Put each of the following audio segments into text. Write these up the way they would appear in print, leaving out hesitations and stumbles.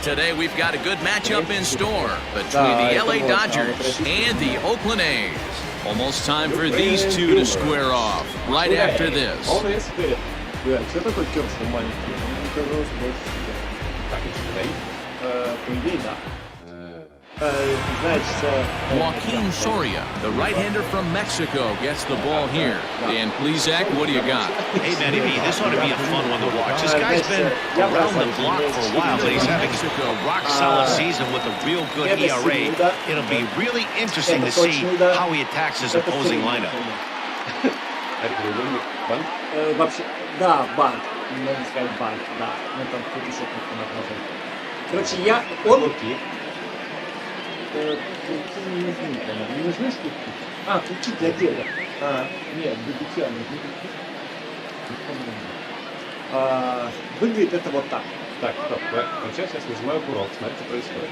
Today we've got a good matchup in store between the LA Dodgers and the Oakland A's. Almost time for these two to square off right after this. Joaquin Soria, the right-hander from Mexico, gets the ball here. And please, Zach, what do you got? Hey, Matty B, this ought to be a fun one to watch. This guy's been around the block for a while, but he's having a rock-solid season with a real good ERA. It'll be really interesting to see how he attacks his opposing lineup. Да, банк. Можно сказать банк, да. Ну там кто-то еще как-то назвал. Короче, не нужны штуки. Ключи для деда. Нет, для битья не нужны. Выглядит это вот так. Так, стоп. Вот сейчас я нажимаю курок. Смотрите, что происходит.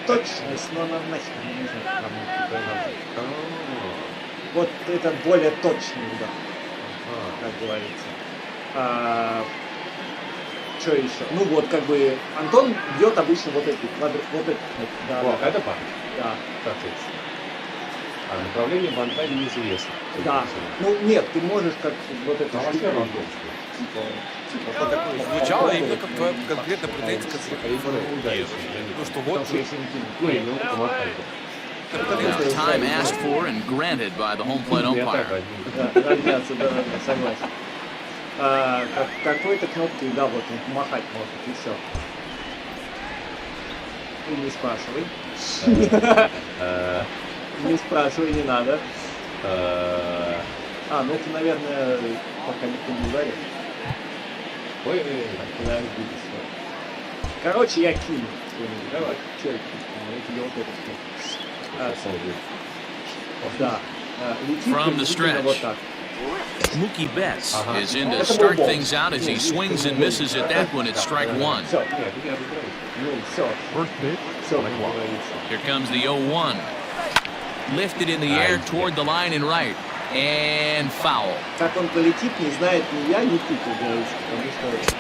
Точность, но нам нафиг не нужно. Вот это более точный удар, как говорится. Что еще? Ну вот, как бы, Антон бьет обычно вот эти, да. Это банк? Да. Соответственно. А направление банка неизвестно. Да. Ну нет, ты можешь как вот это... Звучало именно как твоя конкретная претензия к ну что вот... Time asked for and granted by the home plate umpire. Да, согласен. Какой-то кнопкой, да, вот он помахать может, и все. И не спрашивай. Не спрашивай, не надо. Ну это, наверное, пока никто не ударит. Ой, короче, я кину. Давай, что я кину? Я тебе вот это кину. Да. From the stretch, Mookie Betts is in to start things out as he swings and misses at that one at strike one. Here comes the 0-1. Lifted in the air toward the line and right. And foul.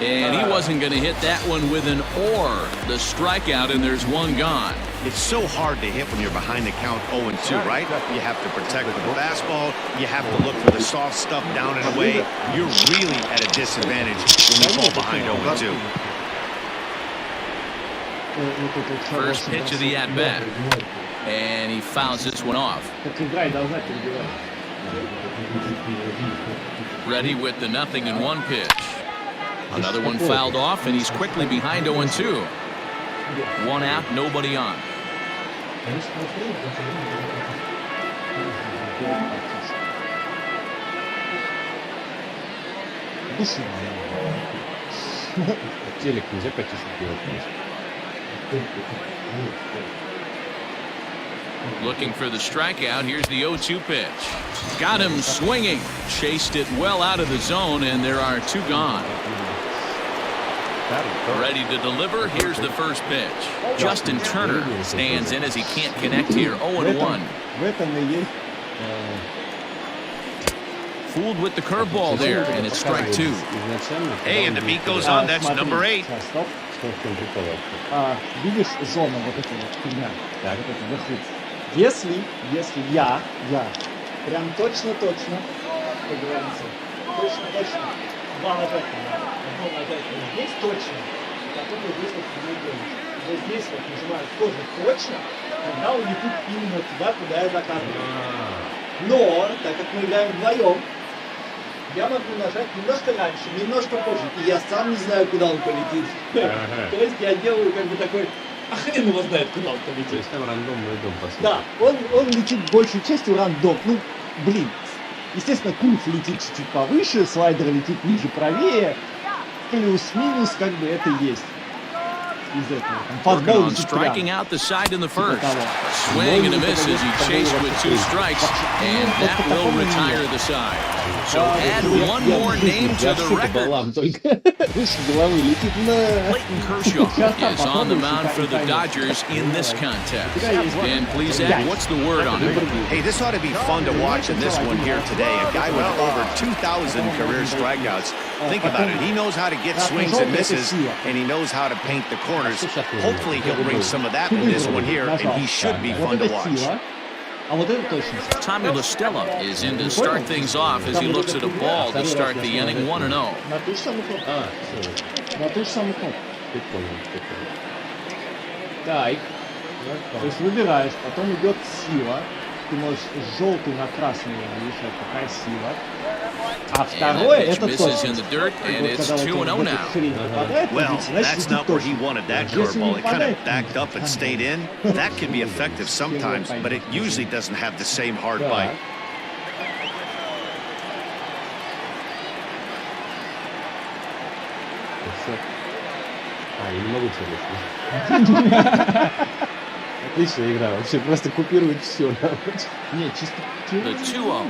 And he wasn't going to hit that one with an or. The strikeout, and there's one gone. It's so hard to hit when you're behind the count 0-2, right? You have to protect with the fastball. You have to look for the soft stuff down and away. You're really at a disadvantage when you fall behind 0-2. First pitch of the at-bat. And he fouls this one off. Ready with the 0-1 pitch. Another one fouled off, and he's quickly behind 0-2. One out, nobody on. Телек нельзя потише делать. Looking for the strikeout. Here's the 0-2 pitch. Got him swinging. Chased it well out of the zone, and there are two gone. Ready to deliver. Here's the first pitch. Justin Turner stands in as he can't connect here. 0-1. Fooled with the curveball there, and it's strike two. Hey, and the beat goes on. That's number 8. Видишь зону вот эту вот фигня? Вот это выход. Если я прям точно, как говорится, точно, два нажатия здесь точно, потом вот здесь вот не делаешь. Вот здесь вот нажимаю тоже точно, тогда он летит именно туда, куда я заказываю. Но, так как мы играем вдвоем, я могу нажать немножко раньше, немножко позже, и я сам не знаю, куда он полетит. То есть я делаю как бы такой... А хрен его знает, куда он полетит. То есть там рандомный дом посмотрим. Да, он летит большей частью рандом. Ну, блин. Естественно, курс летит чуть-чуть повыше, слайдер летит ниже, правее. Плюс-минус, как бы это и есть. Из этого. Working on striking out the side in the first. Swing and a miss as he chased with two strikes, and that will retire the side. So add one more name to the record. Выше головы летит на... Clayton Kershaw is on the mound for the Dodgers in this contest. Dan, please add, what's the word on it? Hey, this ought to be fun to watch in this one here today. A guy with over 2,000 career strikeouts. Think about it. He knows how to get swings and misses, and he knows how to paint the corners. Hopefully he'll bring some of that in this one here, and he should be fun to watch. А вот это точно. Tommy LaStella is in to start things off as he looks at a ball to start the inning 1-0. На ту же самую кнопку. На ту же самую кнопку. Так. То есть выбираешь, потом идет сила. Ты можешь желтый на красный решать, какая сила. А второе это точно. Well, that's not where he wanted that curveball. It kind of backed up and stayed in. That can be effective sometimes, but it usually doesn't have the same hard bite. Не могу тебе. Отличная игра, вообще просто купирует все. Не, чисто The 2-0.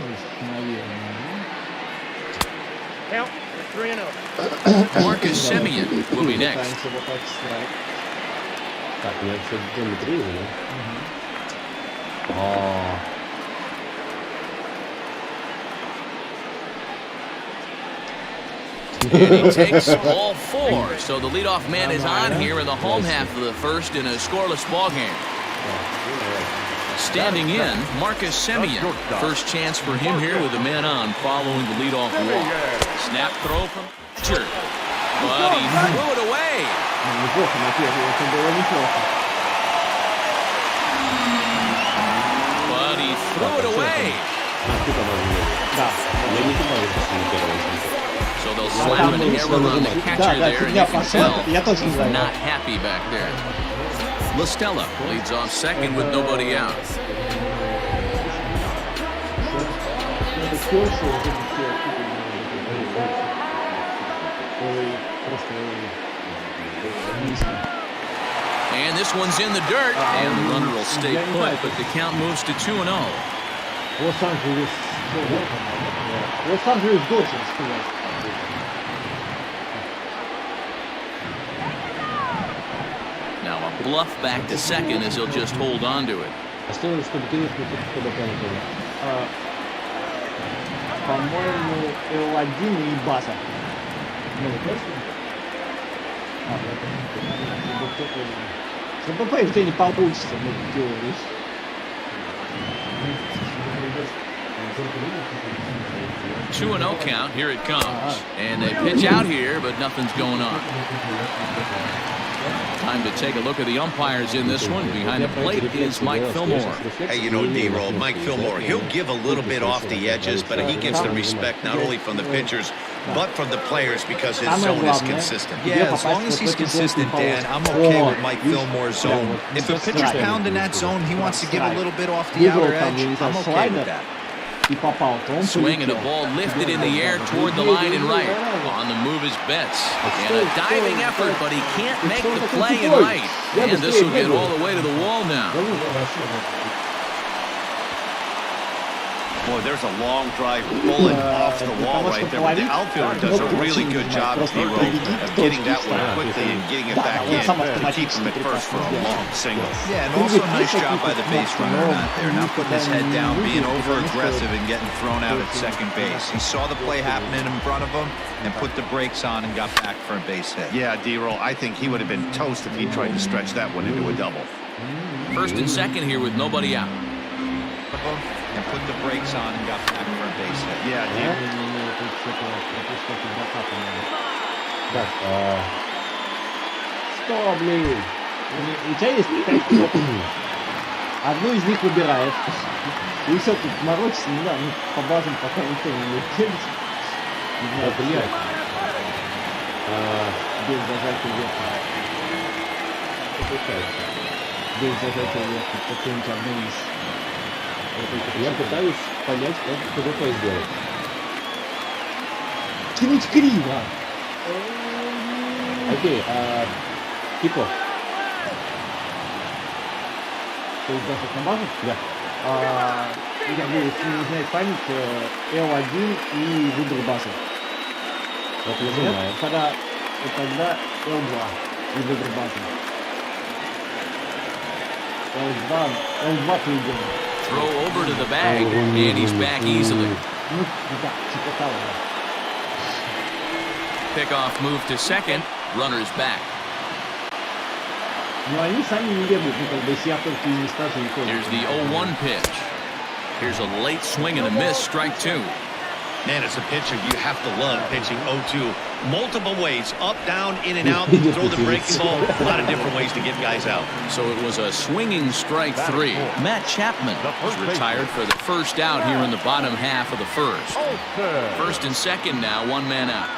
Marcus Semien will be next. Так, у меня все дома 3, And he takes all four. So the leadoff man is on here in the home half of the first in a scoreless ballgame. Standing in, Marcus Semien. First chance for him here with a man on following the leadoff walk. Snap throw from pitcher. But he threw it away. Неплохо, Матвей, это было неплохо. But he threw it away. Да. So they'll slap an error on the catcher there, and you can tell he's not happy back there. LaStella leads off second with nobody out. And this one's in the dirt, and the runner will stay put, but the count moves to 2-0. Лос-Анджелес Доджерс, сказать. Now a bluff back to second as he'll just hold on to it. А что, чтобы ты не куда понял? По-моему, L1 и база. Ну, точно? Что ПП у тебя не получится, ну, делаешь. 2-0 count, here it comes. And they pitch out here, but nothing's going on. Time to take a look at the umpires in this one. Behind the plate is Mike Fillmore. Hey, you know, D-Roll, Mike Fillmore, he'll give a little bit off the edges, but he gets the respect not only from the pitchers, but from the players because his zone is consistent. Yeah, as long as he's consistent, Dan, I'm okay with Mike Fillmore's zone. If a pitcher's pounding that zone, he wants to give a little bit off the outer edge, I'm okay with that. Swing and a ball lifted in the air toward the line and right. On the move is Betts. And a diving effort, but he can't make the play in right. And this will get all the way to the wall now. Boy, there's a long drive bullet off the wall right there. But the outfielder does a really good job, D-Roll, of getting that one quickly and getting it back in to keep him at first for a long single. Yeah, and also a nice job by the base runner not there, not putting his head down, being over-aggressive and getting thrown out at second base. He saw the play happening in front of him and put the brakes on and got back for a base hit. Yeah, D-Roll, I think he would have been toast if he tried to stretch that one into a double. First and second here with nobody out. And put the brakes on and got back for a base hit. Yeah, D-Roll. Так, что, блин? У тебя есть 5 кнопок. Одну из них выбираешь. И все, тут морочиться не надо. Ну, по базам пока никто не умеет делать. Не знаю, блядь. Без зажатия вверха. Без зажатия вверха. Какой-нибудь одну из... Я пытаюсь понять, как это сделать. Кинуть криво. Окей, киков. То есть даже на базу? Да. Если не знает память, L1 и выбор базы. Это я знаю. Тогда L2 и выбор базы. L2 ты идем. Throw over to the bag, and he's back easily. Ну, да, типа того. Pickoff move to second, runner's back. Но они сами не бегают, ну, как бы, если я только не скажу, не ходят. Here's the 0-1 pitch. Here's a late swing and a miss, strike two. Man, as a pitcher, you have to love pitching 0-2. Multiple ways, up, down, in and out, throw the breaking ball. A lot of different ways to get guys out. So it was a swinging strike three. Matt Chapman was retired for the first out here in the bottom half of the first. First and second now, one man out.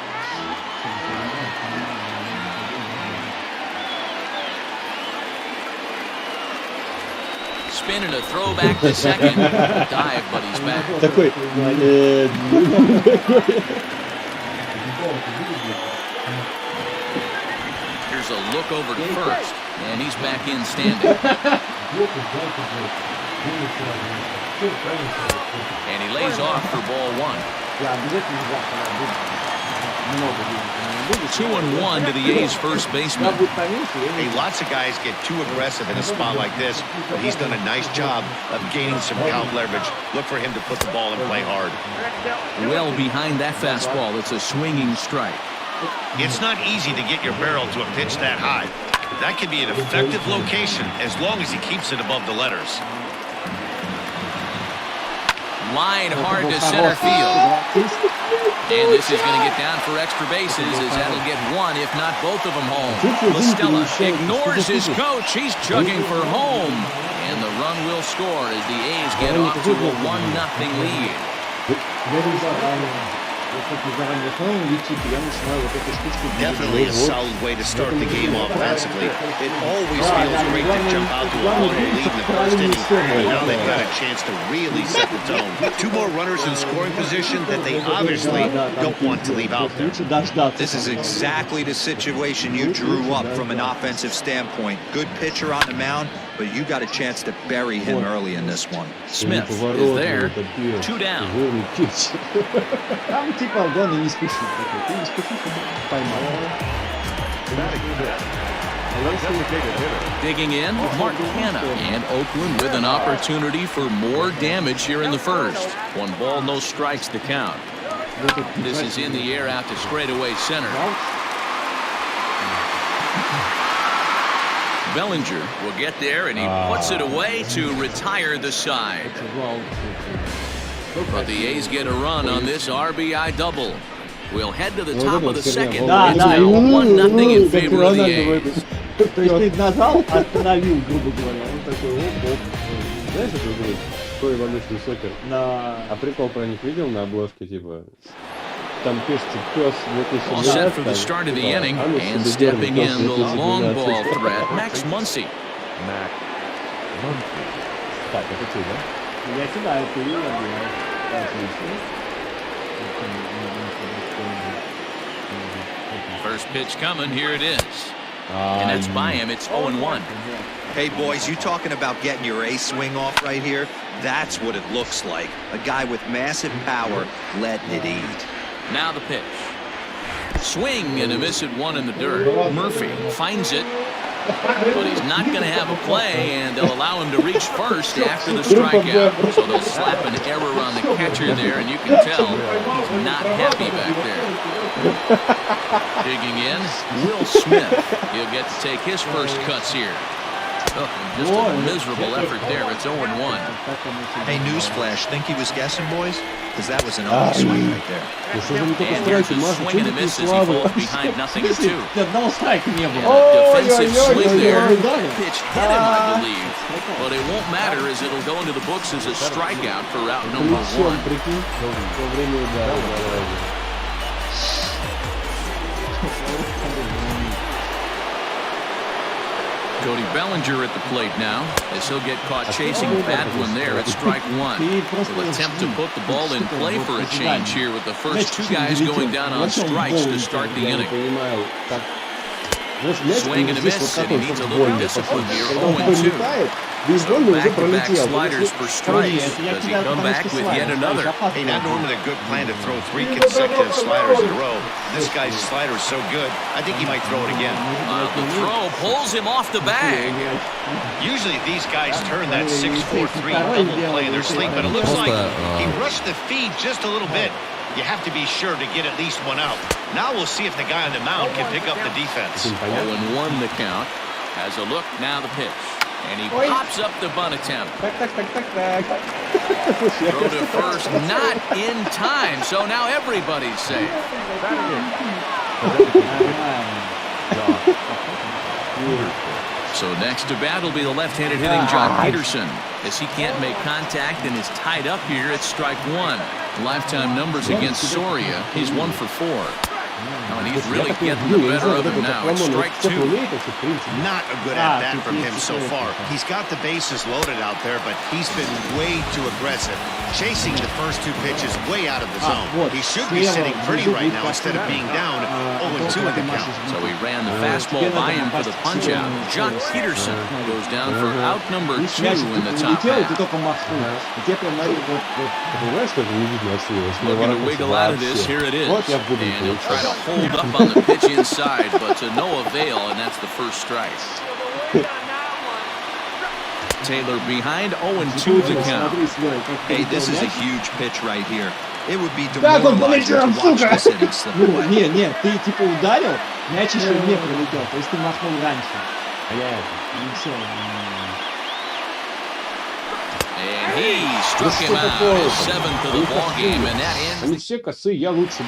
Spin and a throw back to second. Dive, but he's back. Такой. Here's a look over to first, and he's back in standing. And he lays off for ball one. 2-1 to the A's first baseman. Hey, lots of guys get too aggressive in a spot like this, but he's done a nice job of gaining some count leverage. Look for him to put the ball in play hard. Well behind that fastball, it's a swinging strike. It's not easy to get your barrel to a pitch that high. That can be an effective location as long as he keeps it above the letters. Line hard to center field. And this is going to get down for extra bases as that'll get one, if not both of them home. Listella ignores his coach. He's chugging for home. And the run will score as the A's get off to a 1-0 lead. Definitely a solid way to start the game offensively. It always feels great to jump out to a 1-0 lead in the first inning. And now they've got a chance to really set the tone. Two more runners in scoring position that they obviously don't want to leave out there. This is exactly the situation you drew up from an offensive standpoint. Good pitcher on the mound, but you got a chance to bury him early in this one. Smith is there. 2 down. Там типа главное не спешить. Ты не спешишь, поймал. Digging in, Mark Hanna, and Oakland with an opportunity for more damage here in the first. 1 ball, no strikes to count. This is in the air out to straightaway center. Bellinger will get there, and he puts it away to retire the side. But the A's get a run on this RBI double. We'll head to the top of the second. It's now 1-0 in favor of the A's. То есть ты нажал, остановил, грубо говоря. Он такой оп-оп. Знаешь, это будет Pro Evolution Soccer? А прикол про них видел на обложке, типа... Там пишется пес 2012. All set for the start of the inning, and stepping in the long ball threat, Max Muncy. Так, это ты, да? Я тебя, это и я. First pitch coming, here it is. And that's by him, it's 0-1. Hey, boys, you talking about getting your ace swing off right here? That's what it looks like. A guy with massive power letting it eat. Now the pitch. Swing and a miss at one in the dirt. Murphy finds it, but he's not going to have a play, and they'll allow him to reach first after the strikeout. So they'll slap an error on the catcher there, and you can tell he's not happy back there. Digging in, Will Smith. He'll get to take his first cuts here. Oh, just a miserable effort there. It's 0-1. Hey, newsflash, think he was guessing, boys? Because that was an ugly swing right there. And here's a swing and a miss as he falls behind 0-2. Одного страйка не было. Defensive swing there. Pitch hit him, I believe. But it won't matter as it'll go into the books as a strikeout for route number 1. Cody Bellinger at the plate now, as he'll get caught chasing a bad one there at strike 1. He'll attempt to put the ball in play for a change here with the first 2 guys going down on strikes to start the inning. Знаешь, мяч Swing and a здесь miss, вот and he такой, needs a как little больно. discipline here. Когда он 0-2. пролетает, бейсбольный уже Back-to-back пролетел. sliders for strikes. Does he come back with yet another? Hey, not normally a good plan to throw 3 consecutive sliders in a row. This guy's slider is so good, I think he might throw it again. The throw pulls him off the bag. Usually these guys turn that 6-4-3 double play in their sleep, but it looks like he rushed the feed just a little bit. You have to be sure to get at least one out. Now we'll see if the guy on the mound can pick up the defense. 0-1 the count. Has a look, now the pitch. And he pops up the bunt attempt. Так. Throw to first, not in time. So now everybody's safe. So next to bat will be the left-handed hitting John Peterson. As he can't make contact and is tied up here at strike one. Lifetime numbers against Soria, he's 1 for 4. Oh, and he's really getting the better of him now. It's strike 2. Not a good at-bat from him so far. He's got the bases loaded out there, but he's been way too aggressive, chasing the first 2 pitches way out of the zone. He should be sitting pretty right now instead of being down 0-2 in the count. So he ran the fastball by him for the punch-out. John Peterson goes down for out number 2 in the top half. Looking to wiggle out of this, here it is. And he'll try to hold up on the pitch inside, but to no avail, and that's the first strike. Taylor behind 0-2 the count. Hey, this is a huge pitch right here. It would be demoralizing to watch this inning slip away. Не, ты типа ударил, мяч еще не прилетел, то есть ты махнул раньше. И все. And he struck him out, his 7th of the ball game, and that ends. Они все косые, я лучше.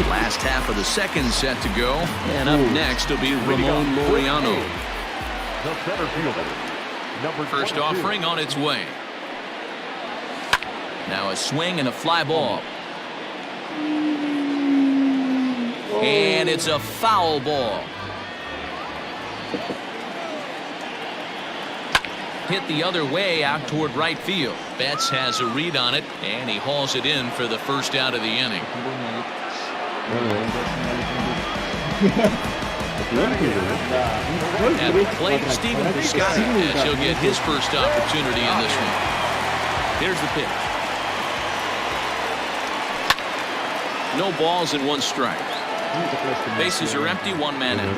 Last half of the second set to go, and up next will be Ramon Laureano. First offering on its way. Now a swing and a fly ball. And it's a foul ball. Hit the other way out toward right field. Betts has a read on it, and he hauls it in for the first out of the inning. At the plate, Stephen Piscotty, as he'll get his first opportunity in this one. Here's the pitch. No balls and 1 strike. Bases are empty, 1 man out.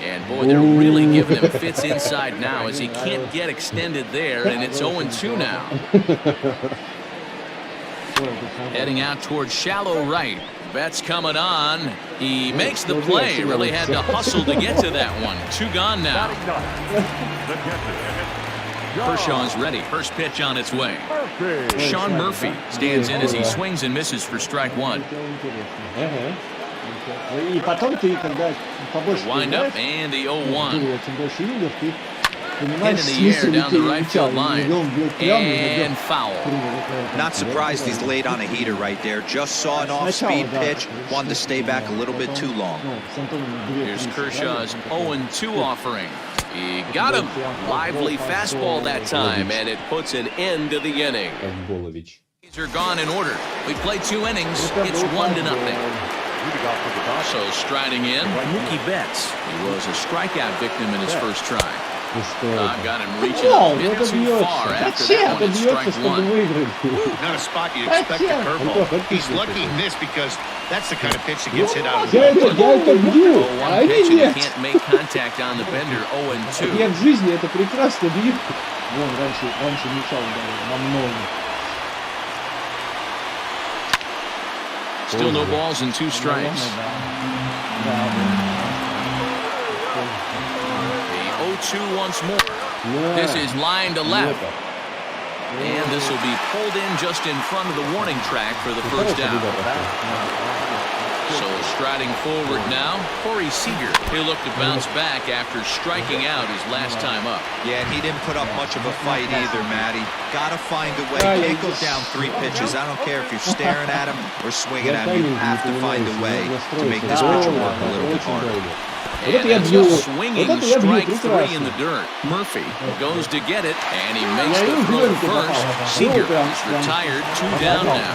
And boy, they're really giving him fits inside now as he can't get extended there, and it's 0-2 now. Heading out towards shallow right. Betts coming on. He makes the play. Really had to hustle to get to that one. 2 gone now. Kershaw's ready. First pitch on its way. Sean Murphy stands in as he swings and misses for strike 1. И потом ты, когда побольше Wind up and the 0-1. чем больше видов, ты Hit in the air down the right field line. And foul. Not surprised he's laid on a heater right there. Just saw an off-speed pitch. Wanted to stay back a little bit too long. Here's Kershaw's 0-2 offering. He got him. Lively fastball that time, and it puts an end to the inning. These are gone in order. We played 2 innings. It's 1-0. So striding in, Mookie Betts. He was a strikeout victim in his first try. Got him reaching a bit too far after that one. It's strike 1. Not a spot you'd expect a curveball. He's lucky in this because that's the kind of pitch that gets hit out of the Я ball. это бью, One pitch and he can't make contact on the bender. 0-2. Я в жизни это прекрасно бью. Вон, раньше мяча ударил, намного. Still no balls and 2 strikes. The 0-2 once more. This is line to left. And this will be pulled in just in front of the warning track for the first down. So striding forward now, Corey Seager. He'll look to bounce back after striking out his last time up. Yeah, and he didn't put up much of a fight either, Matty. Gotta find a way. Can't go down 3 pitches. I don't care if you're staring at him or swinging at him. You have to find a way to make this pitcher work a little bit harder. And that's a swinging strike 3 in the dirt. Murphy goes to get it, and he makes the throw to first. Seager is retired, 2 down now.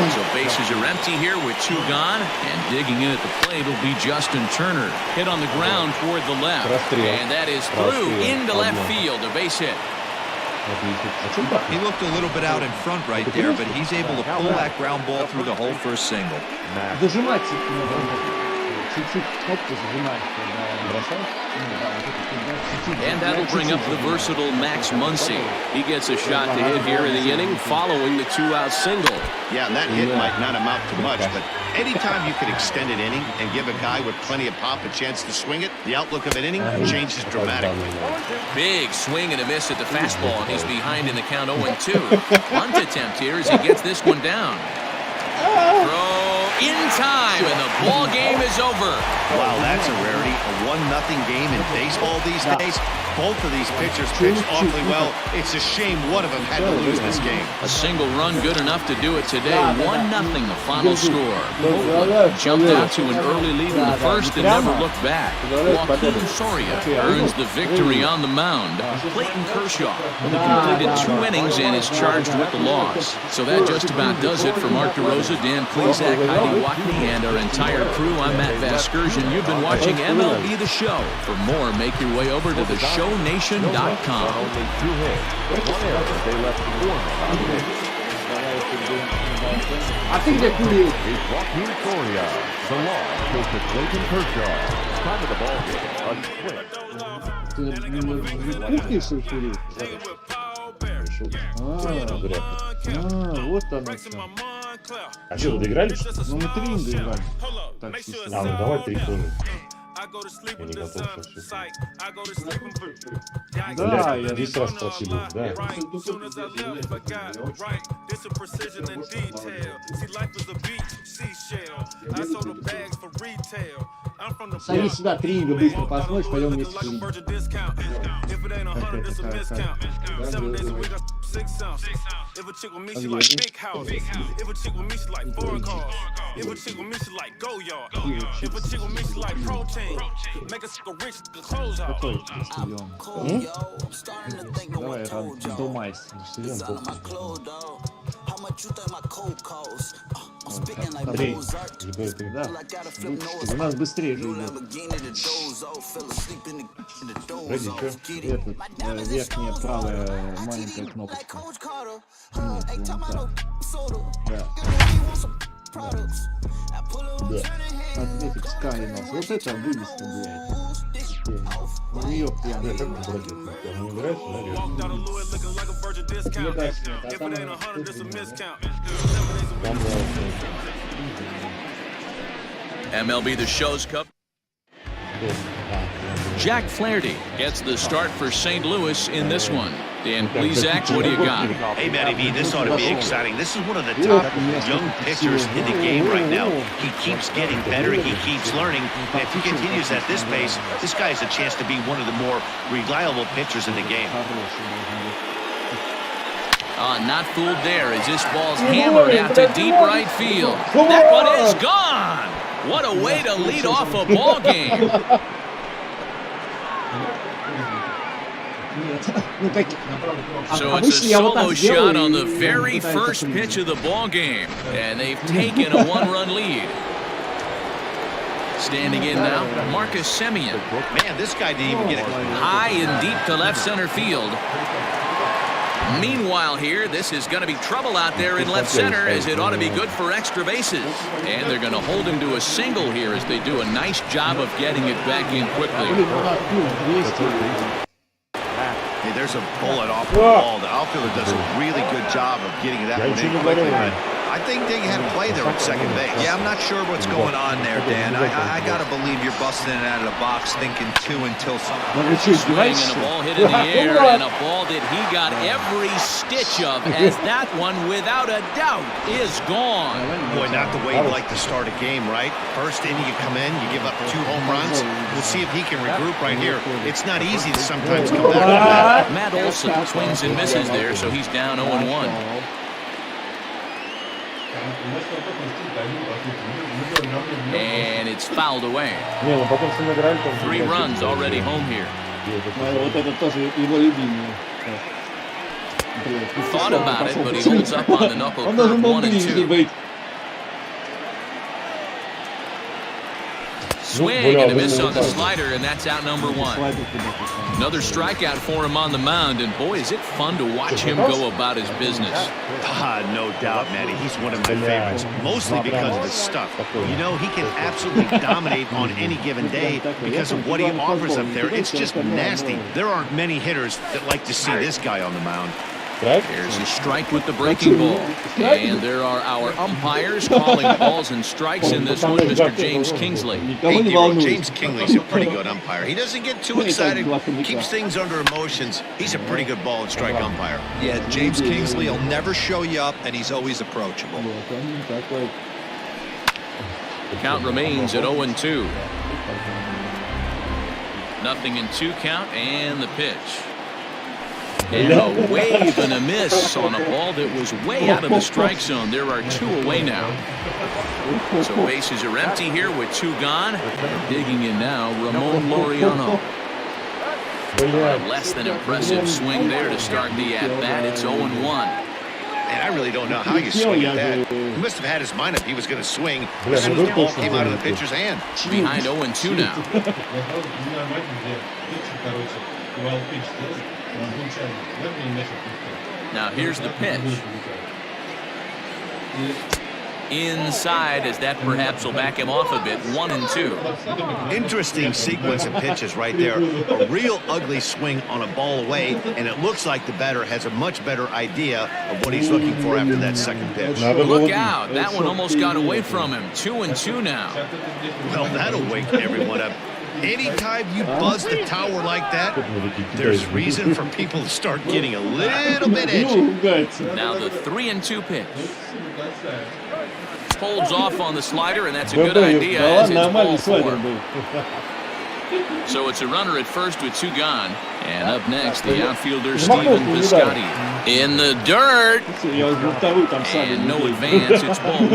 So bases are empty here with 2 gone, and digging in at the plate will be Justin Turner. Hit on the ground toward the left, and that is through into left field, a base hit. He looked a little bit out in front right there, but he's able to pull that ground ball through the hole for a single. Дожимать чуть-чуть кнопку зажимать, когда бросаешь. And that'll bring up the versatile Max Muncy. He gets a shot to hit here in the inning following the 2-out single. Yeah, and that hit might not amount to much, but anytime you can extend an inning and give a guy with plenty of pop a chance to swing it, the outlook of an inning changes dramatically. Big swing and a miss at the fastball, and he's behind in the count 0-2. Bunt attempt here as he gets this one down. Throw in time, and the ball game is over. Wow, that's a rarity. A 1-0 game in baseball these days. Both of these pitchers pitched awfully well. It's a shame one of them had to lose this game. A single run good enough to do it today. 1-0 the final score. Oakland jumped out to an early lead in the first and never looked back. Joaquin Soria earns the victory on the mound. Clayton Kershaw only completed 2 innings and is charged with the loss. So that just about does it for Mark DeRosa, Dan Klezak, Heidi Wackney, and our entire crew. I'm Matt Vasgersian. You've been watching MLB The Show. For more, make your way over to theshownation.com. Only 2 hits, 1 error. They left 1 on base. А ты где курил? It's Joaquin Soria. The loss goes to Clayton Kershaw. Time of the ball game, Ты в кухне что ли курил? Вот оно что. А что, вы доиграли? Ну мы 3 доиграли. Так что... А, ну давай 3 тоже. Да, Бля, я 10 раз спасибо, да. Садись сюда, 3 игры быстро посмотришь, пойдем вместе курить. If a chick with me, she like big houses. If a chick with me, she like foreign cars. If a chick with me, she like go yard. If a chick with me, she like protein. Make a rich, clothes out. Давай, домайся. Андрей, Да, у нас быстрее же идет. Верхняя правая маленькая кнопочка. Да. Отметить Sky нас. Вот это вывеска, блядь. У нее прям. не играешь, MLB The Show's Cup. Jack Flaherty gets the start for St. Louis in this one. Dan Klezak, what do you got? Hey, Matty V, this ought to be exciting. This is one of the top young pitchers in the game right now. He keeps getting better. He keeps learning. And if he continues at this pace, this guy has a chance to be one of the more reliable pitchers in the game. Not fooled there as this ball's hammered out to deep right field. That one is gone. What a way to lead off a ball game. So it's a solo shot on the very first pitch of the ball game, and they've taken a 1-run lead. Standing in now, Marcus Semien. Man, this guy didn't even get it. High and deep to left center field. Meanwhile here, this is going to be trouble out there in left center as it ought to be good for extra bases. And they're going to hold him to a single here as they do a nice job of getting it back in quickly. Hey, there's a bullet off the wall. The outfielder does a really good job of getting that one in quickly, but I think they had a play there at second base. Yeah, I'm not sure what's going on there, Dan. I got to believe you're busting it out of the box thinking 2 until something. Swing and a ball hit in the air, and a ball that he got every stitch of, as that one, without a doubt, is gone. Boy, not the way you like to start a game, right? First inning, you come in, you give up 2 home runs. We'll see if he can regroup right here. It's not easy to sometimes come back from that. Matt Olson swings and misses there, so he's down 0-1. And it's fouled away. 3 runs already home here. Вот это тоже его любимый. Thought about it, but he holds up on the knuckle Он должен curve был 1 and ближний 2. быть. Swing and a miss on the slider, and that's out number 1. Another strikeout for him on the mound, and boy, is it fun to watch him go about his business. No doubt, Matty. He's one of my favorites, mostly because of his stuff. You know, he can absolutely dominate on any given day because of what he offers up there. It's just nasty. There aren't many hitters that like to see this guy on the mound. There's a strike with the breaking ball. And there are our umpires calling balls and strikes in this one, Mr. James Kingsley. Hey, James Kingley's a pretty good umpire. He doesn't get too excited, keeps things under emotions. He's a pretty good ball and strike umpire. Yeah, James Kingsley will never show you up, and he's always approachable. The count remains at 0-2. 0-2 count, and the pitch. And a wave and a miss on a ball that was way out of the strike zone. There are 2 away now. So bases are empty here with 2 gone. Digging in now, Ramon Laureano. A less than impressive swing there to start the at-bat. It's 0-1. And I really don't know how you swing at that. He must have had his mind up he was going to swing as soon as the ball came out of the pitcher's hand. Behind 0-2 now. Now here's the pitch. Inside, as that perhaps will back him off a bit. 1-2. Interesting sequence of pitches right there. A real ugly swing on a ball away, and it looks like the batter has a much better idea of what he's looking for after that second pitch. Look out. That one almost got away from him. 2-2 now. Well, that'll wake everyone up. Anytime you buzz the tower like that, there's reason for people to start getting a little bit edgy. Now the 3-2 pitch. Holds off on the slider, and that's a good idea as it's ball 4. So it's a runner at first with 2 gone. And up next, the outfielder Steven Piscotty. In the dirt. And no advance. It's ball 1.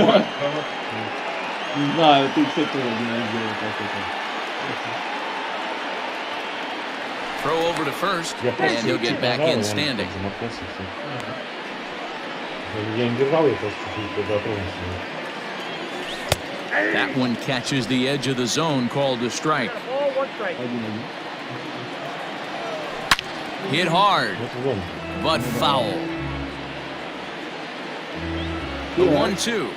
Throw over to first, and he'll get back in standing. That one catches the edge of the zone, called a strike. Hit hard, but foul. The 1-2.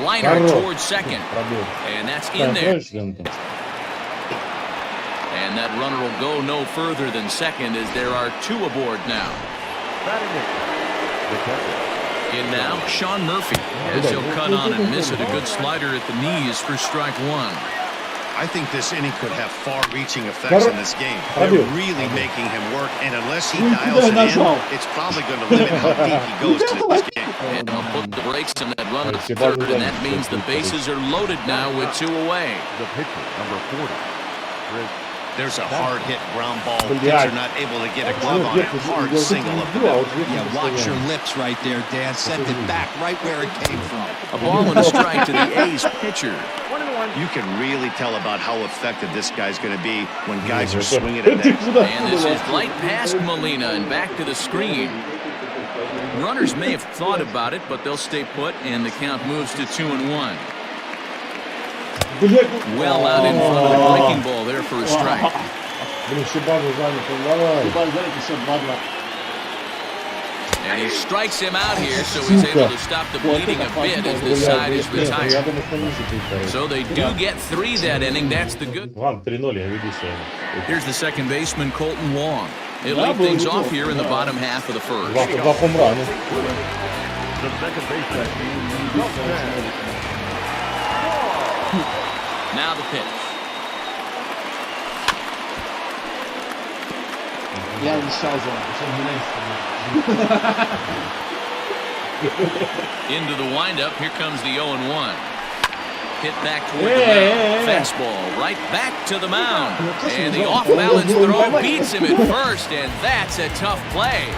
Liner towards second, and that's in there. And that runner will go no further than second as there are 2 aboard now. In now, Sean Murphy, as he'll cut on and miss it. A good slider at the knees for strike 1. I think this inning could have far-reaching effects in this game. They're really making him work, and unless he dials it in, it's probably going to limit how deep he goes to this game. And they'll put the brakes on that run to third, and that means the bases are loaded now with 2 away. The pitcher, number 40. There's a hard-hit ground ball. Pitcher not able to get a glove on it. Hard single up the middle. Yeah, watch your lips right there, Dan. Sent it back right where it came from. A ball and a strike to the A's pitcher. You can really tell about how effective this guy's going to be when guys are swinging at that. And this is light past Molina and back to the screen. Runners may have thought about it, but they'll stay put, and the count moves to 2-1. Well out in front of the breaking ball there for a strike. And he strikes him out here, so he's able to stop the bleeding a bit as this side is retired. So they do get 3 that inning. That's the good. Here's the second baseman, Colton Wong. He'll lead things off here in the bottom half of the first. The second baseman, Now the pitch. Into the windup. Here comes the 0-1. Hit back toward the mound. Fastball right back to the mound. And the off-balance throw beats him at first, and that's a tough play.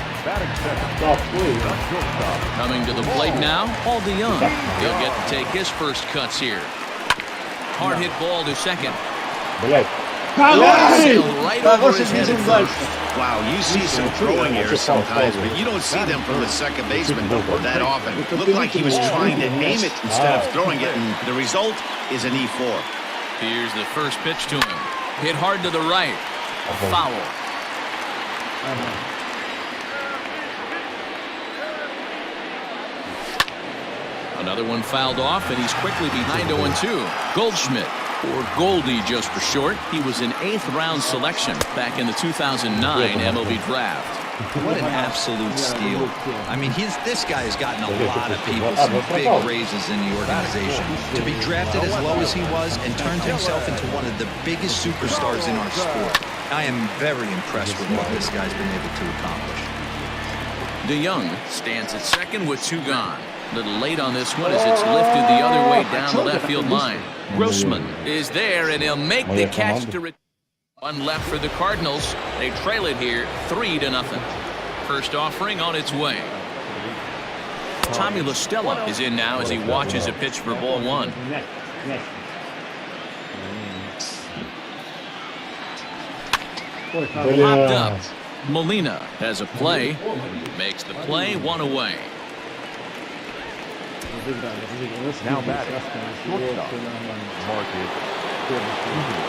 Coming to the plate now, Paul DeYoung. He'll get to take his first cuts here. Hard hit ball to second. Right over his head. Бежим дальше. Wow, you see some throwing errors sometimes, but you don't see them from the second baseman that often. It looked like he was trying to aim it instead of throwing it, and the result is an E4. Here's the first pitch to him. Hit hard to the right. A foul. Another one fouled off, and he's quickly behind 0-2. Goldschmidt, or Goldie just for short. He was an 8th-round selection back in the 2009 MLB draft. What an absolute steal. I mean, this guy has gotten a lot of people some big raises in the organization. To be drafted as low as he was and turned himself into one of the biggest superstars in our sport. I am very impressed with what this guy's been able to accomplish. DeYoung stands at second with 2 gone. A little late on this one as it's lifted the other way down the left field line. Grossman is there, and he'll make the catch to return. One left for the Cardinals. They trail it here 3-0. First offering on its way. Tommy La Stella is in now as he watches a pitch for ball 1. Popped up. Molina has a play. Makes the play, 1 away. Now batting.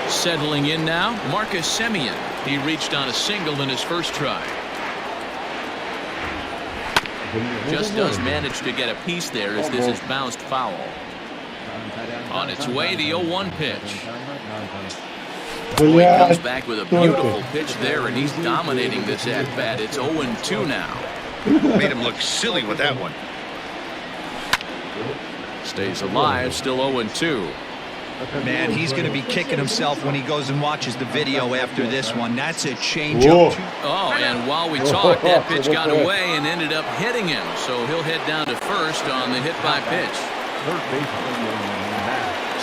Settling in now, Marcus Semien. He reached on a single in his first try. Just does manage to get a piece there as this is bounced foul. On its way, the 0-1 pitch. Boyd comes back with a beautiful pitch there, and he's dominating this at-bat. It's 0-2 now. Made him look silly with that one. Stays alive, still 0-2. Man, he's going to be kicking himself when he goes and watches the video after this one. That's a changeup. Oh, and while we talk, that pitch got away and ended up hitting him. So he'll head down to first on the hit by pitch.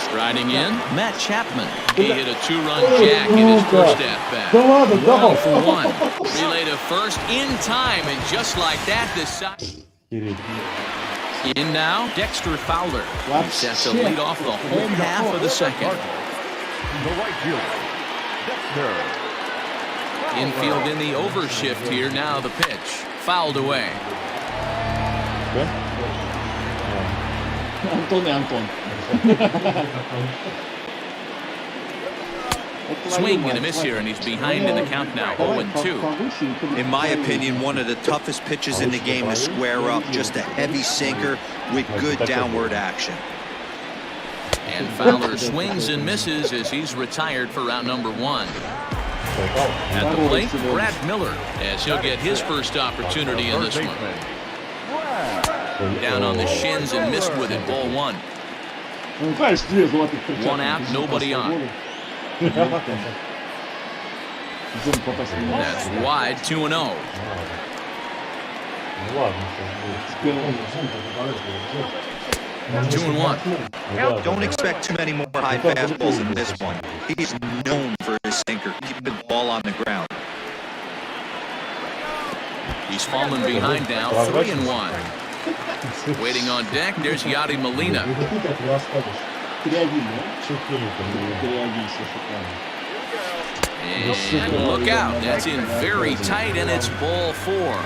Striding in, Matt Chapman. He hit a 2-run jack in his first at-bat. 1 for 1. Relay to first in time, and just like that, the side. In now, Dexter Fowler. He sets a lead off the home half of the second. The right fielder, Dexter. Infield in the overshift here. Now the pitch. Fouled away. Антон. Swing and a miss here, and he's behind in the count now, 0-2. In my opinion, one of the toughest pitches in the game to square up. Just a heavy sinker with good downward action. And Fowler swings and misses as he's retired for round number 1. At the plate, Brad Miller, as he'll get his first opportunity in this one. Down on the shins and missed with it, ball 1. 1 out, nobody on. That's wide, 2-0. Two and 1. Don't expect too many more high fastballs in this one. He's known for his sinker, keeping the ball on the ground. He's fallen behind now, 3-1. Waiting on deck, there's Yadi Molina. And look out, that's in very tight, and it's ball 4.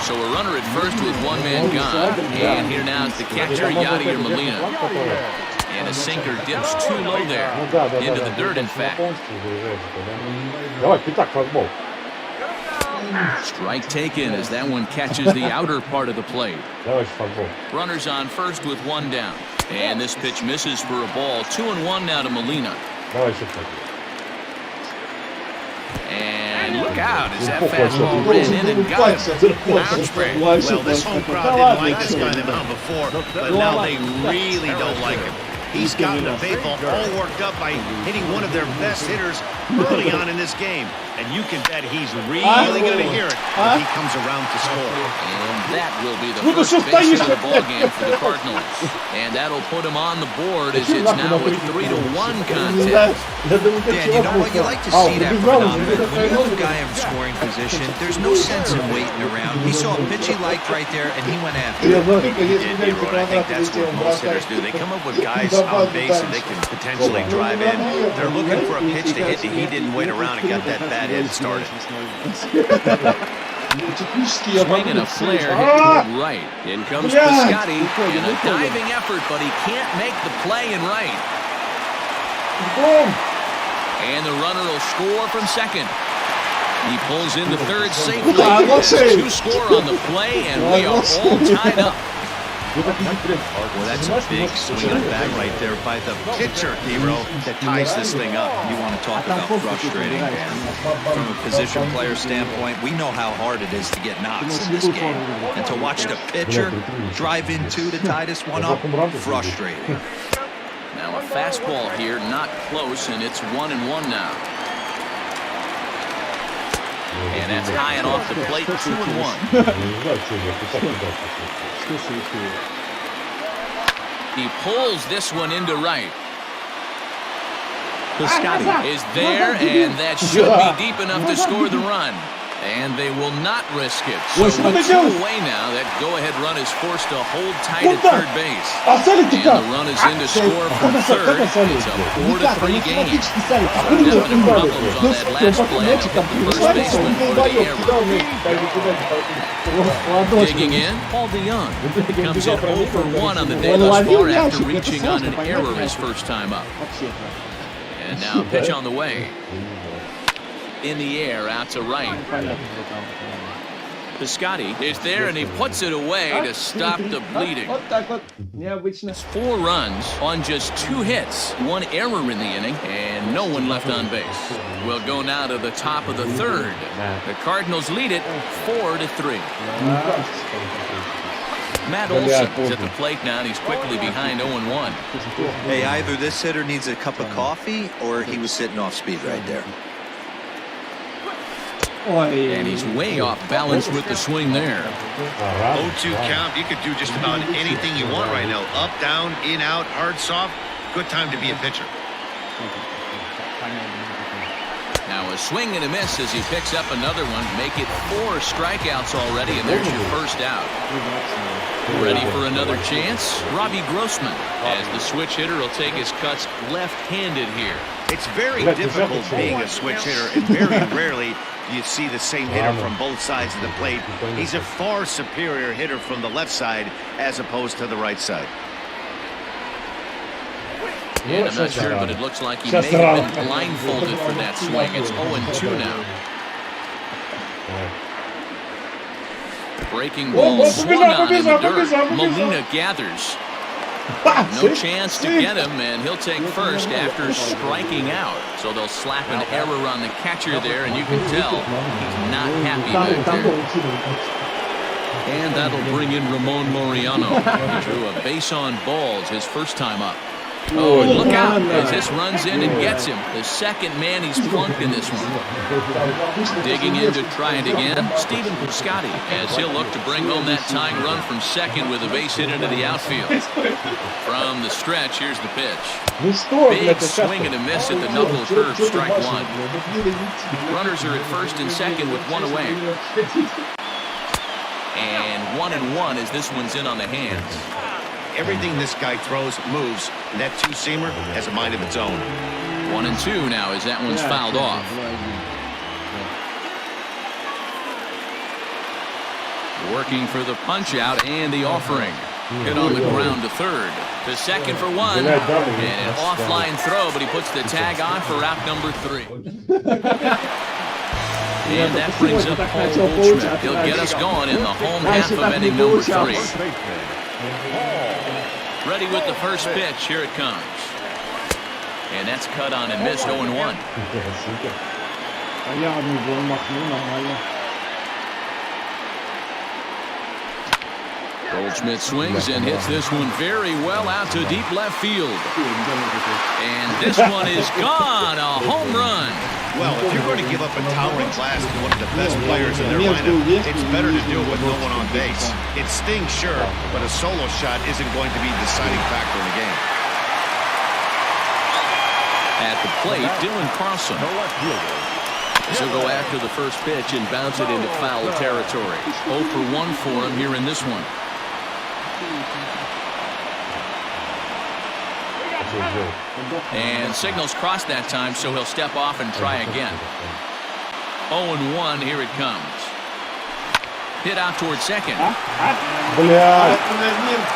So a runner at first with 1 man gone. And here now is the catcher, Yadier Molina. And a sinker dips too low there. Into the dirt, in fact. Strike taken as that one catches the outer part of the plate. Runners on first with 1 down. And this pitch misses for a ball. 2-1 now to Molina. And look out as that fastball ran in and got him. Bounce break. Well, this home crowd didn't like this guy on the mound before, but now they really don't like him. He's gotten the baseball all worked up by hitting one of their best hitters early on in this game. And you can bet he's really going to hear it when he comes around to score. And that will be the first base of the ball game for the Cardinals. And that'll put him on the board as it's now a 3-1 contest. Dan, you know what? You like to see that phenomenon. When you have a guy in scoring position, there's no sense in waiting around. He saw a pitch he liked right there, and he went after it. He did, I think that's what most hitters do. They come up with guys on base and they can potentially drive in. They're looking for a pitch to hit that he didn't wait around and got that bat in started. Swinging a flare hit right. In comes Piscotty in a diving effort, but he can't make the play in right. And the runner will score from second. He pulls into third safely. 2 score on the play, and we are all tied up. Well, that's a big swing and a bat right there by the pitcher, Hero, that ties this thing up. You want to talk about frustrating, man. From a position player standpoint, we know how hard it is to get knocks in this game. And to watch the pitcher drive in 2 to tie this one up, frustrating. Now a fastball here, not close, and it's 1-1 now. And that's high and off the plate, 2-1. He pulls this one into right. Piscotty is there, and that should be deep enough to score the run. And they will not risk it. So with 2 away now, that go-ahead run is forced to hold tight at third base. And the run is in to score from third. It's a 4-3 game. Some definite problems on that last play. The first baseman for the error. Digging in, Paul DeYoung comes in 0 for 1 on the day thus far after reaching on an error his first time up. And now pitch on the way. In the air, out to right. Piscotty is there, and he puts it away to stop the bleeding. It's 4 runs on just 2 hits, 1 error in the inning, and no one left on base. We'll go now to the top of the third. The Cardinals lead it 4-3. Matt Olson is at the plate now, and he's quickly behind 0-1. Hey, either this hitter needs a cup of coffee, or he was sitting off speed right there. And he's way off balance with the swing there. 0-2 count. You could do just about anything you want right now. Up, down, in, out, hard, soft. Good time to be a pitcher. Now a swing and a miss as he picks up another one. Make it 4 strikeouts already, and there's your first out. Ready for another chance? Robbie Grossman, as the switch hitter, will take his cuts left-handed here. It's very difficult being a switch hitter, and very rarely do you see the same hitter from both sides of the plate. He's a far superior hitter from the left side as opposed to the right side. And I'm not sure, but it looks like he may have been blindfolded for that swing. It's 0-2 now. Breaking ball swung on in the dirt. Molina gathers. No chance to get him, and he'll take first after striking out. So they'll slap an error on the catcher there, and you can tell he's not happy back there. And that'll bring in Ramon Laureano. He drew a base on balls his first time up. Oh, and look out as this runs in and gets him. The second man he's flunked in this one. Digging in to try it again, Stephen Piscotty, as he'll look to bring home that tying run from second with a base hit into the outfield. From the stretch, here's the pitch. Big swing and a miss at the knuckle curve, strike 1. Runners are at first and second with 1 away. And 1-1 as this one's in on the hands. Everything this guy throws moves, and that 2-seamer has a mind of its own. 1-2 now as that one's fouled off. Working for the punch out and the offering. Hit on the ground to third. To second for 1. And an offline throw, but he puts the tag on for out number 3. And that brings up Paul Goldschmidt. He'll get us going in the home half of inning number 3. Ready with the first pitch. Here it comes. And that's cut on and missed 0-1. Goldschmidt swings and hits this one very well out to deep left field. And this one is gone. A home run. Well, if you're going to give up a towering class to one of the best players in their lineup, it's better to do it with no one on base. It stings, sure, but a solo shot isn't going to be the deciding factor in the game. At the plate, Dylan Carlson. He'll go after the first pitch and bounce it into foul territory. 0 for 1 for him here in this one. And signals crossed that time, so he'll step off and try again. 0-1, here it comes. Hit out towards second. Бля.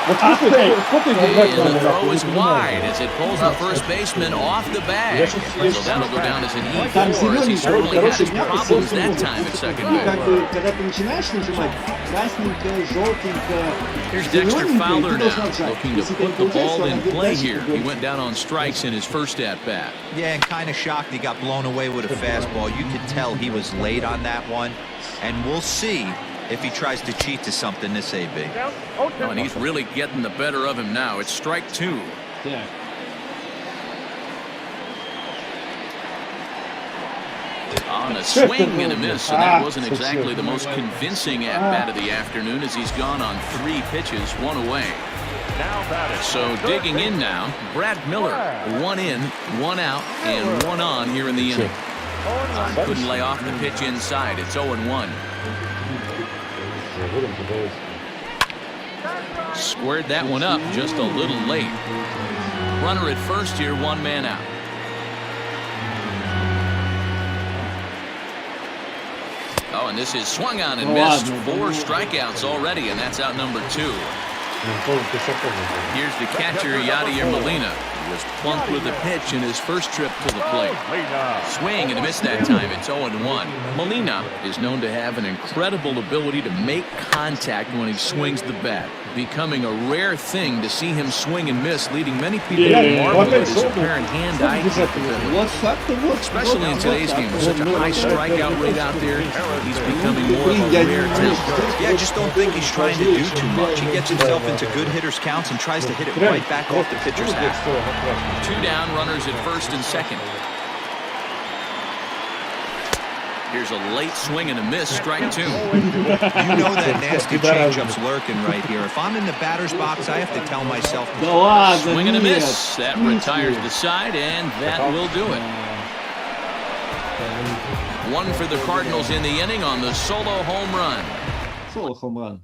And the throw is wide as it pulls the first baseman off the bag. So that'll go down as an E4, as he certainly has problems that time at second base. Когда ты начинаешь нажимать, красненькое, желтенькое. Here's Dexter Fowler now, looking to put the ball in play here. He went down on strikes in his first at-bat. Yeah, and kind of shocked he got blown away with a fastball. You could tell he was late on that one. And we'll see if he tries to cheat to something this AB. Oh, and he's really getting the better of him now. It's strike 2. Yeah. On a swing and a miss, and that wasn't exactly the most convincing at-bat of the afternoon as he's gone on 3 pitches, 1 away. So digging in now, Brad Miller. 1 in, 1 out, and 1 on here in the inning. Couldn't lay off the pitch inside. It's 0-1. Squared that one up just a little late. Runner at first here, 1 man out. Oh, and this is swung on and missed. 4 strikeouts already, and that's out number 2. Here's the catcher, Yadier Molina. He was plunked with a pitch in his first trip to the plate. Swing and a miss that time. It's 0-1. Molina is known to have an incredible ability to make contact when he swings the bat, becoming a rare thing to see him swing and miss, leading many people to marvel at his apparent hand-eye capability. Especially in today's game, with such a high strikeout rate out there, he's becoming more of a rare talent. Yeah, I just don't think he's trying to do too much. He gets himself into good hitters' counts and tries to hit it right back off the pitcher's hat. 2 down, runners at first and second. Here's a late swing and a miss, strike 2. You know that nasty changeup's lurking right here. If I'm in the batter's box, I have to tell myself, swing and a miss. That retires the side, and that will do it. 1 for the Cardinals in the inning on the solo home run. Solo home run.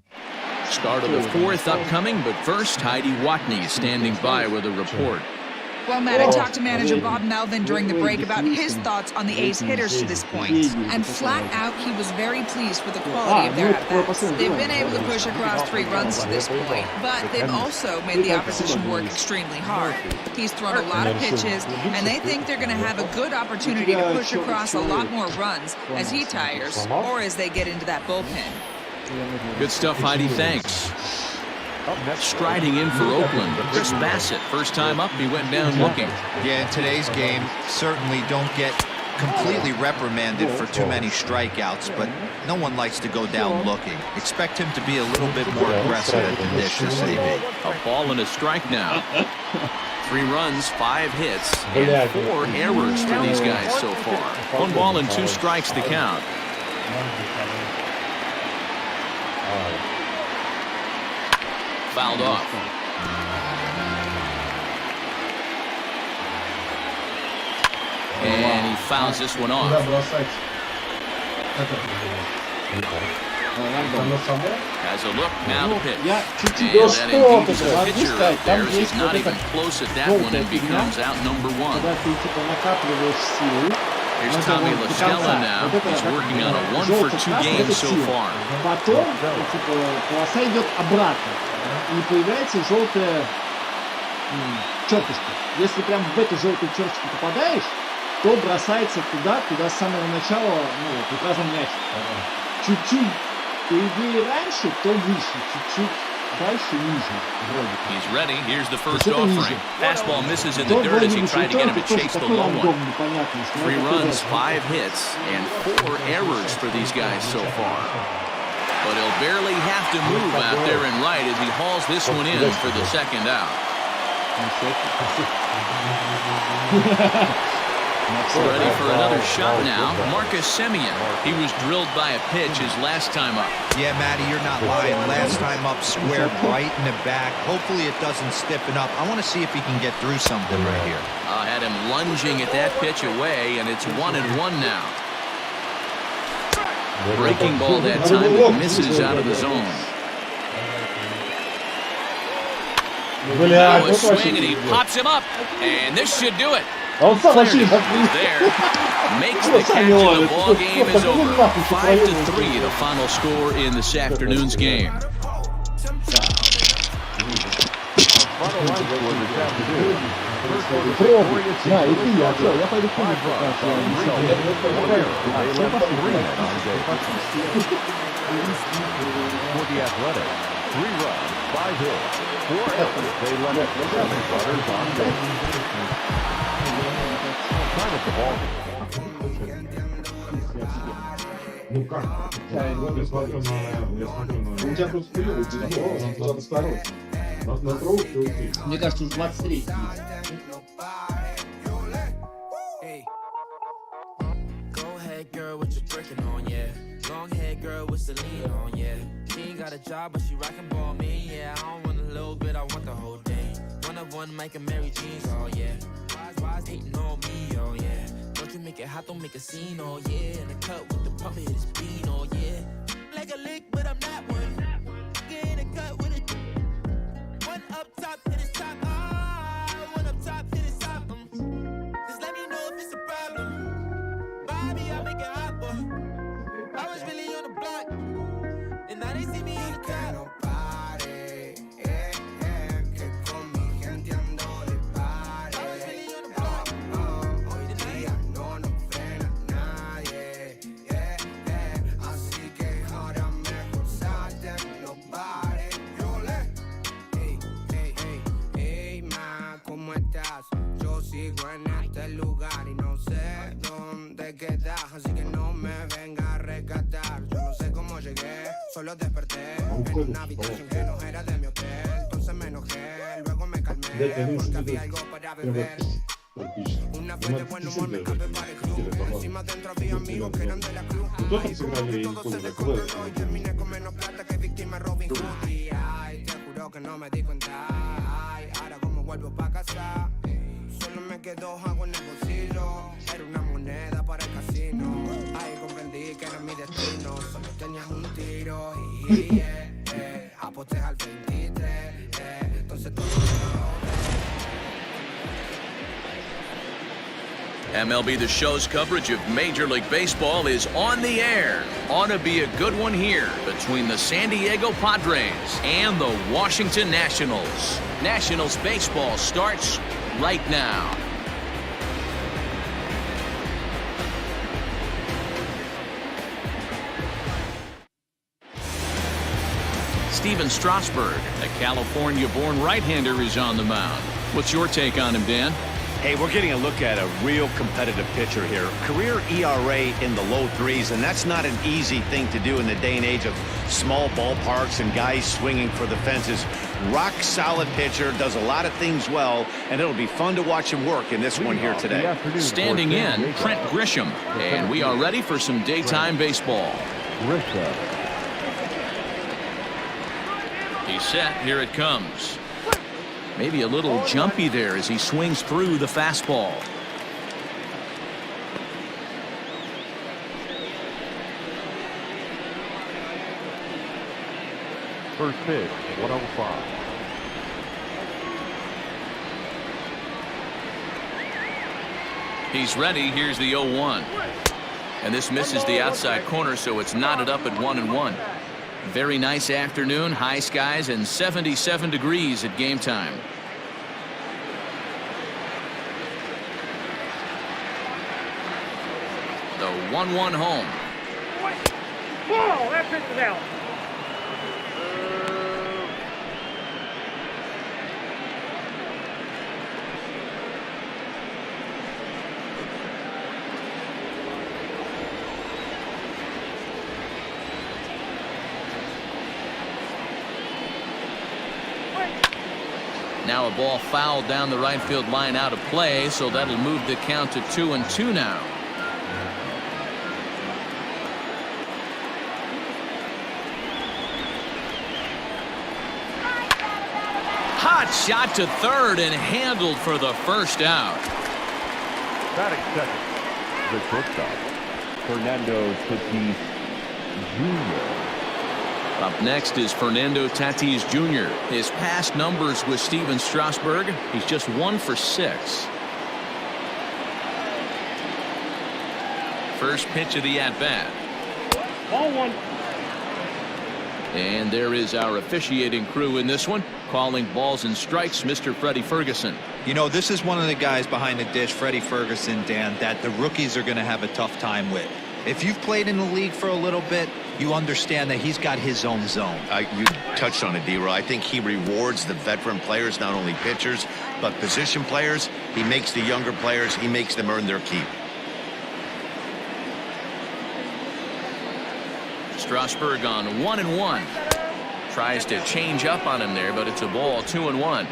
Start of the 4th upcoming, but first, Heidi Watney is standing by with a report. Well, Matt, I talked to manager Bob Melvin during the break about his thoughts on the A's hitters to this point. And flat out, he was very pleased with the quality of their at-bats. They've been able to push across 3 runs to this point, but they've also made the opposition work extremely hard. He's thrown a lot of pitches, and they think they're going to have a good opportunity to push across a lot more runs as he tires or as they get into that bullpen. Good stuff, Heidi. Thanks. Striding in for Oakland, Chris Bassett. First time up, he went down looking. Yeah, in today's game, certainly don't get completely reprimanded for too many strikeouts, but no one likes to go down looking. Expect him to be a little bit more aggressive at the dish this AB. A ball and a strike now. 3 runs, 5 hits, and 4 errors for these guys so far. 1 ball and 2 strikes to count. Fouled off. And he fouls this one off. Has a look, now the pitch. And that indeed is a pitcher out there. He's not even close at that one and becomes out number 1. Here's Tommy LaStella now. He's working on a 1-for-2 game so far. Потом, полоса идет обратно. И появляется желтая черточка. Если прям в эту желтую черточку попадаешь, то бросается туда, куда с самого начала, приказан мяч. Чуть-чуть, по идее, раньше, то выше. Чуть-чуть дальше, ниже. He's ready. Here's the first offering. Fastball misses in the dirt as he tried to get him to chase the low one. 3 runs, 5 hits, and 4 errors for these guys so far. but he'll barely have to move out there in right as he hauls this one in for the second out. Ready for another shot now. Marcus Semien. He was drilled by a pitch his last time up. Yeah, Matty, you're not lying. Last time up, squared right in the back. Hopefully it doesn't stiffen up. I want to see if he can get through something right here. Had him lunging at that pitch away, and it's 1-1 now. Breaking ball that time, but misses out of the zone. Now a swing, and he pops him up, and this should do it. There, makes the catch, and the ball game is over. 5-3, the final score in this afternoon's game. For the Athletics, 3 runs, 5 hits, 4 errors. They left 7 runners on base. Time at the ball. Мне кажется, 23. Go ahead, girl, what you drinking on, yeah. Long hair girl with Celine on, yeah. She ain't got a job, but she rockin' ball me, yeah. I don't want a little bit, I want the whole thing. One of one, Mike and Mary Jeans, oh yeah. Why's hating on me, oh yeah. Don't you make it hot, don't make a scene, oh yeah. In the cut with the pump, hit his bean, oh yeah. Like a lick, but I'm not one. Get in the cut with it. One up top, hit his top, one up top, hit his top. Just let me know if it's a problem. Bobby, I'll make it hot, boy. I was really on the block, and now they see me in the car. Yo sigo en este lugar y no sé dónde quedas, así que no me venga a rescatar. Yo no sé cómo llegué, solo desperté en una habitación que no era de mi hotel. Entonces me enojé, luego me calmé porque había algo para beber. Una vez de buen humor me escapé para el club. Encima dentro había amigos que eran de la cruz. Y como que todo se descontroló y terminé con menos plata que víctima Robin Hood. Y ay, te juro que no me di cuenta. Ay, ahora como vuelvo pa' casa, solo me quedó algo en el bolsillo. Era una moneda para el casino. Ahí comprendí que era mi destino. Solo tenías un tiro y aposté al 23. Entonces todo MLB The Show's coverage of Major League Baseball is on the air. Ought to be a good one here between the San Diego Padres and the Washington Nationals. Nationals baseball starts right now. Steven Strasburg, a California-born right-hander, is on the mound. What's your take on him, Dan? Hey, we're getting a look at a real competitive pitcher here. Career ERA in the low 3s, and that's not an easy thing to do in the day and age of small ballparks and guys swinging for the fences. Rock-solid pitcher, does a lot of things well, and it'll be fun to watch him work in this one here today. Standing in, Trent Grisham, and we are ready for some daytime baseball. He's set, here it comes. Maybe a little jumpy there as he swings through the fastball. First pitch, 105. He's ready. Here's the 0-1. And this misses the outside corner, so it's knotted up at 1-1. Very nice afternoon, high skies, and 77 degrees at game time. The 1-1 home. Whoa, that pitch is out. Now a ball fouled down the right field line out of play, so that'll move the count to 2-2 now. Hot shot to third and handled for the first out. Batting second, the shortstop, Fernando Tatis Jr. Up next is Fernando Tatis Jr. His past numbers with Steven Strasburg, he's just 1 for 6. First pitch of the at-bat. Ball one. And there is our officiating crew in this one, calling balls and strikes, Mr. Freddie Ferguson. You know, this is one of the guys behind the dish, Freddie Ferguson, Dan, that the rookies are going to have a tough time with. If you've played in the league for a little bit, you understand that he's got his own zone. You touched on it, D-Roy. I think he rewards the veteran players, not only pitchers, but position players. He makes the younger players, he makes them earn their keep. Strasburg on 1-1. Tries to change up on him there, but it's a ball, 2-1.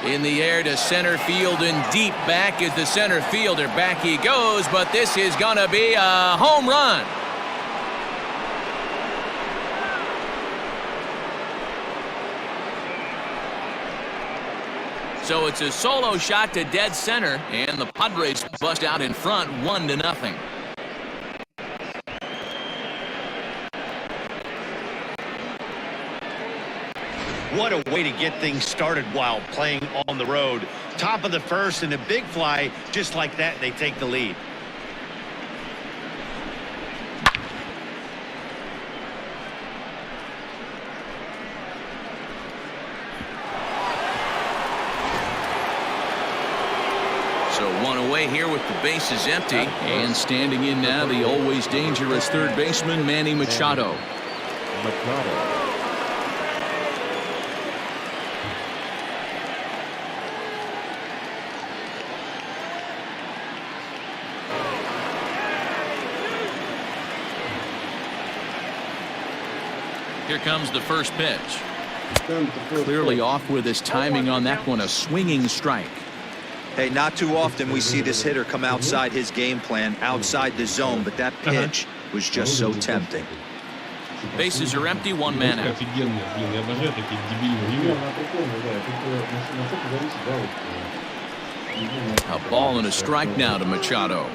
In the air to center field and deep back is the center fielder. Back he goes, but this is going to be a home run. So it's a solo shot to dead center, and the Padres bust out in front 1-0. What a way to get things started while playing on the road. Top of the first and a big fly, just like that, they take the lead. So one away here with the bases empty, and standing in now the always dangerous third baseman Manny Machado. Here comes the first pitch. Clearly off with his timing on that one, a swinging strike. Hey, not too often we see this hitter come outside his game plan, outside the zone, but that pitch was just so tempting. Bases are empty, one man out. A ball and a strike now to Machado.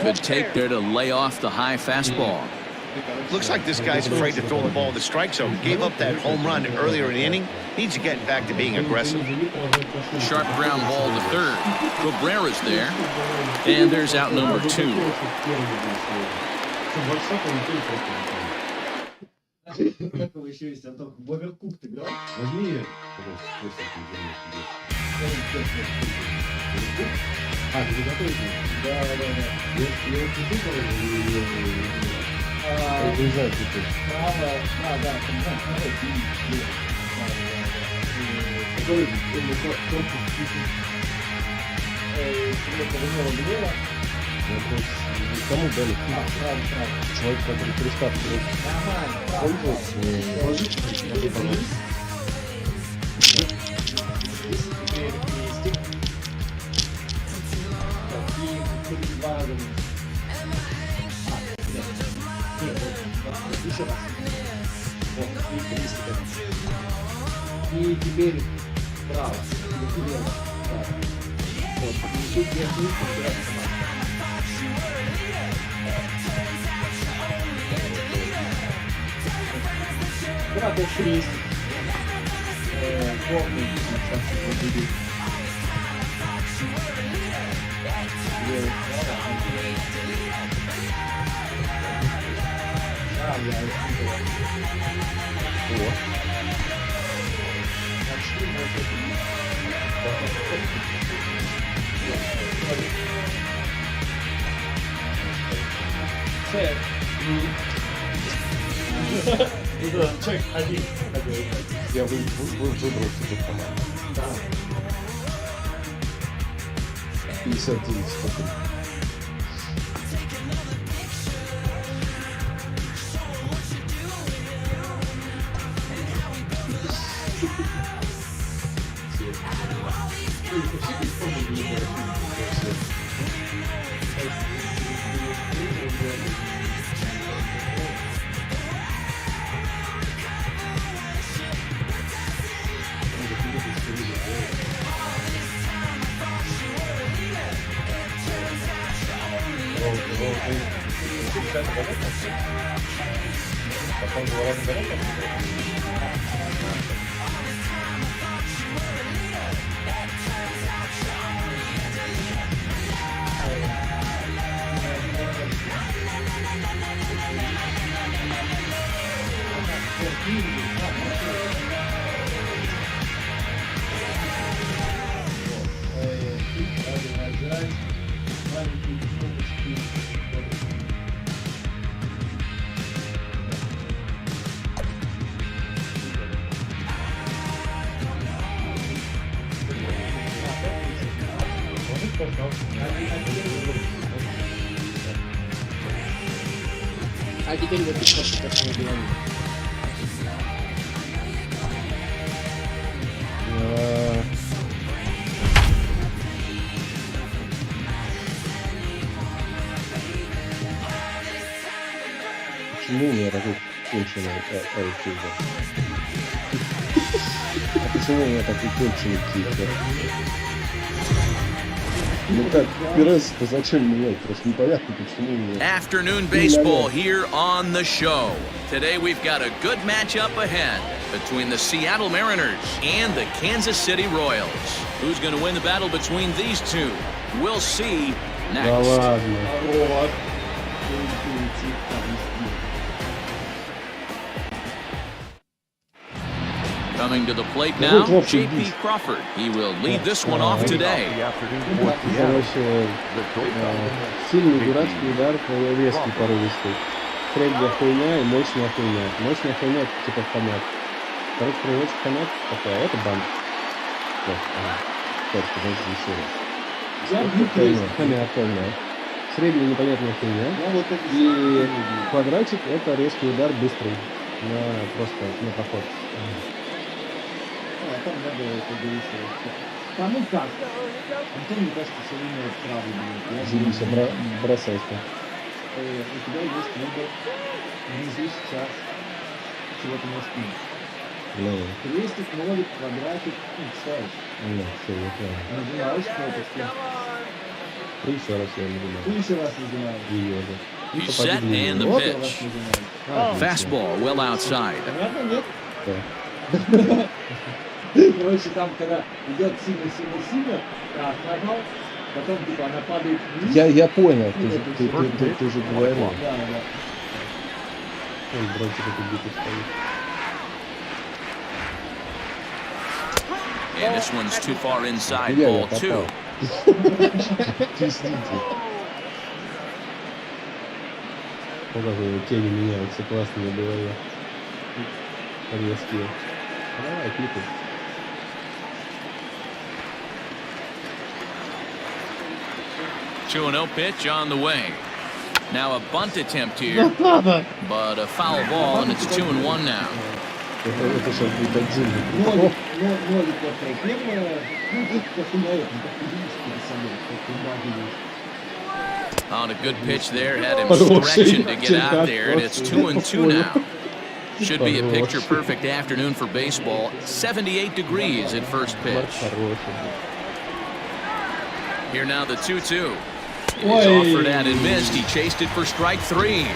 Good take there to lay off the high fastball. Looks like this guy's afraid to throw the ball in the strike zone. Gave up that home run earlier in the inning. Needs to get back to being aggressive. Sharp ground ball to third. Cabrera's there. And there's out number 2. Как его еще есть? Антон, в Оверкук ты играл? Возьми. А, ты готовишь? Да. Я вот не тыкал или... Приезжать теперь. Да. Какой корпус влево. Кому дали? Человек, который приставку и теперь право. Вот. И тут я да, то есть полный сейчас будет. Да, человек один. Я выбрал себе команду. Да. 59 стопы. А теперь вот это что я говорю. Почему у меня такой конченый IQ? А почему у меня такой конченый кикер? Ну как, пирс-то зачем менять? Просто непонятно, почему мне... Afternoon baseball here on the show. Today we've got a good matchup ahead between the Seattle Mariners and the Kansas City Royals. Who's going to win the battle between these two? We'll see next. Да ладно. Вот. Coming to the plate now, J.P. Crawford. He will lead this one off today. Короче, сильный дурацкий удар, резкий, порывистый. Средняя хуйня и мощная хуйня. Мощная хуйня — это типа хомяк. Короче, приводится хомяк такая, это банк. Так, подожди еще раз. Хомяк, хомяк. Средняя непонятная хуйня. И квадратик — это резкий удар быстрый. Просто на проход. Там надо это довести. Кому как? Антон, мне кажется, все время правый будет. Зелися, бросайся. У тебя есть выбор внизу сейчас чего-то на спине. Крестик, нолик, квадратик, ставишь. Да, все, я понял. Нажимаешь кнопочку. Еще раз я нажимаю. Ты еще раз нажимаешь. Ее же. He's set and the pitch. Fastball well outside. Понятно, нет? Да. Короче, там, когда идет сильно-сильно-сильно, нажал, потом типа она падает вниз. Я понял, ты же говорил. Да. Он братик это битый стоит. And this one's too far inside, ball two. Чистите. Вот как его тени меняются, классные в голове. Резкие. Давай, кликай. Two and 0 pitch on the way. Now a bunt attempt here, but a foul ball, and it's 2-1 now. Это сейчас будет один. Нолик вот первое, как хуйня, On a good pitch there, had him stretching to get out there, and it's 2-2 now. Should be a picture-perfect afternoon for baseball. 78 degrees at first pitch. Here now the 2-2. It is offered at and missed. He chased it for strike three.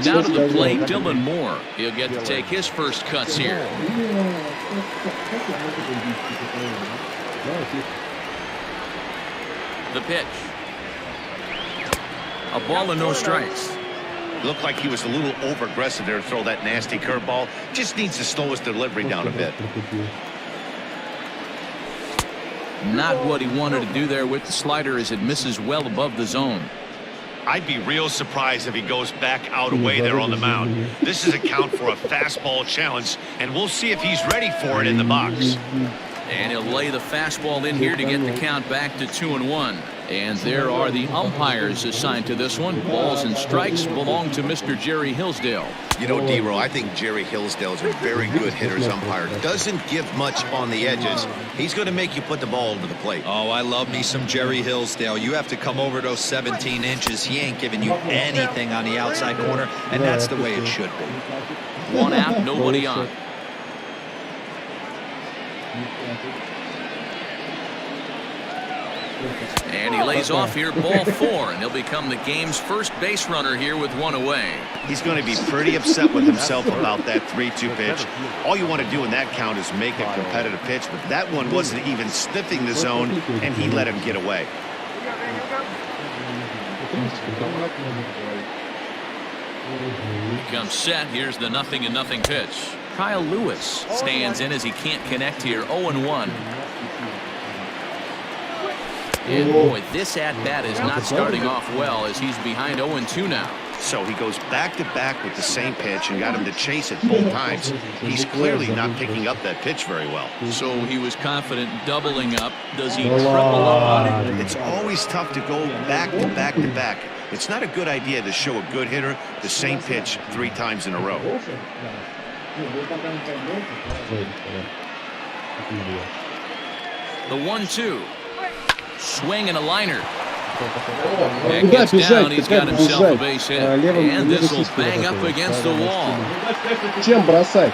Now to the plate, Dylan Moore. He'll get to take his first cuts here. The pitch. A ball and no strikes. Looked like he was a little over-aggressive there to throw that nasty curveball. Just needs to slow his delivery down a bit. Not what he wanted to do there with the slider as it misses well above the zone. I'd be real surprised if he goes back out away there on the mound. This is a count for a fastball challenge, and we'll see if he's ready for it in the box. And he'll lay the fastball in here to get the count back to 2-1. And there are the umpires assigned to this one. Balls and strikes belong to Mr. Jerry Hillsdale. You know, D-Row, I think Jerry Hillsdale is a very good hitter's umpire. Doesn't give much on the edges. He's going to make you put the ball over the plate. Oh, I love me some Jerry Hillsdale. You have to come over those 17 inches. He ain't giving you anything on the outside corner, and that's the way it should be. One out, nobody on. And he lays off here, ball 4, and he'll become the game's first base runner here with one away. He's going to be pretty upset with himself about that 3-2 pitch. All you want to do in that count is make a competitive pitch, but that one wasn't even sniffing the zone, and he let him get away. Comes set. Here's the 0-0 pitch. Kyle Lewis stands in as he can't connect here. 0-1. And boy, this at-bat is not starting off well as he's behind 0-2 now. So he goes back-to-back with the same pitch and got him to chase it both times. He's clearly not picking up that pitch very well. So he was confident doubling up. Does he triple up on it? It's always tough to go back-to-back-to-back. It's not a good idea to show a good hitter the same pitch 3 times in a row. The 1-2. Swing and a liner. That gets down. He's got himself a base hit. And this will bang up against the wall. Чем бросать?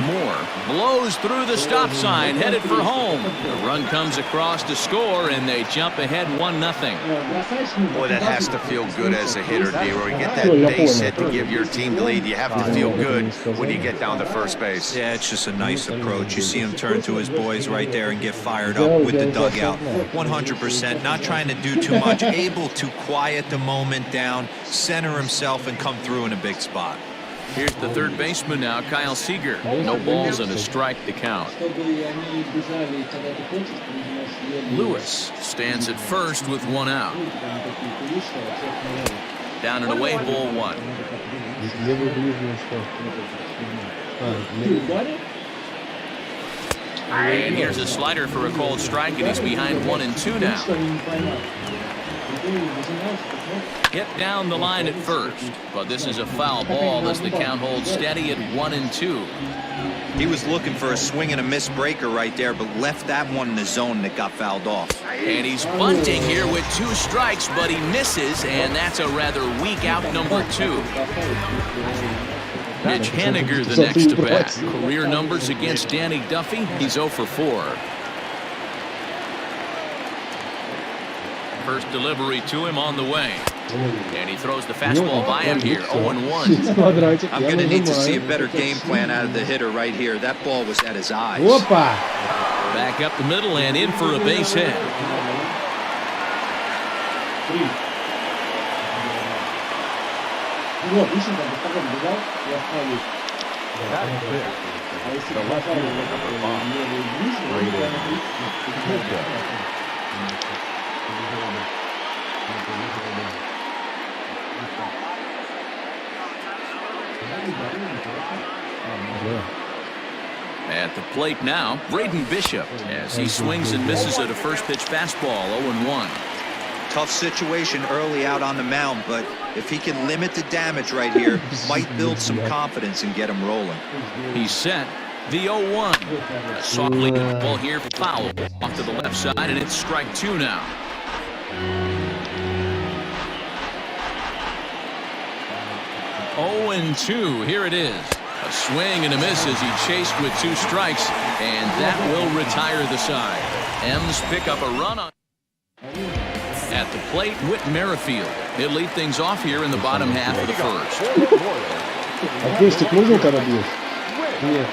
Moore blows through the stop sign, headed for home. The run comes across to score, and they jump ahead 1-0. Boy, that has to feel good as a hitter, D-Row. You get that base hit to give your team the lead. You have to feel good when you get down to first base. Yeah, it's just a nice approach. You see him turn to his boys right there and get fired up with the dugout. 100%, not trying to do too much, able to quiet the moment down, center himself, and come through in a big spot. Here's the third baseman now, Kyle Seager. No balls and a strike to count. Lewis stands at first with 1 out. Down and away, ball 1. And here's a slider for a called strike, and he's behind 1-2 now. Hit down the line at first, but this is a foul ball as the count holds steady at 1-2. He was looking for a swing and a miss breaker right there, but left that one in the zone that got fouled off. And he's bunting here with 2 strikes, but he misses, and that's a rather weak out, number 2. Mitch Haniger the next to bat. Career numbers against Danny Duffy, he's 0 for 4. First delivery to him on the way. And he throws the fastball by him here, 0-1. I'm going to need to see a better game plan out of the hitter right here. That ball was at his eyes. Back up the middle and in for a base hit. At the plate now, Braden Bishop, as he swings and misses at a first pitch fastball, 0-1. Tough situation early out on the mound, but if he can limit the damage right here, might build some confidence and get him rolling. He's set. The 0-1. A soft leading ball here, foul off to the left side, and it's strike 2 now. Oh, and 2. Here it is. A swing and a miss as he chased with 2 strikes, and that will retire the side. M's pick up a run on. At the plate, Whit Merrifield. He'll lead things off here in the bottom half of the first. Акустик нужен, когда бьешь? Нет.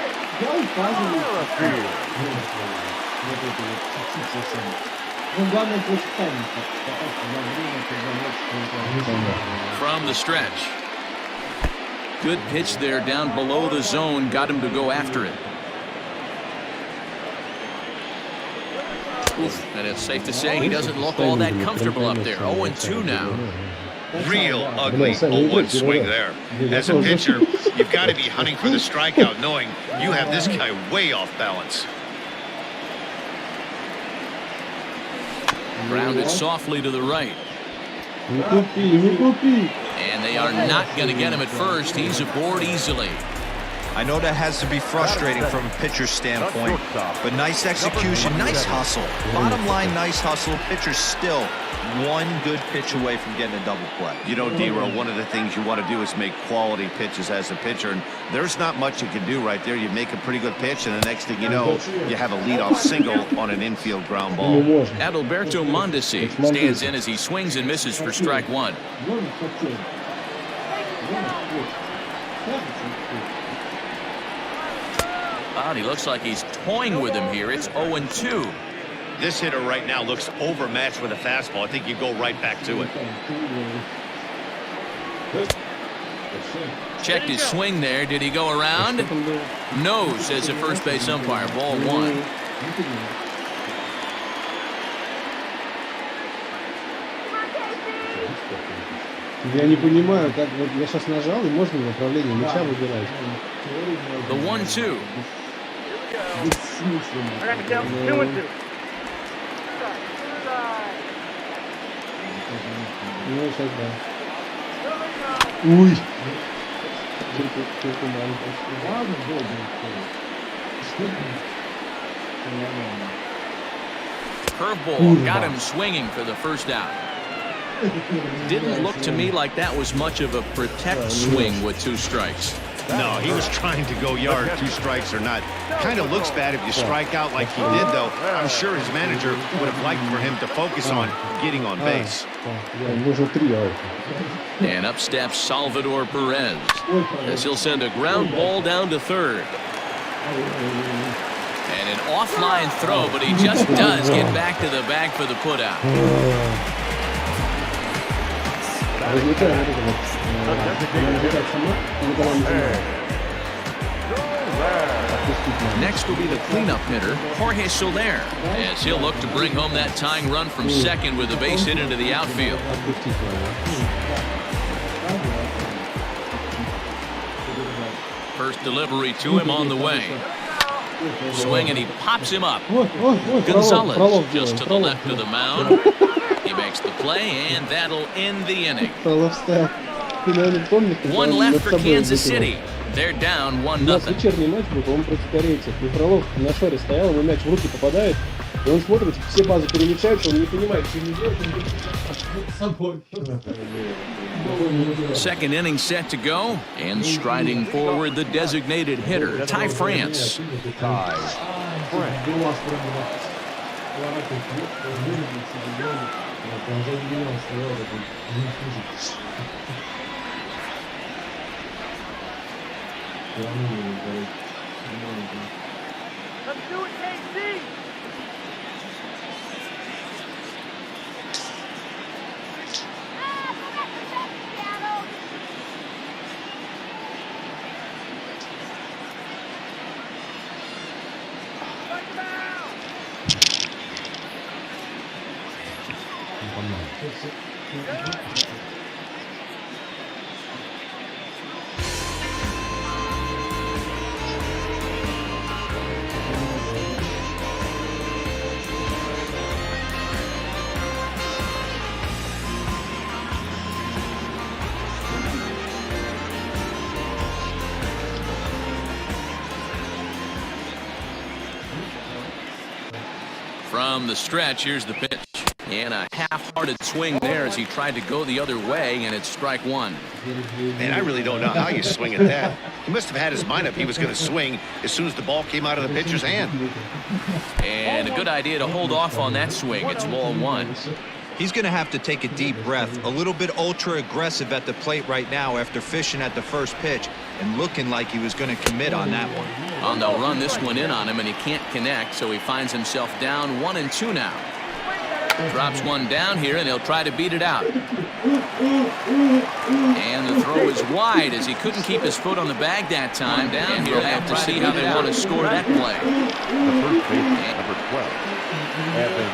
From the stretch. Good pitch there down below the zone. Got him to go after it. And it's safe to say he doesn't look all that comfortable up there. 0-2 now. Real ugly 0-1 swing there. As a pitcher, you've got to be hunting for the strikeout, knowing you have this guy way off balance. Grounded softly to the right. And they are not going to get him at first. He's aboard easily. I know that has to be frustrating from a pitcher's standpoint, but nice execution, nice hustle. Bottom line, nice hustle. Pitcher's still one good pitch away from getting a double play. You know, D-Row, one of the things you want to do is make quality pitches as a pitcher, and there's not much you can do right there. You make a pretty good pitch, and the next thing you know, you have a leadoff single on an infield ground ball. Adalberto Mondesi stands in as he swings and misses for strike one. Wow, he looks like he's toying with him here. It's 0-2. This hitter right now looks overmatched with a fastball. I think you go right back to it. Checked his swing there. Did he go around? No, says the first base umpire. Ball one. Я не понимаю, как вот я сейчас нажал, и можно направление мяча выбирать. The 1-2. Ну, сейчас да. Ui! Curveball got him swinging for the first out. Didn't look to me like that was much of a protect swing with 2 strikes. No, he was trying to go yard, 2 strikes or not. Kind of looks bad if you strike out like he did, though. I'm sure his manager would have liked for him to focus on getting on base. And up steps Salvador Perez as he'll send a ground ball down to third. And an offline throw, but he just does get back to the bag for the putout. Next will be the cleanup hitter, Jorge Soler, as he'll look to bring home that tying run from second with a base hit into the outfield. First delivery to him on the way. Swing, and he pops him up. Gonzalez just to the left of the mound. He makes the play, and that'll end the inning. One left for Kansas City. They're down 1-0. У нас вечерний матч был, по-моему, против корейцев. И Фролов на шоре стоял, ему мяч в руки попадает. И он смотрит, все базы перемещаются, он не понимает, что не делать. Second inning set to go, and striding forward the designated hitter, Ty France. Let's do it, KC! From the stretch, here's the pitch. And a half-hearted swing there as he tried to go the other way, and it's strike one. Man, I really don't know how you swing at that. He must have had his mind up he was going to swing as soon as the ball came out of the pitcher's hand. And a good idea to hold off on that swing. It's ball one. He's going to have to take a deep breath. A little bit ultra-aggressive at the plate right now after fishing at the first pitch and looking like he was going to commit on that one. And they'll run this one in on him, and he can't connect, so he finds himself down 1-2 now. Drops one down here, and he'll try to beat it out. And the throw is wide as he couldn't keep his foot on the bag that time. Down here, have to see how they want to score that play. The first baseman, number 12, Evan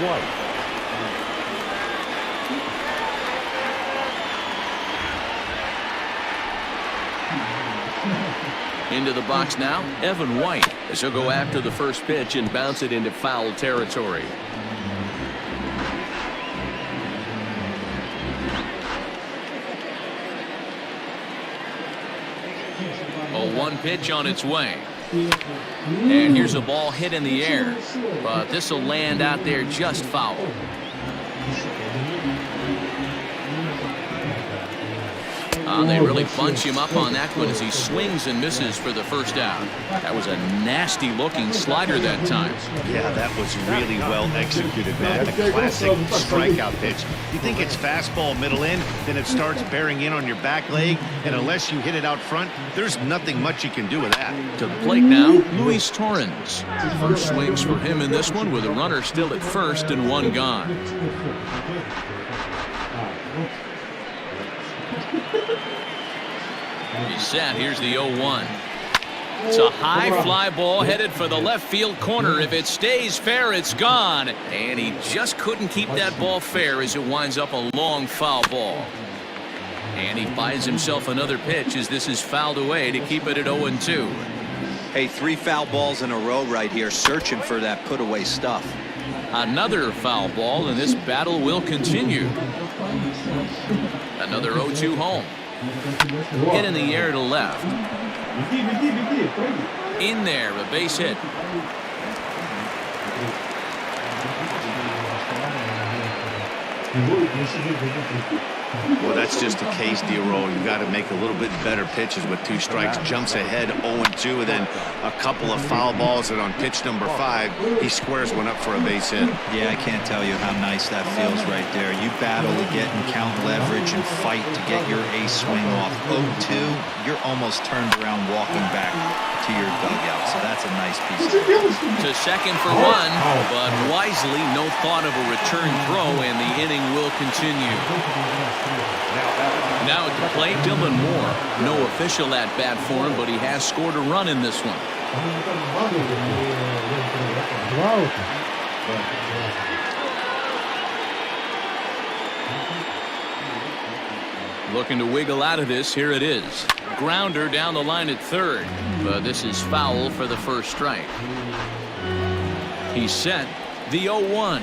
White. Into the box now, Evan White, as he'll go after the first pitch and bounce it into foul territory. A 1 pitch on its way. And here's a ball hit in the air, but this will land out there just foul. They really bunch him up on that one as he swings and misses for the first out. That was a nasty looking slider that time. Yeah, that was really well executed, man. A classic strikeout pitch. You think it's fastball middle in, then it starts bearing in on your back leg, and unless you hit it out front, there's nothing much you can do with that. To the plate now, Luis Torrens. First swings for him in this one with a runner still at first and 1 gone. He's set. Here's the 0-1. It's a high fly ball headed for the left field corner. If it stays fair, it's gone. And he just couldn't keep that ball fair as it winds up a long foul ball. And he buys himself another pitch as this is fouled away to keep it at 0-2. Hey, 3 foul balls in a row right here, searching for that put-away stuff. Another foul ball, and this battle will continue. Another 0-2 home. Hit in the air to left. In there, a base hit. Well, that's just the case, D-Roll. You got to make a little bit better pitches with 2 strikes. Jumps ahead 0-2, and then a couple of foul balls, and on pitch number 5, he squares one up for a base hit. Yeah, I can't tell you how nice that feels right there. You battle to get and count leverage and fight to get your ace swing off. 0-2, you're almost turned around walking back to your dugout, so that's a nice piece of it. To second for 1, but wisely, no thought of a return throw, and the inning will continue. Now at the plate, Dylan Moore. No official at-bat for him, but he has scored a run in this one. Looking to wiggle out of this. Here it is. Grounder down the line at third, but this is foul for the first strike. He's set. The 0-1.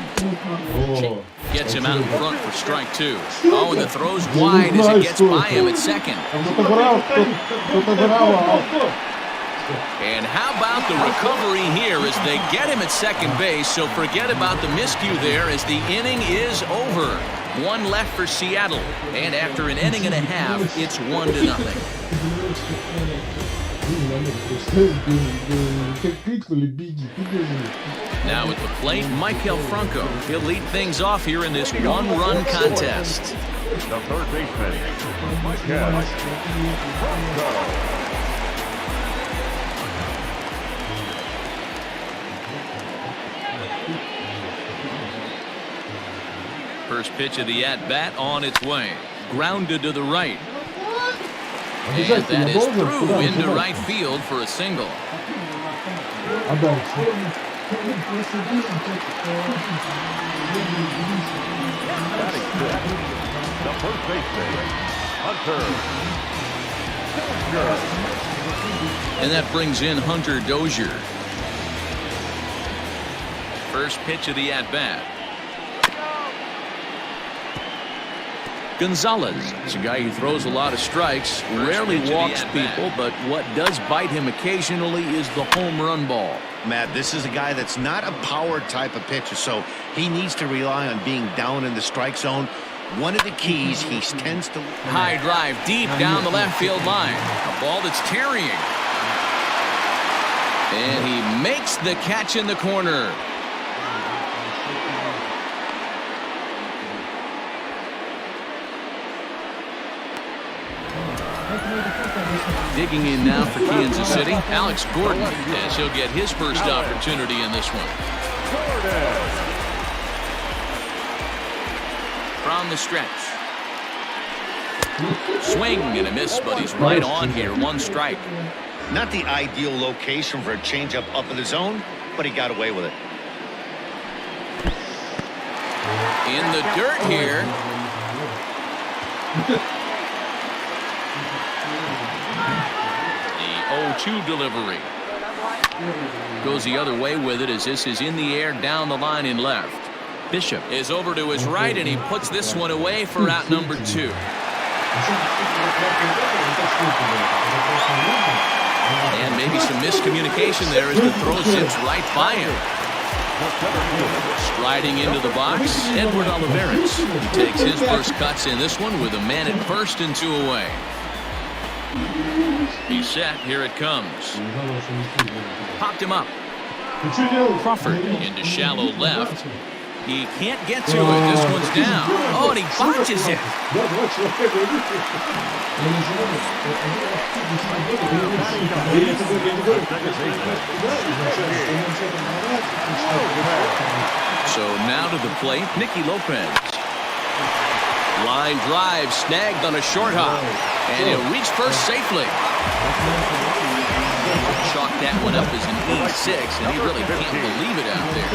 Gets him out in front for strike 2. Oh, and the throw's wide as it gets by him at second. And how about the recovery here as they get him at second base, so forget about the miscue there as the inning is over. 1 left for Seattle, and after an inning and a half, it's 1-0. Now at the plate, Michael Franco. He'll lead things off here in this 1-run contest. The third baseman, Michael Franco. First pitch of the at-bat on its way. Grounded to the right. And that is through into right field for a single. The first baseman, Hunter. And that brings in Hunter Dozier. First pitch of the at-bat. Gonzalez is a guy who throws a lot of strikes, rarely walks people, but what does bite him occasionally is the home run ball. Matt, this is a guy that's not a power type of pitcher, so he needs to rely on being down in the strike zone. One of the keys, he tends to... High drive deep down the left field line. A ball that's carrying. And he makes the catch in the corner. Digging in now for Kansas City, Alex Gordon, as he'll get his first opportunity in this one. from the stretch. Swing and a miss, but he's right on here. One strike. Not the ideal location for a changeup up in the zone, but he got away with it. In the dirt here. The 0-2 delivery. Goes the other way with it as this is in the air down the line in left. Bishop is over to his right, and he puts this one away for out number 2. And maybe some miscommunication there as the throw zips right by him. Striding into the box, Edward Olivares. He takes his first cuts in this one with a man at first and 2 away. He's set. Here it comes. Popped him up. Crawford into shallow left. He can't get to it. This one's down. Oh, and he botches it. So now to the plate, Nicky Lopez. Line drive snagged on a short hop. And he'll reach first safely. Chalk that one up as an E6, and he really can't believe it out there.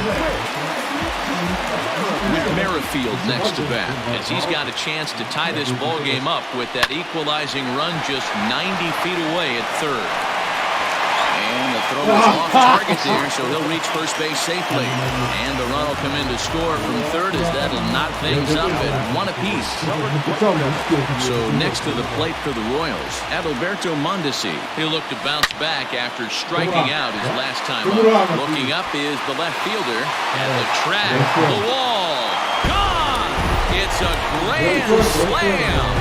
With Merrifield next to bat, as he's got a chance to tie this ball game up with that equalizing run just 90 feet away at third. And the throw is off target there, so he'll reach first base safely. And the run will come in to score from third as that'll knock things up at 1 apiece. So next to the plate for the Royals, Adalberto Mondesi. He'll look to bounce back after striking out his last time up. Looking up is the left fielder at the track. The wall. Gone! It's a grand slam.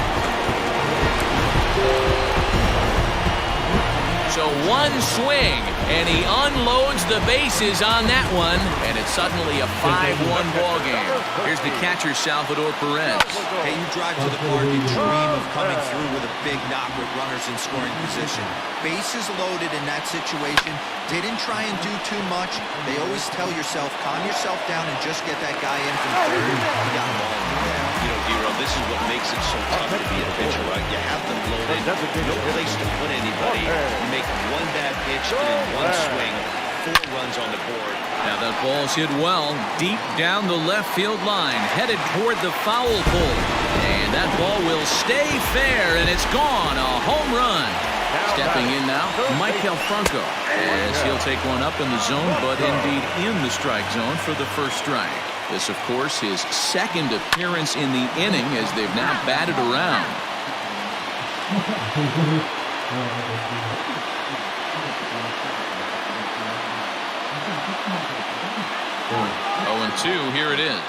So one swing, and he unloads the bases on that one, and it's suddenly a 5-1 ball game. Here's the catcher, Salvador Perez. Hey, you drive to the park and dream of coming through with a big knock with runners in scoring position. Bases loaded in that situation. Didn't try and do too much. They always tell yourself, calm yourself down and just get that guy in from third. You got the ball in the air. You know, Dero, this is what makes it so tough to be a pitcher, right? You have them loaded, no place to put anybody. You make one bad pitch and in one swing, 4 runs on the board. Now that ball's hit well, deep down the left field line, headed toward the foul pole. And that ball will stay fair, and it's gone. A home run. Stepping in now, Michael Franco, as he'll take one up in the zone, but indeed in the strike zone for the first strike. This, of course, his second appearance in the inning as they've now batted around. 0-2, here it is.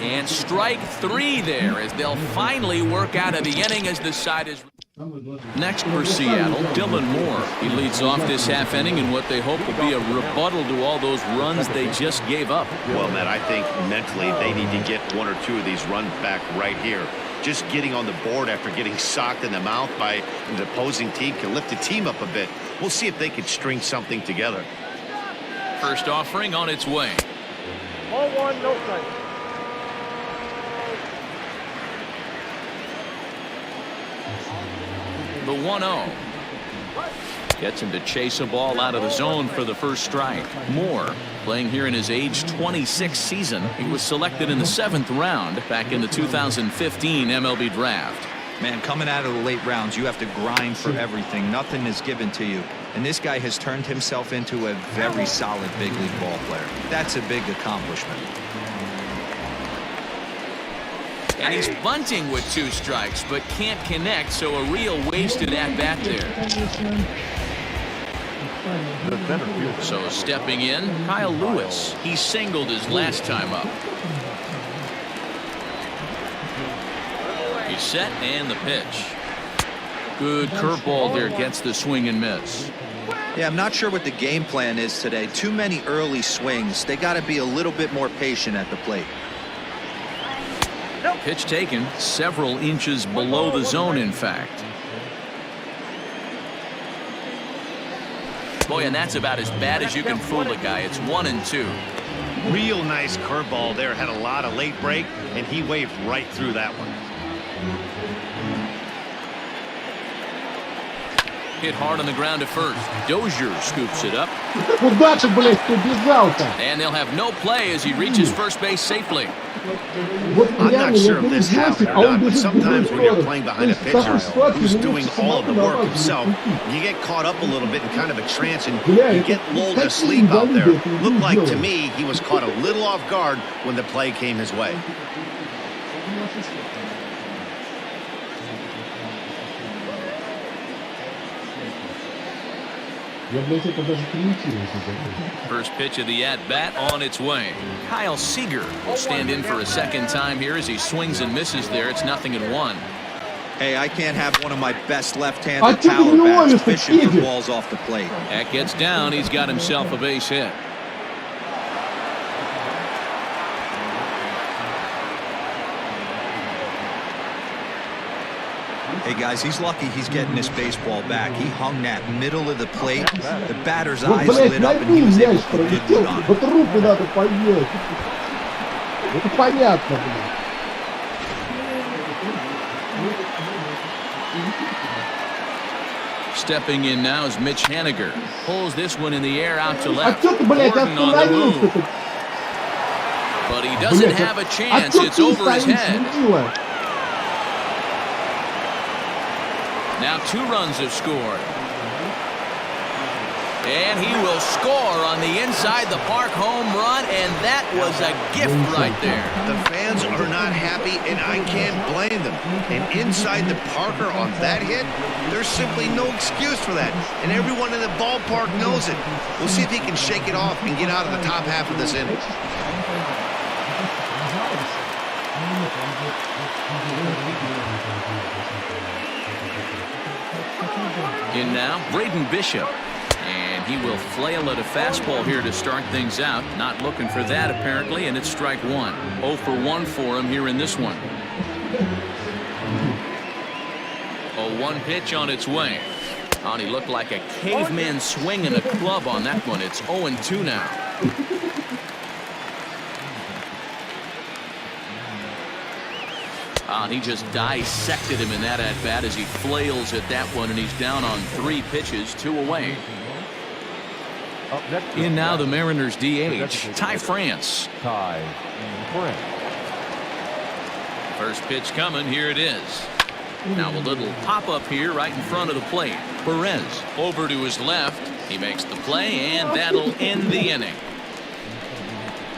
And strike 3 there as they'll finally work out of the inning as the side is. Next for Seattle, Dylan Moore. He leads off this half inning in what they hope will be a rebuttal to all those runs they just gave up. Well, Matt, I think mentally they need to get 1 or 2 of these runs back right here. Just getting on the board after getting socked in the mouth by the opposing team can lift the team up a bit. We'll see if they can string something together. First offering on its way. 1-1, no strike. The 1-0. Gets him to chase a ball out of the zone for the first strike. Moore, playing here in his age 26 season. He was selected in the 7th round back in the 2015 MLB draft. Man, coming out of the late rounds, you have to grind for everything. Nothing is given to you. And this guy has turned himself into a very solid big league ball player. That's a big accomplishment. And he's bunting with 2 strikes, but can't connect, so a real wasted at-bat there. So stepping in, Kyle Lewis. He singled his last time up. He's set, and the pitch. Good curveball there, gets the swing and miss. Yeah, I'm not sure what the game plan is today. Too many early swings. They got to be a little bit more patient at the plate. pitch taken several inches below the zone, in fact. Boy, and that's about as bad as you can fool a guy. It's 1-2. Real nice curveball there. Had a lot of late break, and he waved right through that one. Hit hard on the ground at first. Dozier scoops it up. Куда ты, блядь, ты бежал-то? And they'll have no play as he reaches first base safely. I'm not sure if this happened or not, but sometimes when you're playing behind a pitcher who's doing all of the work himself, you get caught up a little bit in kind of a trance and you get lulled to sleep out there. Looked like to me he was caught a little off guard when the play came his way. First pitch of the at-bat on its way. Kyle Seager will stand in for a second time here as he swings and misses there. It's 0-1. Hey, I can't have one of my best left-handed power bats fishing for balls off the plate. That gets down. He's got himself a base hit. Hey guys, he's lucky he's getting this baseball back. He hung that middle of the plate. The batter's eyes lit up and he was able to put good one on. Это понятно, блин. Stepping in now is Mitch Haniger. Pulls this one in the air out to left. Gordon on the move. But he doesn't have a chance. It's over his head. Now 2 runs have scored. And he will score on the inside the park home run, and that was a gift right there. The fans are not happy, and I can't blame them. And inside the Parker on that hit, there's simply no excuse for that. And everyone in the ballpark knows it. We'll see if he can shake it off and get out of the top half of this inning. In now, Braden Bishop. And he will flail at a fastball here to start things out. Not looking for that, apparently, and it's strike 1. 0 for 1 for him here in this one. A 1 pitch on its way. Oh, he looked like a caveman swinging a club on that one. It's 0-2 now. He just dissected him in that at-bat as he flails at that one, and he's down on 3 pitches, 2 away. In now the Mariners DH, Ty France. First pitch coming, here it is. Now a little pop-up here right in front of the plate. Perez over to his left. He makes the play, and that'll end the inning.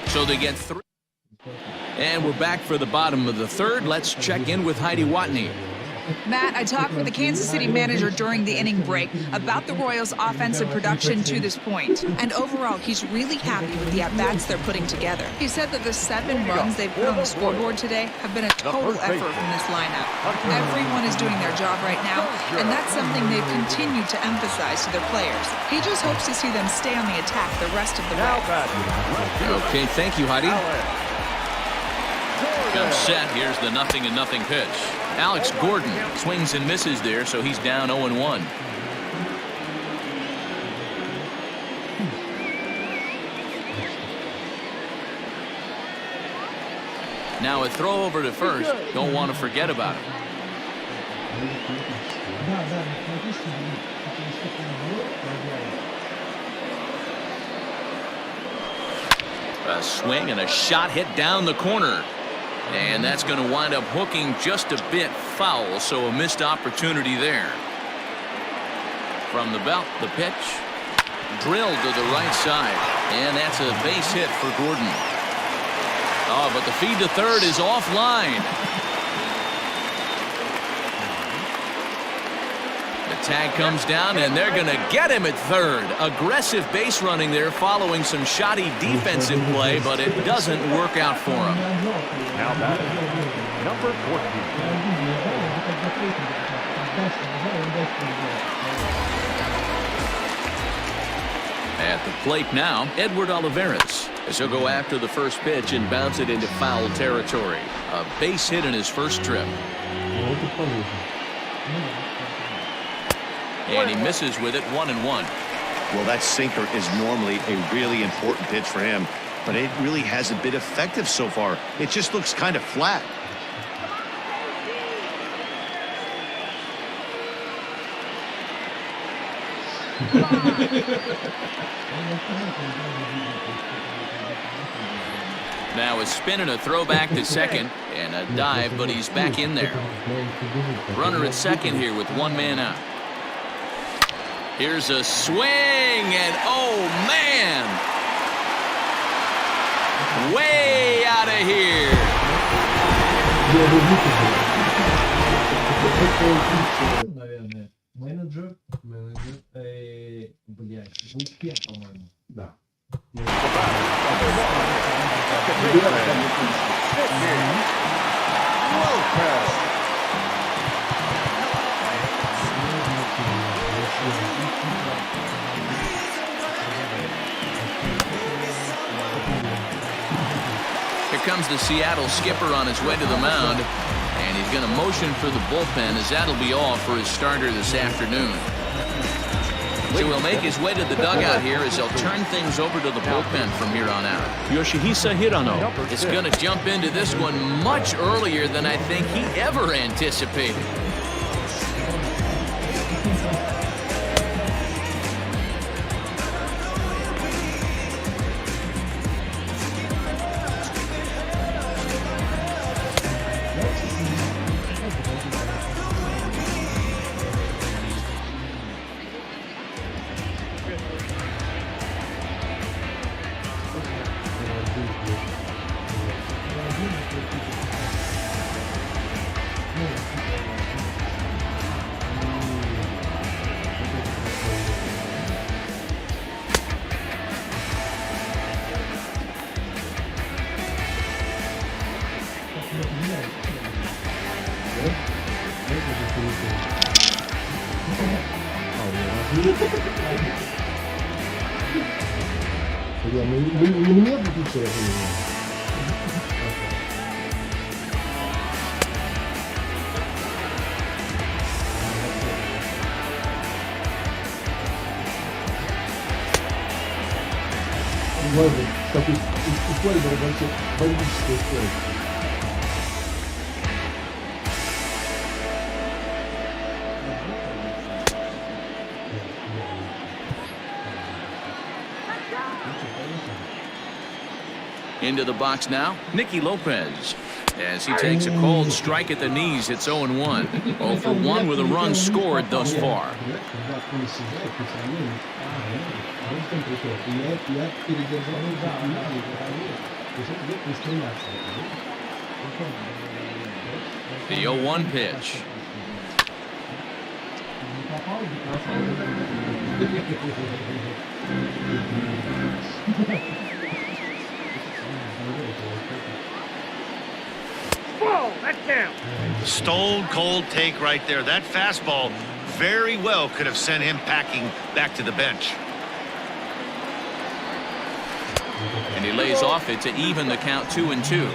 So they get 3. And we're back for the bottom of the 3rd. Let's check in with Heidi Watney. Matt, I talked with the Kansas City manager during the inning break about the Royals' offensive production to this point. And overall, he's really happy with the at-bats they're putting together. He said that the 7 runs they've put on the scoreboard today have been a total effort from this lineup. Everyone is doing their job right now, and that's something they've continued to emphasize to their players. He just hopes to see them stay on the attack the rest of the way. Okay, thank you, Heidi. Comes set. Here's the 0-0 pitch. Alex Gordon swings and misses there, so he's down 0-1. Now a throw over to first. Don't want to forget about it. A swing and a shot hit down the corner. And that's going to wind up hooking just a bit foul, so a missed opportunity there. From the belt, the pitch. Drilled to the right side. And that's a base hit for Gordon. Oh, but the feed to third is offline. The tag comes down, and they're going to get him at third. Aggressive base running there following some shoddy defensive play, but it doesn't work out for him. Now batting, number 14. At the plate now, Edward Olivares. As he'll go after the first pitch and bounce it into foul territory. A base hit in his first trip. And he misses with it, 1-1. Well, that sinker is normally a really important pitch for him, but it really hasn't been effective so far. It just looks kind of flat. Now a spin and a throw back to second, and a dive, but he's back in there. Runner at second here with one man out. Here's a swing, and oh man! Way out of here! Наверное, менеджер, блядь, букет, по-моему. Да. Here comes the Seattle skipper on his way to the mound, and he's going to motion for the bullpen, as that'll be all for his starter this afternoon. So he'll make his way to the dugout here as they'll turn things over to the bullpen from here on out. Yoshihisa Hirano is going to jump into this one much earlier than I think he ever anticipated. Мне будет как условие вообще политическое условие. Into the box now, Nicky Lopez. As he takes a cold strike at the knees, it's 0-1. 0 for 1 with a run scored thus far. The 0-1 pitch. Whoa, that's down. Stone cold take right there. That fastball very well could have sent him packing back to the bench. And he lays off it to even the count 2-2.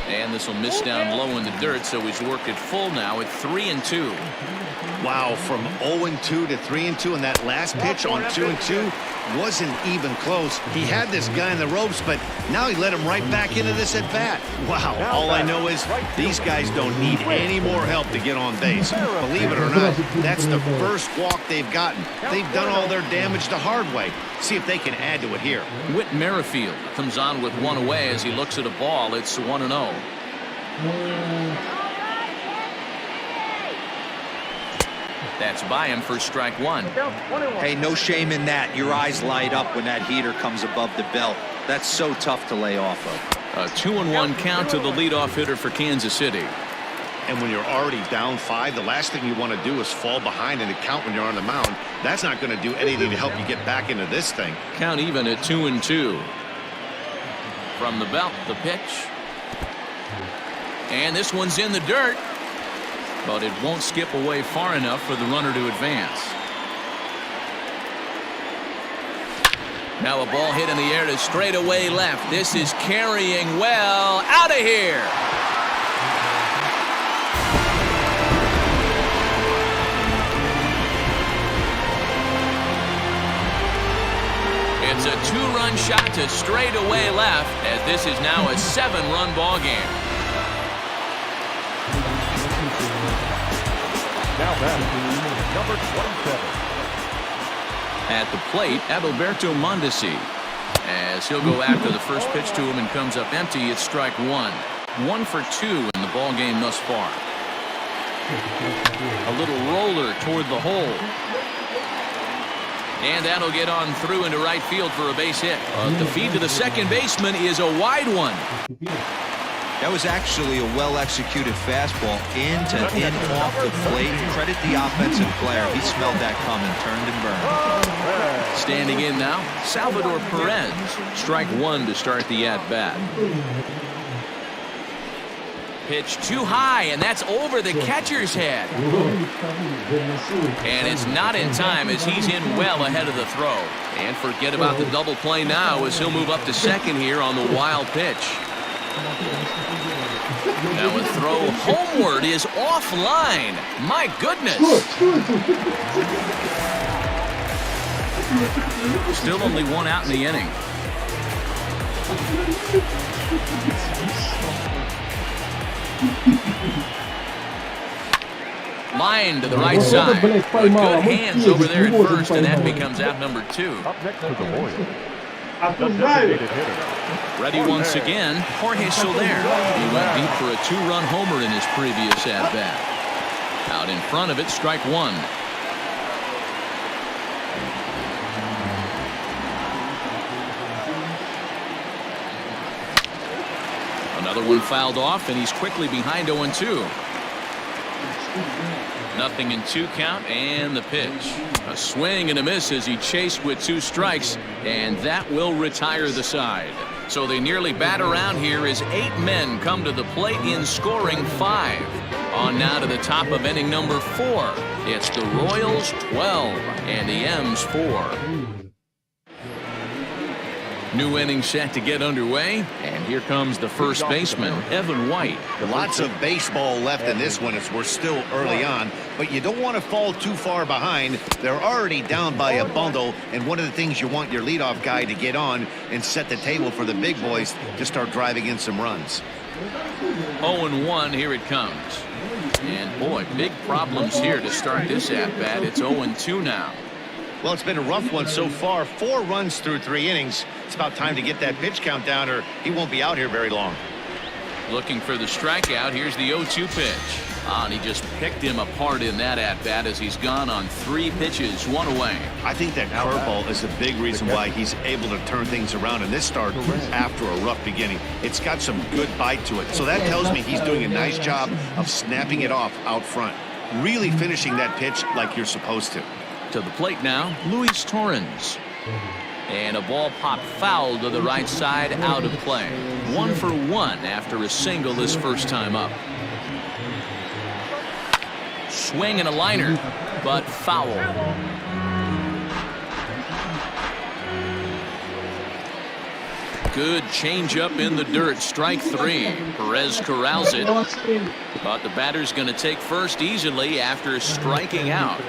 And this will miss down low in the dirt, so he's worked it full now at 3-2. Wow, from 0-2 to 3-2, and that last pitch on 2-2 wasn't even close. He had this guy in the ropes, but now he let him right back into this at bat. Wow, all I know is these guys don't need any more help to get on base. Believe it or not, that's the first walk they've gotten. They've done all their damage the hard way. See if they can add to it here. Whit Merrifield comes on with one away as he looks at a ball. It's 1-0. That's by him for strike one. Hey, no shame in that. Your eyes light up when that heater comes above the belt. That's so tough to lay off of. A 2-1 count to the leadoff hitter for Kansas City. And when you're already down 5, the last thing you want to do is fall behind in the count when you're on the mound. That's not going to do anything to help you get back into this thing. Count even at 2-2. From the belt, the pitch. And this one's in the dirt. But it won't skip away far enough for the runner to advance. Now a ball hit in the air to straightaway left. This is carrying well. Out of here. It's a 2-run shot to straightaway left, as this is now a 7-run ball game. Now batting, number 27. At the plate, Adalberto Mondesi. As he'll go after the first pitch to him and comes up empty, it's strike 1. 1 for 2 in the ball game thus far. A little roller toward the hole. And that'll get on through into right field for a base hit. The feed to the second baseman is a wide one. That was actually a well-executed fastball in off the plate. Credit the offensive player. He smelled that coming, turned and burned. Standing in now, Salvador Perez. Strike 1 to start the at-bat. Pitch too high, and that's over the catcher's head. And it's not in time, as he's in well ahead of the throw. And forget about the double play now, as he'll move up to second here on the wild pitch. Now a throw homeward is offline. My goodness. Still only 1 out in the inning. Line to the right side. But good hands over there at first, and that becomes out number 2. Up next to the Royals, the designated hitter. Ready once again, Jorge Soler. He went deep for a 2-run homer in his previous at-bat. Out in front of it, strike 1. Another one fouled off, and he's quickly behind 0-2. 0-2 count, and the pitch. A swing and a miss as he chased with 2 strikes, and that will retire the side. So they nearly bat around here as 8 men come to the plate in scoring 5. On now to the top of inning number 4. It's the Royals 12 and the M's 4. New inning set to get underway, and here comes the first baseman, Evan White. Lots of baseball left in this one as we're still early on, but you don't want to fall too far behind. They're already down by a bundle, and one of the things you want your leadoff guy to get on and set the table for the big boys to start driving in some runs. 0-1, here it comes. And boy, big problems here to start this at-bat. It's 0-2 now. Well, it's been a rough one so far. 4 runs through 3 innings. It's about time to get that pitch count down, or he won't be out here very long. Looking for the strikeout. Here's the 0-2 pitch. And he just picked him apart in that at-bat as he's gone on 3 pitches, 1 away. I think that curveball is a big reason why he's able to turn things around in this start after a rough beginning. It's got some good bite to it. So that tells me he's doing a nice job of snapping it off out front. Really finishing that pitch like you're supposed to. To the plate now, Luis Torrens. And a ball popped foul to the right side, out of play. 1 for 1 after a single this first time up. Swing and a liner, but foul. Good changeup in the dirt, strike 3. Perez corrals it, but the batter's going to take first easily after striking out.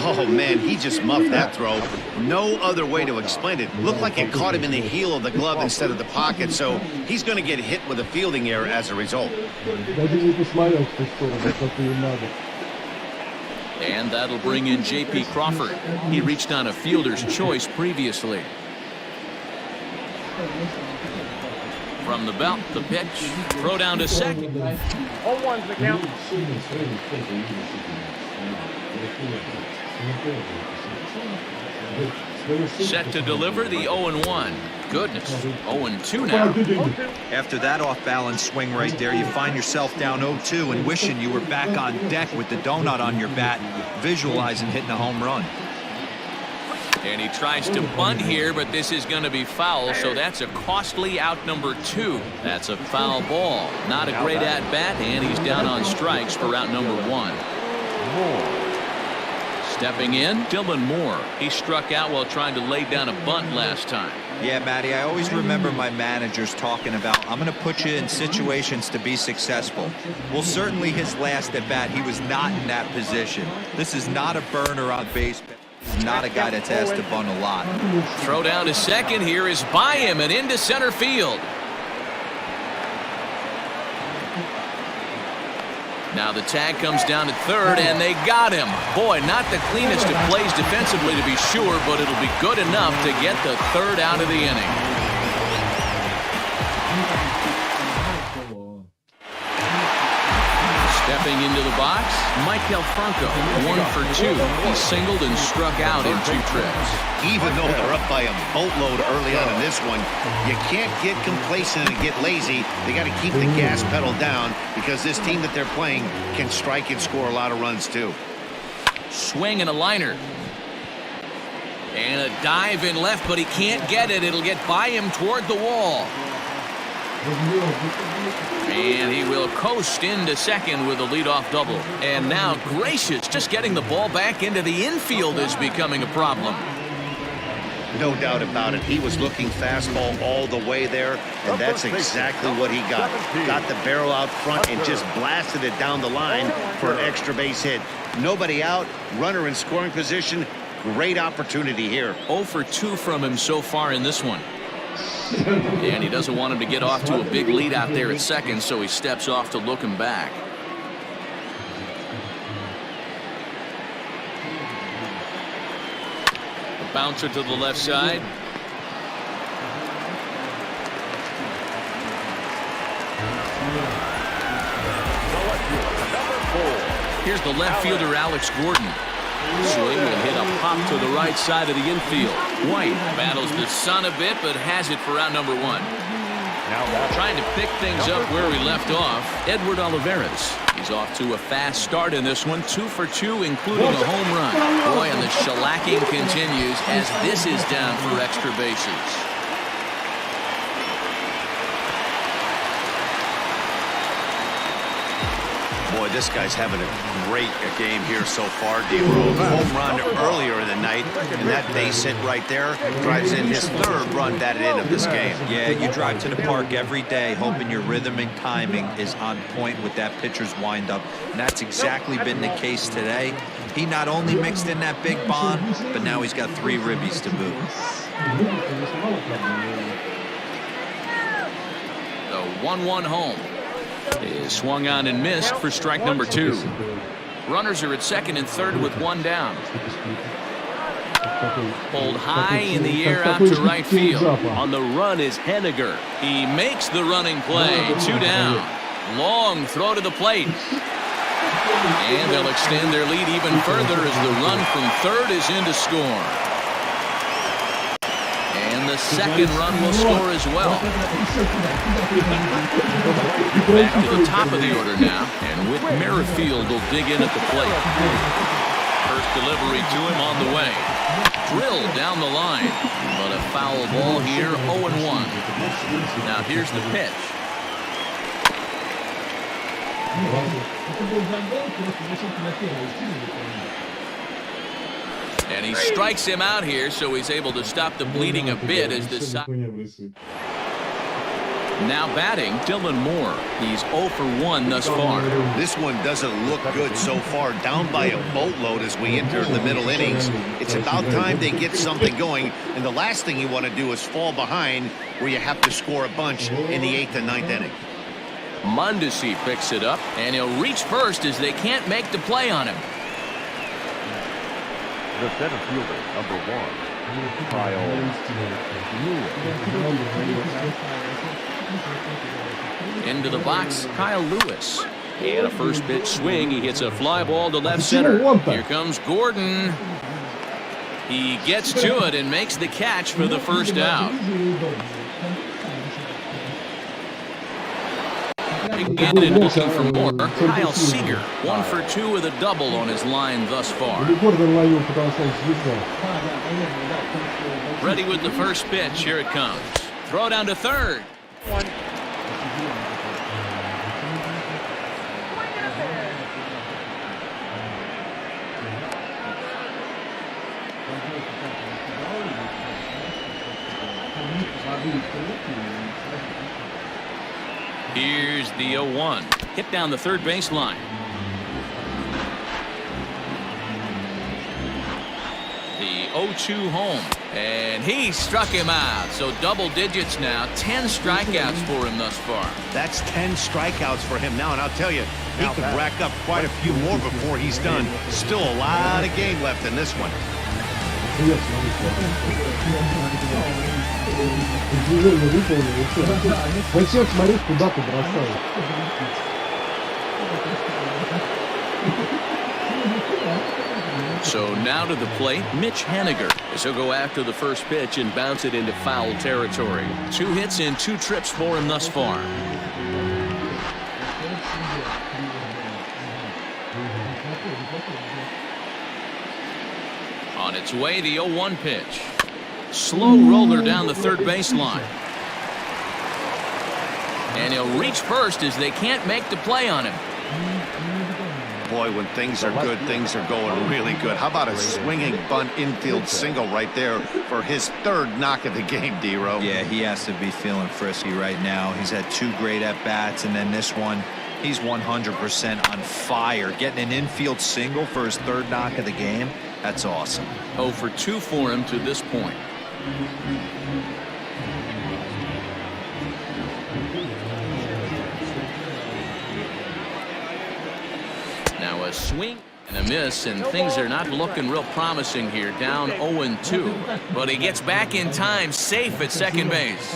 Oh, man, he just muffed that throw. No other way to explain it. Looked like it caught him in the heel of the glove instead of the pocket, so he's going to get hit with a fielding error as a result. And that'll bring in J.P. Crawford. He reached on a fielder's choice previously. From the belt, the pitch. Throw down to second. 0-1's the count. Set to deliver the 0-1. Goodness, 0-2 now. After that off-balance swing right there, you find yourself down 0-2 and wishing you were back on deck with the donut on your bat, visualizing hitting a home run. And he tries to bunt here, but this is going to be foul, so that's a costly out number 2. That's a foul ball. Not a great at-bat, and he's down on strikes for out number 1. Stepping in, Dylan Moore. He struck out while trying to lay down a bunt last time. Yeah, Matty, I always remember my managers talking about, I'm going to put you in situations to be successful. Well, certainly his last at bat, he was not in that position. This is not a burner on base. Not a guy that's asked to bunt a lot. Throw down to second here is by him and into center field. Now the tag comes down at third, and they got him. Boy, not the cleanest of plays defensively to be sure, but it'll be good enough to get the third out of the inning. Stepping into the box, Michael Franco, 1 for 2. He singled and struck out in 2 trips. Even though they're up by a boatload early on in this one, you can't get complacent and get lazy. They got to keep the gas pedal down because this team that they're playing can strike and score a lot of runs too. Swing and a liner. And a dive in left, but he can't get it. It'll get by him toward the wall. And he will coast into second with a leadoff double. And now, gracious, just getting the ball back into the infield is becoming a problem. No doubt about it. He was looking fastball all the way there, and that's exactly what he got. Got the barrel out front and just blasted it down the line for an extra base hit. Nobody out, runner in scoring position. Great opportunity here. 0 for 2 from him so far in this one. And he doesn't want him to get off to a big lead out there at second, so he steps off to look him back. A bouncer to the left side. Here's the left fielder, Alex Gordon. Swing and hit a pop to the right side of the infield. White battles the sun a bit, but has it for out number 1. Now trying to pick things up where we left off, Edward Olivares. He's off to a fast start in this one, 2 for 2, including a home run. Boy, and the shellacking continues as this is down for extra bases. Boy, this guy's having a great game here so far, D-Rose. Home run earlier in the night, and that base hit right there drives in his 3rd run batted in of this game. Yeah, you drive to the park every day hoping your rhythm and timing is on point with that pitcher's windup, and that's exactly been the case today. He not only mixed in that big bomb, but now he's got 3 ribbies to boot. The 1-1 home is swung on and missed for strike number 2. Runners are at second and third with 1 down. Pulled high in the air out to right field. On the run is Henniger. He makes the running play. 2 down. Long throw to the plate. And they'll extend their lead even further as the run from third is in to score. And the second run will score as well. Back to the top of the order now, and Whit Merrifield will dig in at the plate. First delivery to him on the way. Drilled down the line, but a foul ball here, 0-1. Now here's the pitch. And he strikes him out here, so he's able to stop the bleeding a bit as the side. Now batting, Dylan Moore. He's 0 for 1 thus far. This one doesn't look good so far. Down by a boatload as we enter the middle innings. It's about time they get something going, and the last thing you want to do is fall behind where you have to score a bunch in the 8th and 9th inning. Mondesi picks it up, and he'll reach first as they can't make the play on him. The center fielder, number 1, Kyle Lewis. Into the box, Kyle Lewis. And a first pitch swing. He hits a fly ball to left center. Here comes Gordon. He gets to it and makes the catch for the first out. Again and looking for more, Kyle Seager, 1 for 2 with a double on his line thus far. Ready with the first pitch. Here it comes. Throw down to third. Here's the 0-1. Hit down the third baseline. The 0-2 home. And he struck him out. So double digits now. 10 strikeouts for him thus far. That's 10 strikeouts for him now. And I'll tell you, he could rack up quite a few more before he's done. Still a lot of game left in this one. Зачем смотреть, куда ты бросаешь? So now to the plate, Mitch Haniger, as he'll go after the first pitch and bounce it into foul territory. 2 hits and 2 trips for him thus far. On its way, the 0-1 pitch. Slow roller down the third baseline. And he'll reach first as they can't make the play on him. Boy, when things are good, things are going really good. How about a swinging bunt infield single right there for his 3rd knock of the game, D-Row? Yeah, he has to be feeling frisky right now. He's had 2 great at-bats, and then this one, he's 100% on fire. Getting an infield single for his 3rd knock of the game, that's awesome. 0 for 2 for him to this point. Now a swing and a miss, and things are not looking real promising here. Down 0-2, but he gets back in time, safe at second base.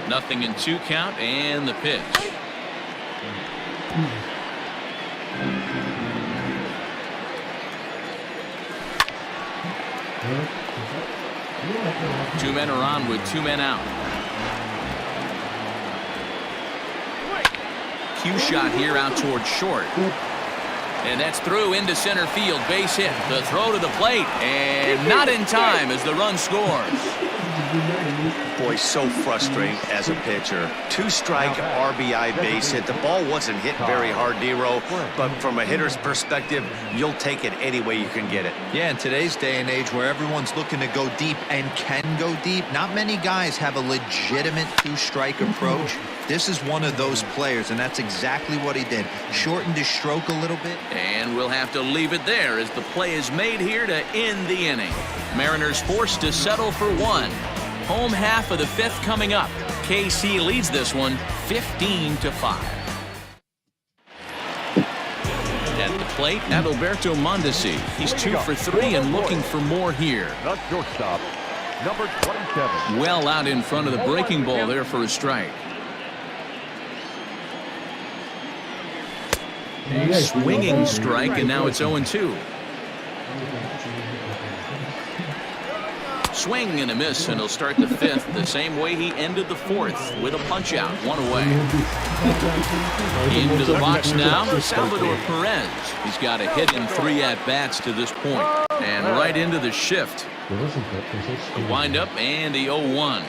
Nothing in 2 count, and the pitch. 2 men are on with 2 men out. Cue shot here out towards short. And that's through into center field. Base hit. The throw to the plate. And not in time as the run scores. Boy, so frustrating as a pitcher. 2-strike RBI base hit. The ball wasn't hit very hard, D-Row, but from a hitter's perspective, you'll take it any way you can get it. Yeah, in today's day and age where everyone's looking to go deep and can go deep, not many guys have a legitimate 2-strike approach. This is one of those players, and that's exactly what he did. Shortened his stroke a little bit. And we'll have to leave it there as the play is made here to end the inning. Mariners forced to settle for 1. Home half of the 5th coming up. KC leads this one 15-5. At the plate, Adalberto Mondesi. He's 2 for 3 and looking for more here. The shortstop, number 27. Well out in front of the breaking ball there for a strike. A swinging strike, and now it's 0-2. Swing and a miss, and he'll start the 5th the same way he ended the 4th with a punch out, 1 away. Into the box now, Salvador Perez. He's got a hit in 3 at-bats to this point. And right into the shift. The windup and the 0-1.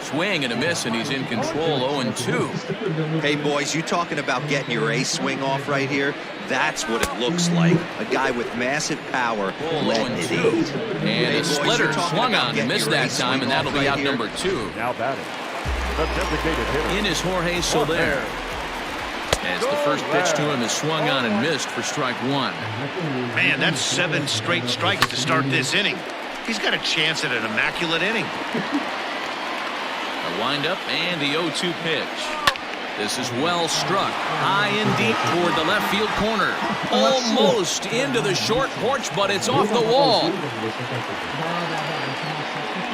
Swing and a miss, and he's in control. 0-2. Hey boys, you talking about getting your A swing off right here? That's what it looks like. A guy with massive power letting it eat. And a splitter swung on, missed that time, and that'll be out number 2. Now batting, the designated hitter. In is Jorge Soler. As the first pitch to him is swung on and missed for strike 1. Man, that's 7 straight strikes to start this inning. He's got a chance at an immaculate inning. A windup and the 0-2 pitch. This is well struck. High and deep toward the left field corner. Almost into the short porch, but it's off the wall.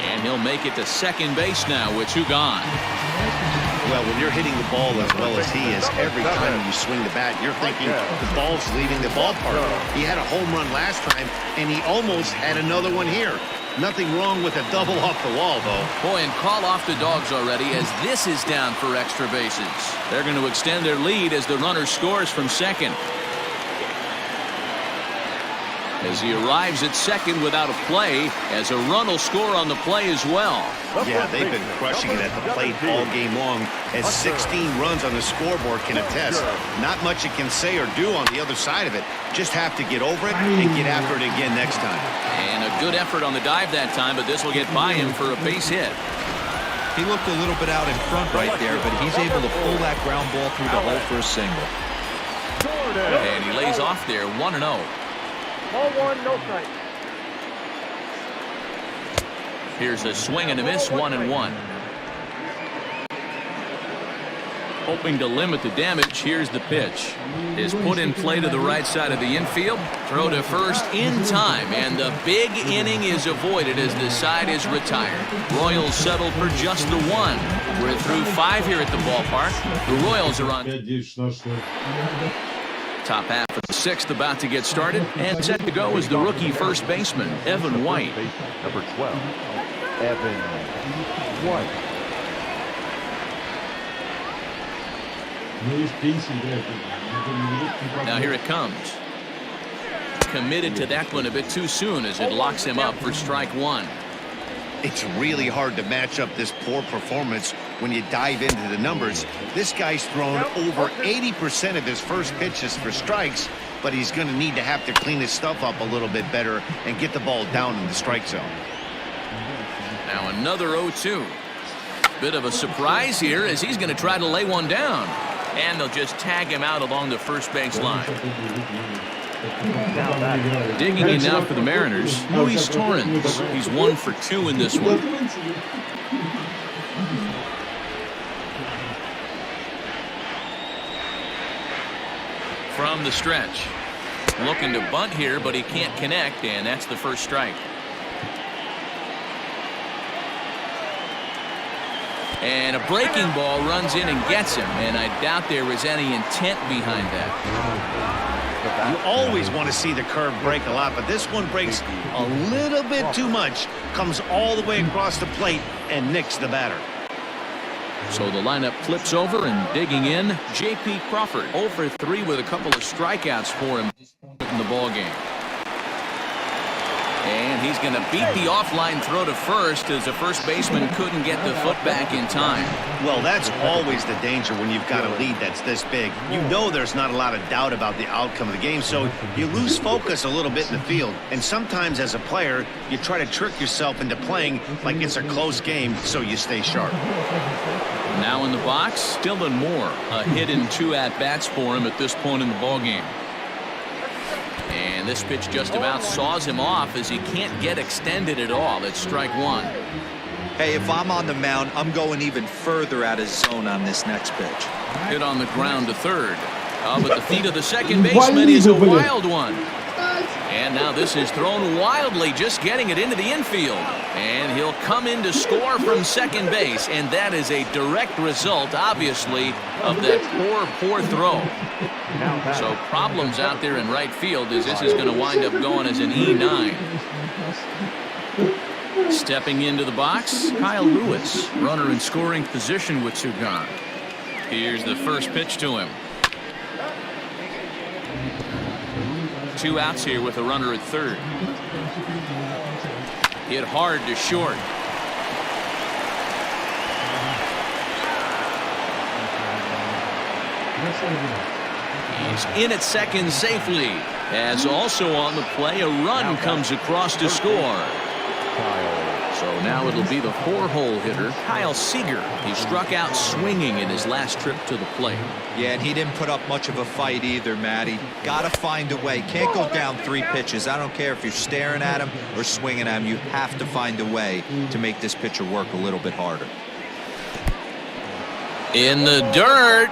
And he'll make it to second base now with 2 gone. Well, when you're hitting the ball as well as he is, every time you swing the bat, you're thinking the ball's leaving the ballpark. He had a home run last time, and he almost had another one here. Nothing wrong with a double off the wall, though. Boy, and call off the dogs already as this is down for extra bases. They're going to extend their lead as the runner scores from second. as he arrives at second without a play, as a run will score on the play as well. Yeah, they've been crushing it at the plate all game long, as 16 runs on the scoreboard can attest. Not much you can say or do on the other side of it. Just have to get over it and get after it again next time. And a good effort on the dive that time, but this will get by him for a base hit. He looked a little bit out in front right there, but he's able to pull that ground ball through the hole for a single. And he lays off there, 1-0. Ball one, no strike. Here's a swing and a miss, 1-1. Hoping to limit the damage, here's the pitch. Is put in play to the right side of the infield. Throw to first in time, and the big inning is avoided as the side is retired. Royals settle for just the one. We're through 5 here at the ballpark. The Royals are on top half of the 6th, about to get started, and set to go is the rookie first baseman, Evan White. Number 12, Evan White. Now here it comes. Committed to that one a bit too soon as it locks him up for strike one. It's really hard to match up this poor performance when you dive into the numbers. This guy's thrown over 80% of his first pitches for strikes, but he's going to need to have to clean his stuff up a little bit better and get the ball down in the strike zone. Now another 0-2. Bit of a surprise here as he's going to try to lay one down. And they'll just tag him out along the first base line. Digging in now for the Mariners, Luis Torrens. He's 1 for 2 in this one. From the stretch. Looking to bunt here, but he can't connect, and that's the first strike. And a breaking ball runs in and gets him, and I doubt there was any intent behind that. You always want to see the curve break a lot, but this one breaks a little bit too much, comes all the way across the plate, and nicks the batter. So the lineup flips over, and digging in, J.P. Crawford, 0 for 3 with a couple of strikeouts for him in the ballgame. And he's going to beat the offline throw to first as the first baseman couldn't get the foot back in time. Well, that's always the danger when you've got a lead that's this big. You know there's not a lot of doubt about the outcome of the game, so you lose focus a little bit in the field. And sometimes as a player, you try to trick yourself into playing like it's a close game so you stay sharp. Now in the box, Dylan Moore. A hit and 2 at-bats for him at this point in the ballgame. And this pitch just about saws him off as he can't get extended at all. It's strike one. Hey, if I'm on the mound, I'm going even further out of zone on this next pitch. Hit on the ground to third. But the feet of the second baseman is a wild one. And now this is thrown wildly, just getting it into the infield. And he'll come in to score from second base. And that is a direct result, obviously, of that poor throw. So problems out there in right field as this is going to wind up going as an E9. Stepping into the box, Kyle Lewis, runner in scoring position with 2 gone. Here's the first pitch to him. 2 outs here with a runner at third. Hit hard to short. He's in at second safely, as also on the play a run comes across to score. So now it'll be the 4-hole hitter, Kyle Seager. He struck out swinging in his last trip to the plate. Yeah, and he didn't put up much of a fight either, Matty. Got to find a way. Can't go down 3 pitches. I don't care if you're staring at him or swinging at him. You have to find a way to make this pitcher work a little bit harder. In the dirt.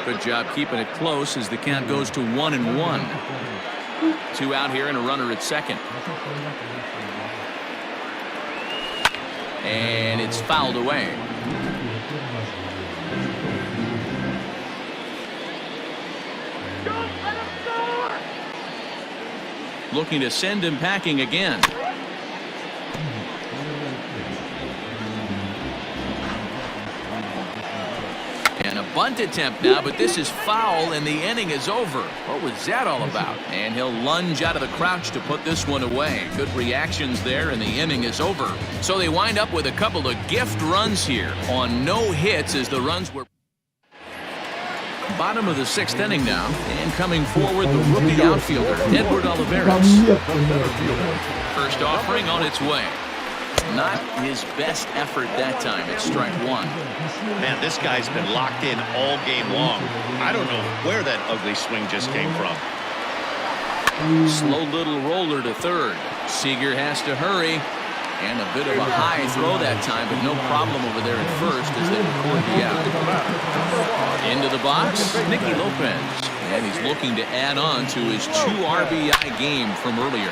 Good job keeping it close as the count goes to 1-1. 2 out here and a runner at second. And it's fouled away. Looking to send him packing again. And a bunt attempt now, but this is foul, and the inning is over. What was that all about? And he'll lunge out of the crouch to put this one away. Good reactions there, and the inning is over. So they wind up with a couple of gift runs here on no hits as the runs were. Bottom of the 6th inning now, and coming forward, the rookie outfielder, Edward Olivares. First offering on its way. Not his best effort that time. It's strike one. Man, this guy's been locked in all game long. I don't know where that ugly swing just came from. Slow little roller to third. Seager has to hurry. And a bit of a high throw that time, but no problem over there at first as they record the out. Into the box, Nicky Lopez. And he's looking to add on to his 2 RBI game from earlier.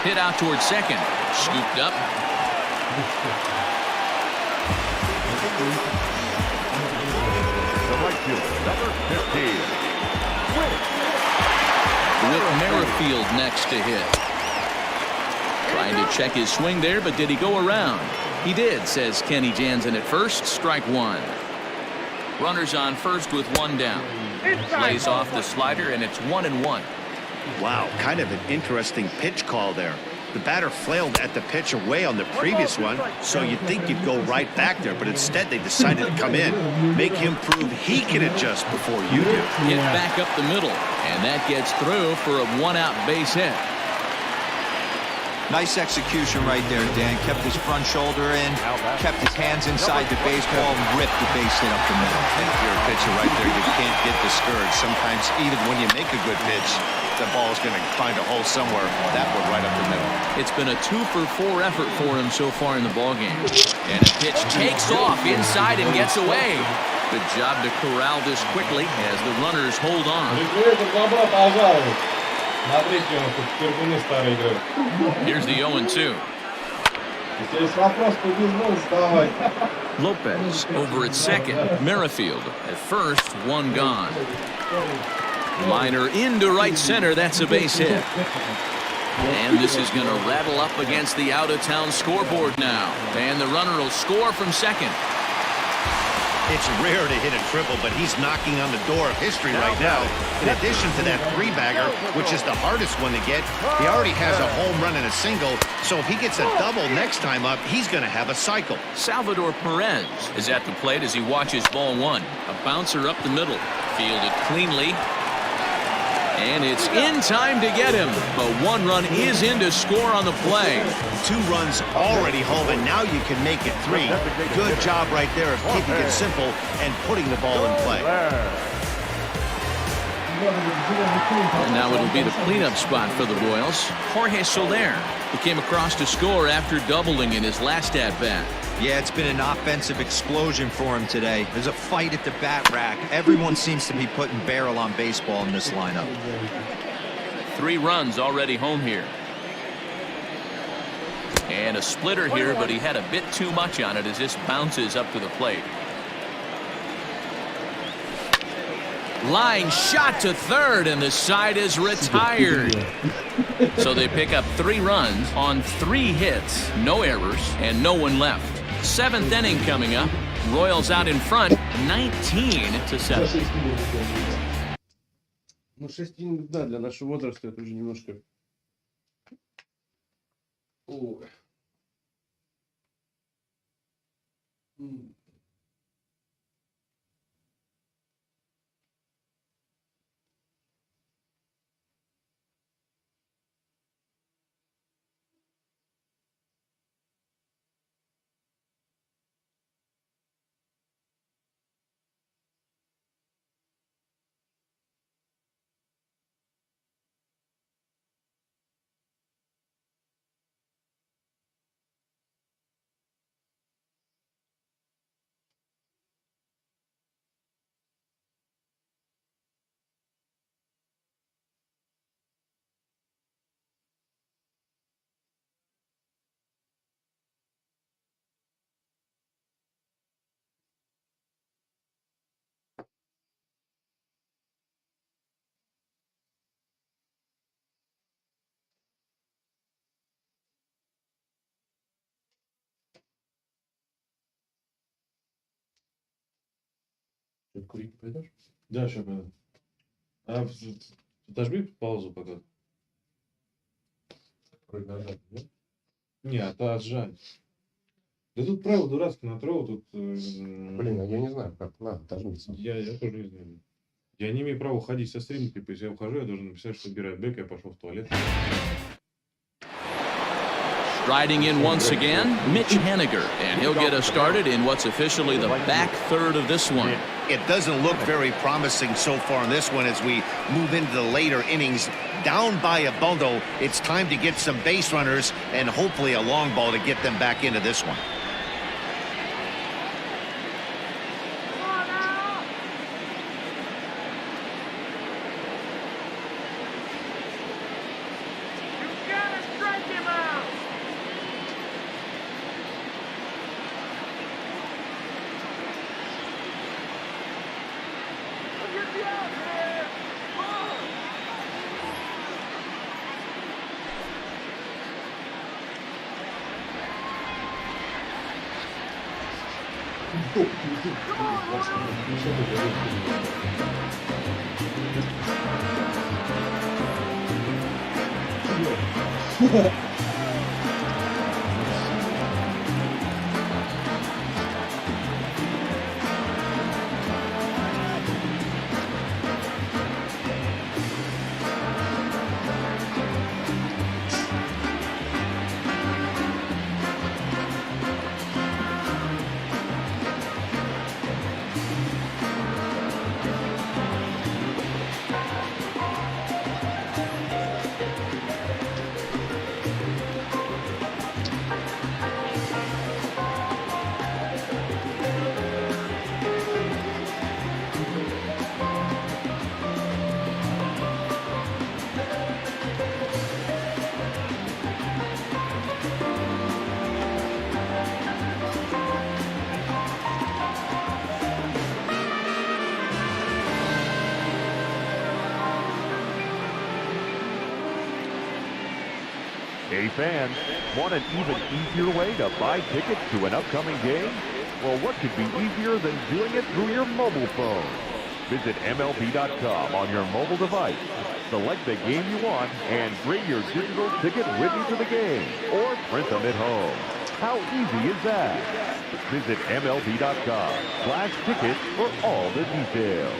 Hit out towards second. Scooped up. The right fielder, number 15. With Merrifield next to hit. Trying to check his swing there, but did he go around? He did, says Kenny Jansen at first. Strike one. Runners on first with 1 down. Lays off the slider, and it's 1-1. Wow, kind of an interesting pitch call there. The batter flailed at the pitch away on the previous one, so you'd think you'd go right back there, but instead they decided to come in, make him prove he can adjust before you do. Hit back up the middle, and that gets through for a 1-out base hit. Nice execution right there, Dan. Kept his front shoulder in, kept his hands inside the baseball, and ripped the base hit up the middle. And if you're a pitcher right there, you can't get discouraged. Sometimes even when you make a good pitch, the ball's going to find a hole somewhere. That one right up the middle. It's been a 2-for-4 effort for him so far in the ballgame. And a pitch takes off inside and gets away. Good job to corral this quickly as the runners hold on. Here's the 0-2. Lopez over at second. Merrifield at first, 1 gone. Liner into right center. That's a base hit. And this is going to rattle up against the out-of-town scoreboard now. And the runner will score from second. It's rare to hit a triple, but he's knocking on the door of history right now. In addition to that 3-bagger, which is the hardest one to get, he already has a home run and a single. So if he gets a double next time up, he's going to have a cycle. Salvador Perez is at the plate as he watches ball 1. A bouncer up the middle. Fielded cleanly. And it's in time to get him. But 1 run is in to score on the play. 2 runs already home, and now you can make it 3. Good job right there of keeping it simple and putting the ball in play. And now it'll be the cleanup spot for the Royals. Jorge Soler, who came across to score after doubling in his last at-bat. Yeah, it's been an offensive explosion for him today. There's a fight at the bat rack. Everyone seems to be putting barrel on baseball in this lineup. 3 runs already home here. And a splitter here, but he had a bit too much on it as this bounces up to the plate. Line shot to third, and the side is retired. So they pick up 3 runs on 3 hits, no errors, and no one left. 7th inning coming up. Royals out in front, 19-7. Ну, 6 инингов, да, для нашего возраста это уже немножко... Ты курить пойдешь? Да, сейчас пойду. Отожми паузу пока. Вроде нажать, нет? Не, отжать. Да тут правило дурацкое на троу, тут... Блин, а я не знаю, как. На, отожмись. Я тоже не знаю. Я не имею права уходить со стрима, типа, если я ухожу, я должен написать, что убираю бэк, я пошел в туалет. Striding in once again, Mitch Haniger, and he'll get us started in what's officially the back third of this one. It doesn't look very promising so far in this one as we move into the later innings. Down by a bundle, it's time to get some base runners and hopefully a long ball to get them back into this one. Hey fans, want an even easier way to buy tickets to an upcoming game? Well, what could be easier than doing it through your mobile phone? Visit MLB.com on your mobile device. Select the game you want and bring your digital ticket with you to the game or print them at home. How easy is that? Visit MLB.com/tickets for all the details.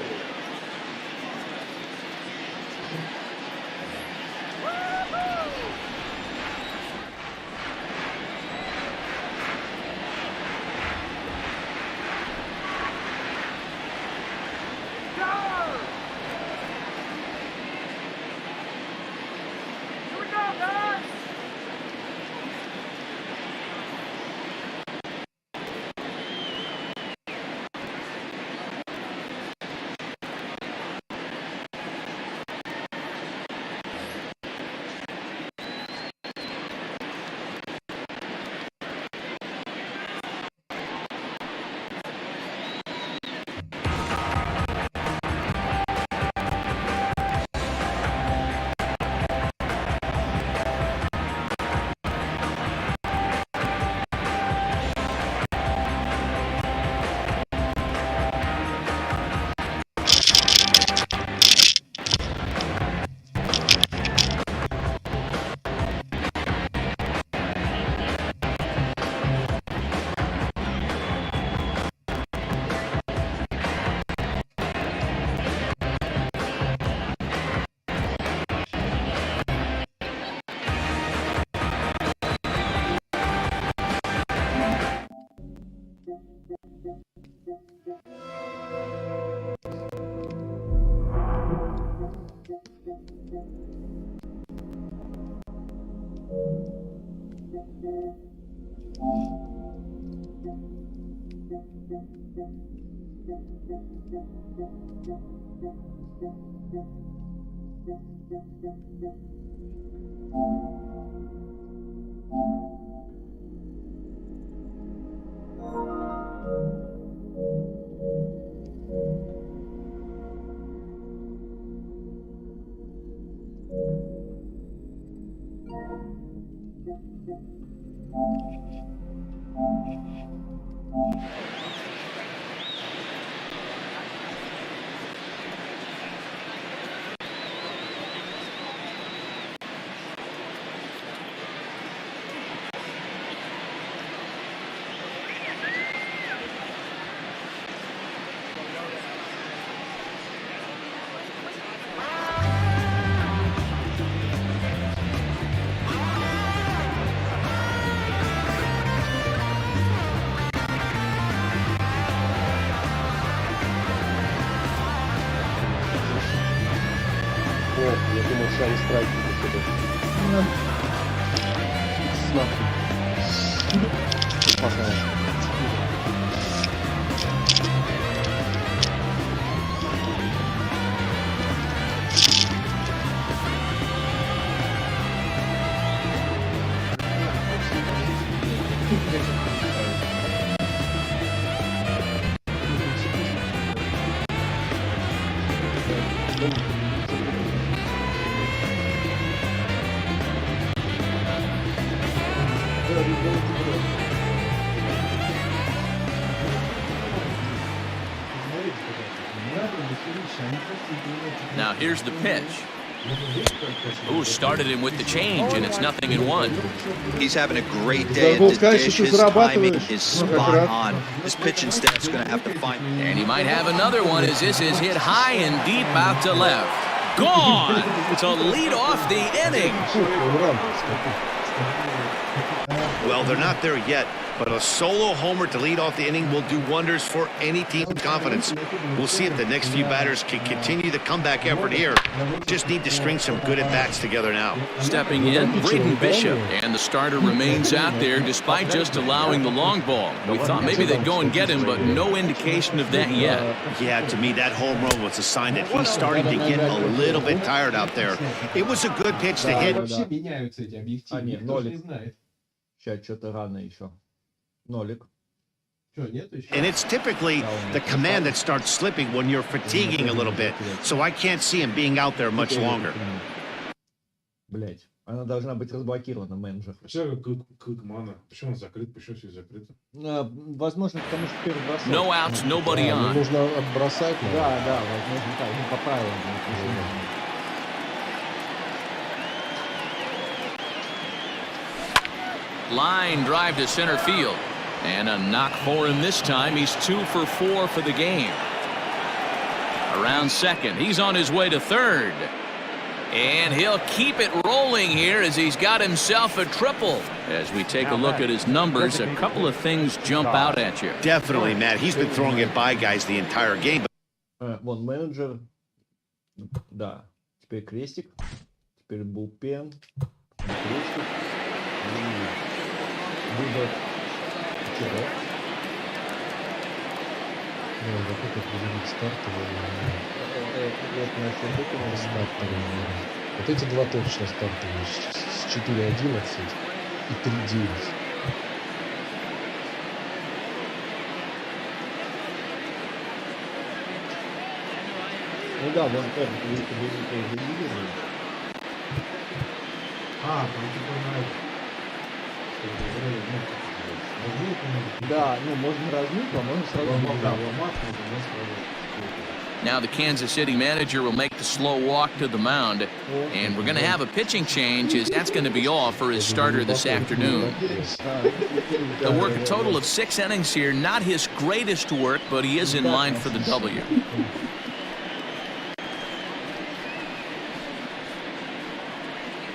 начале страйки. Now here's the pitch. Ooh, started him with the change, and it's 0-1. He's having a great day at the dish. His timing is spot on. His pitching staff's going to have to find. And he might have another one as this is hit high and deep out to left. Gone to lead off the inning. Well, they're not there yet, but a solo homer to lead off the inning will do wonders for any team's confidence. We'll see if the next few batters can continue the comeback effort here. Just need to string some good at-bats together now. Stepping in, Braden Bishop, and the starter remains out there despite just allowing the long ball. We thought maybe they'd go and get him, but no indication of that yet. Yeah, to me, that home run was a sign that he's starting to get a little bit tired out there. It was a good pitch to hit. Сейчас что-то рано еще. Нолик. And it's typically the command that starts slipping when you're fatiguing a little bit. So I can't see him being out there much longer. Блять, она должна быть разблокирована, менеджер. Кликмана. Почему он закрыт? Почему все закрыто? Возможно, потому что первый бросок. No outs, nobody on. Нужно отбросать. Да, возможно так. Ну, по правилам. Line drive to center field. And a knock for him this time. He's 2 for 4 for the game. Around second. He's on his way to third. And he'll keep it rolling here as he's got himself a triple. As we take a look at his numbers, a couple of things jump out at you. Definitely, Matt. He's been throwing it by guys the entire game. Вон менеджер. Да. Теперь крестик. Теперь булпен. Крестик. Выбор. Вот эти два точно стартовые. С 4.11 и 3.9. Ну да, вон это. Там типа Да, ну можно размыть, а можно сразу ломать. Now the Kansas City manager will make the slow walk to the mound, and we're going to have a pitching change as that's going to be all for his starter this afternoon. He'll work a total of 6 innings here, not his greatest work, but he is in line for the W.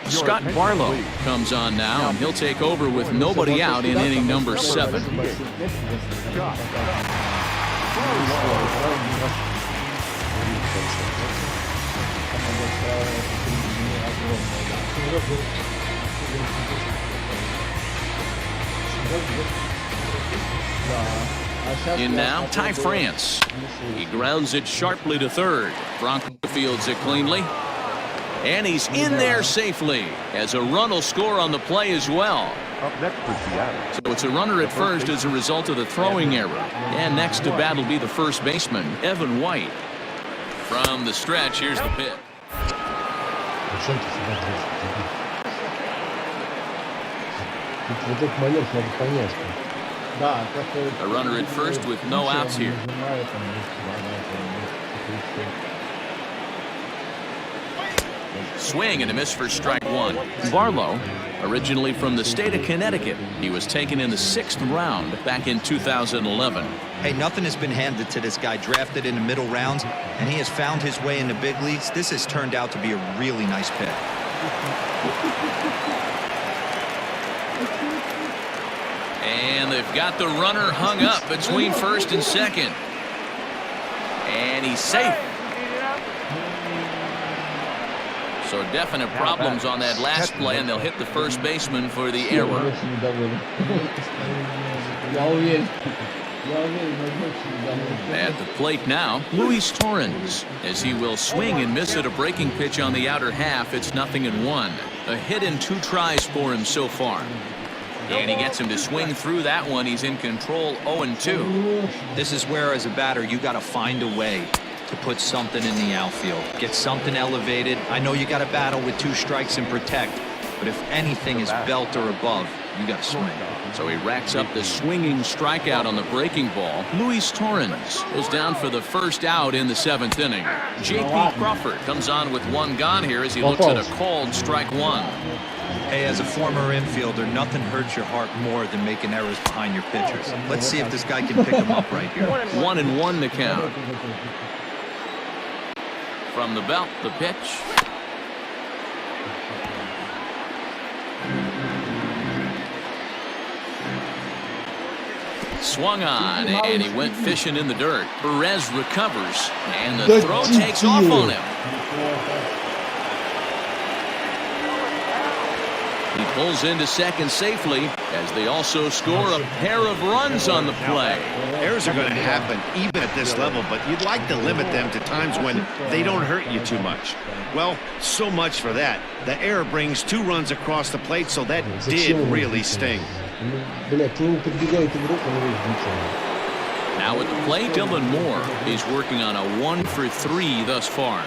Scott Barlow comes on now, and he'll take over with nobody out in inning number 7. In now, Ty France. He grounds it sharply to third. Bronco fields it cleanly. And he's in there safely as a run will score on the play as well. Up next for Seattle. So it's a runner at first as a result of the throwing error. And next to bat will be the first baseman, Evan White. From the stretch, here's the pitch. A runner at first with no outs here. Swing and a miss for strike one. Barlow, originally from the state of Connecticut, he was taken in the 6th round back in 2011. Hey, nothing has been handed to this guy. Drafted in the middle rounds, and he has found his way in the big leagues. This has turned out to be a really nice pick. And they've got the runner hung up between first and second. And he's safe. So definite problems on that last play, and they'll hit the first baseman for the error. At the plate now, Luis Torrens, as he will swing and miss at a breaking pitch on the outer half. It's 0-1. A hit in 2 tries for him so far. And he gets him to swing through that one. He's in control, 0-2. This is where, as a batter, you got to find a way to put something in the outfield. Get something elevated. I know you got to battle with 2 strikes and protect, but if anything is belt or above, you got to swing. So he racks up the swinging strikeout on the breaking ball. Luis Torrens goes down for the first out in the 7th inning. J.P. Crawford comes on with 1 gone here as he looks at a called strike 1. Hey, as a former infielder, nothing hurts your heart more than making errors behind your pitchers. Let's see if this guy can pick him up right here. 1-1 the count. From the belt, the pitch. Swung on, and he went fishing in the dirt. Perez recovers, and the throw takes off on him. He pulls into second safely as they also score a pair of runs on the play. Errors are going to happen even at this level, but you'd like to limit them to times when they don't hurt you too much. Well, so much for that. The error brings 2 runs across the plate, so that did really sting. Now at the plate, Dylan Moore. He's working on a 1 for 3 thus far.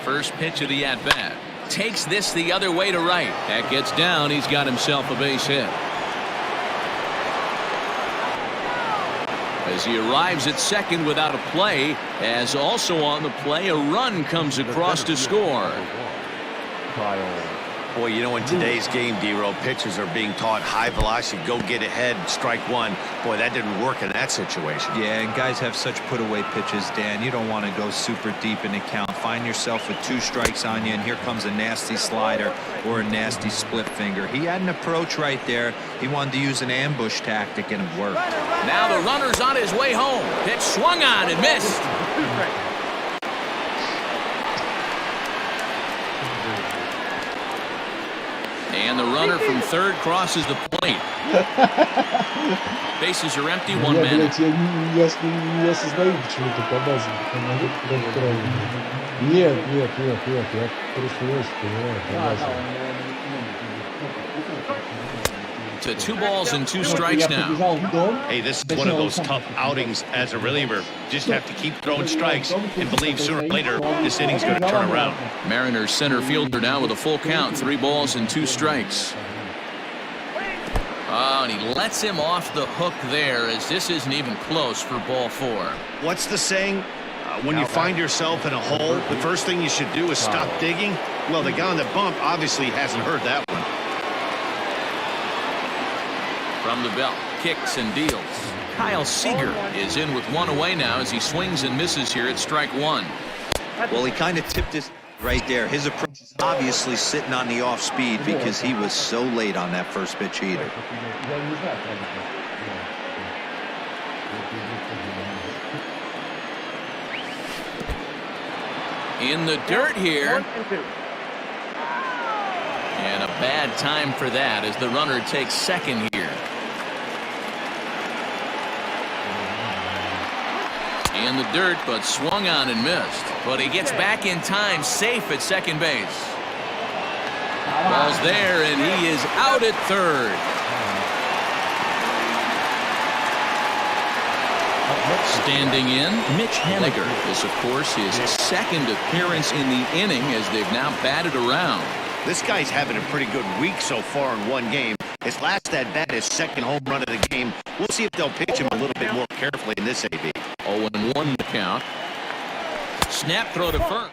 First pitch of the at-bat. Takes this the other way to right. That gets down. He's got himself a base hit. As he arrives at second without a play, as also on the play, a run comes across to score. Boy, you know, in today's game, D-Row, pitchers are being taught high velocity, go get ahead, strike 1. Boy, that didn't work in that situation. Yeah, and guys have such put-away pitches, Dan. You don't want to go super deep in the count. Find yourself with 2 strikes on you, and here comes a nasty slider or a nasty split finger. He had an approach right there. He wanted to use an ambush tactic, and it worked. Now the runner's on his way home. Pitch swung on and missed. And the runner from third crosses the plate. Bases are empty, 1 man. Я осознаю почему-то по базе. Нет, я просто не очень понимаю по базе. To 2 balls and 2 strikes now. Hey, this is one of those tough outings as a reliever. Just have to keep throwing strikes and believe sooner or later this inning's going to turn around. Mariners center fielder now with a full count, 3 balls and 2 strikes. Oh, and he lets him off the hook there as this isn't even close for ball 4. What's the saying? When you find yourself in a hole, the first thing you should do is stop digging. Well, the guy on the bump obviously hasn't heard that one. From the belt, kicks and deals. Kyle Seager is in with 1 away now as he swings and misses here at strike 1. Well, he kind of tipped his right there. His approach obviously sitting on the off speed because he was so late on that first pitch heater. In the dirt here. And a bad time for that as the runner takes second here. In the dirt, but swung on and missed. But he gets back in time, safe at second base. Ball's there, and he is out at third. Standing in, Mitch Haniger. This, of course, his second appearance in the inning as they've now batted around. This guy's having a pretty good week so far in 1 game. His last at-bat, his second home run of the game. We'll see if they'll pitch him a little bit more carefully in this AB. 0-1 the count. Snap throw to first.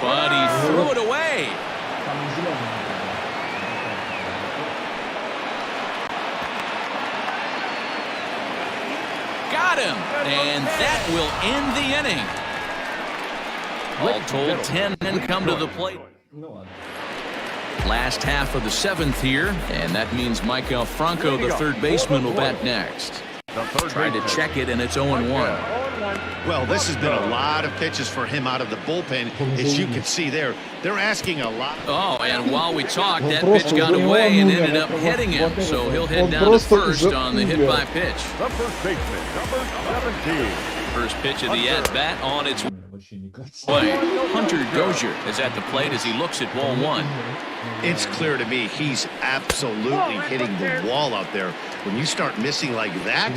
But he threw it away. Got him. And that will end the inning. All told, 10 men come to the plate. Last half of the 7th here, and that means Michael Franco, the third baseman, will bat next. Tried to check it, and it's 0-1. Well, this has been a lot of pitches for him out of the bullpen. As you can see there, they're asking a lot. Oh, and while we talked, that pitch got away and ended up hitting him. So he'll head down to first on the hit by pitch. The first baseman, number 17. First pitch of the at-bat on its way. Hunter Dozier is at the plate as he looks at ball one. It's clear to me he's absolutely hitting the wall out there. When you start missing like that,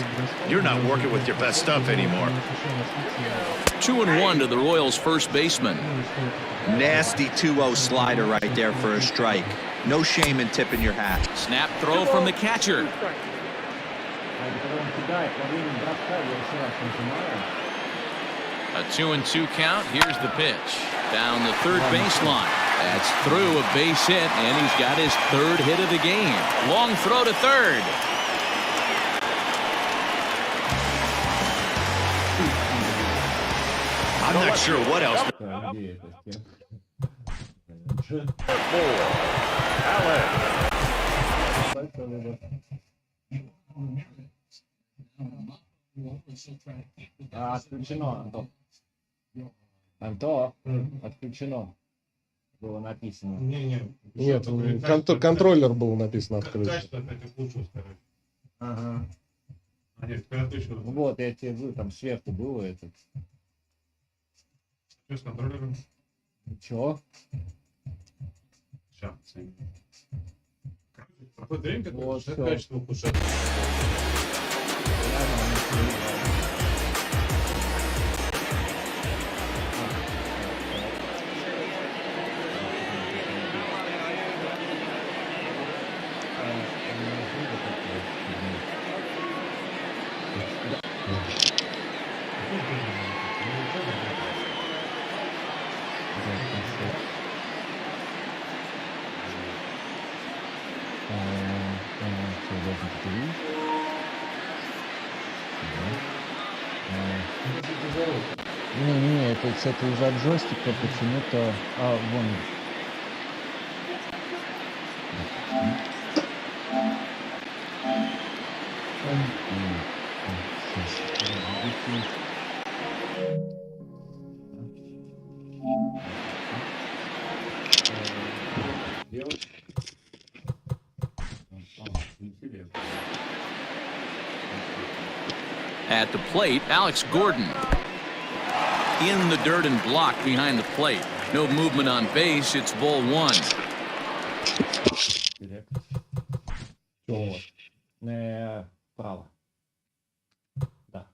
you're not working with your best stuff anymore. 2-1 to the Royals' first baseman. Nasty 2-0 slider right there for a strike. No shame in tipping your hat. Snap throw from the catcher. A 2-2 count. Here's the pitch. Down the third baseline. That's through a base hit, and he's got his third hit of the game. Long throw to third. I'm not sure what else. Отключено, Антон. Антон, отключено. Было написано. Нет, контроллер был написано открыто. Ага. Вот, я тебе там сверху было этот. Что с контроллером? Чего? Сейчас. Проходит время, вот, качество ухудшается. Не, это уже от джойстика почему-то... А, вон. At the plate, Alex Gordon. In the dirt and blocked behind the plate. No movement on base. It's ball one. Право. Да.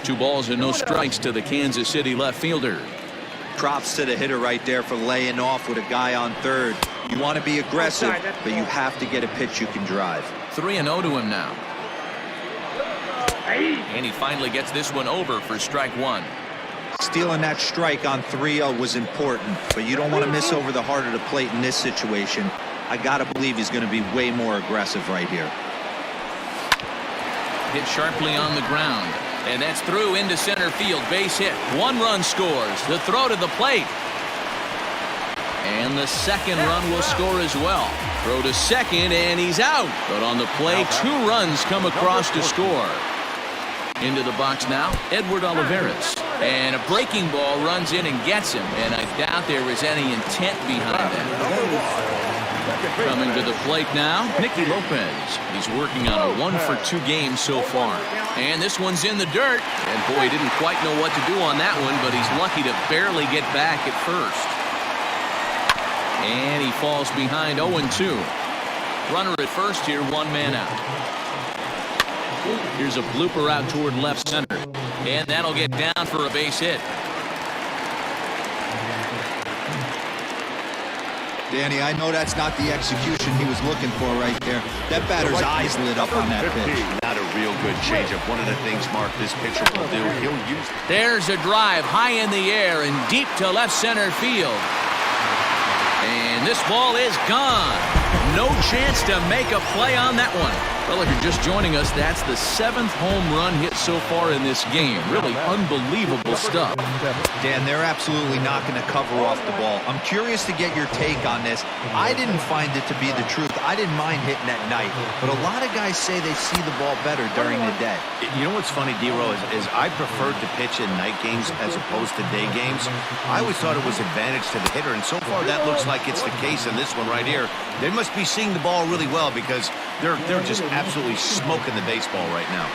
Two balls and no strikes to the Kansas City left fielder. Props to the hitter right there for laying off with a guy on third. You want to be aggressive, but you have to get a pitch you can drive. 3-0 to him now. And he finally gets this one over for strike one. Stealing that strike on 3-0 was important, but you don't want to miss over the heart of the plate in this situation. I got to believe he's going to be way more aggressive right here. Hit sharply on the ground. And that's through into center field. Base hit. One run scores. The throw to the plate. And the second run will score as well. Throw to second, and he's out. But on the play, two runs come across to score. Into the box now, Edward Olivares. And a breaking ball runs in and gets him. And I doubt there is any intent behind that. Coming to the plate now, Nicky Lopez. He's working on a 1-for-2 game so far. And this one's in the dirt. And boy, he didn't quite know what to do on that one, but he's lucky to barely get back at first. And he falls behind 0-2. Runner at first here, one man out. Here's a blooper out toward left center. And that'll get down for a base hit. Danny, I know that's not the execution he was looking for right there. That batter's eyes lit up on that pitch. Not a real good changeup. One of the things, Mark, this pitcher will do, he'll use. There's a drive high in the air and deep to left center field. And this ball is gone. No chance to make a play on that one. Well, if you're just joining us, that's the 7th home run hit so far in this game. Really unbelievable stuff. Dan, they're absolutely not going to cover off the ball. I'm curious to get your take on this. I didn't find it to be the truth. I didn't mind hitting at night, but a lot of guys say they see the ball better during the day. You know what's funny, D-Row, is I preferred to pitch in night games as opposed to day games. I always thought it was advantage to the hitter, and so far that looks like it's the case in this one right here. They must be seeing the ball really well because they're just absolutely smoking the baseball right now.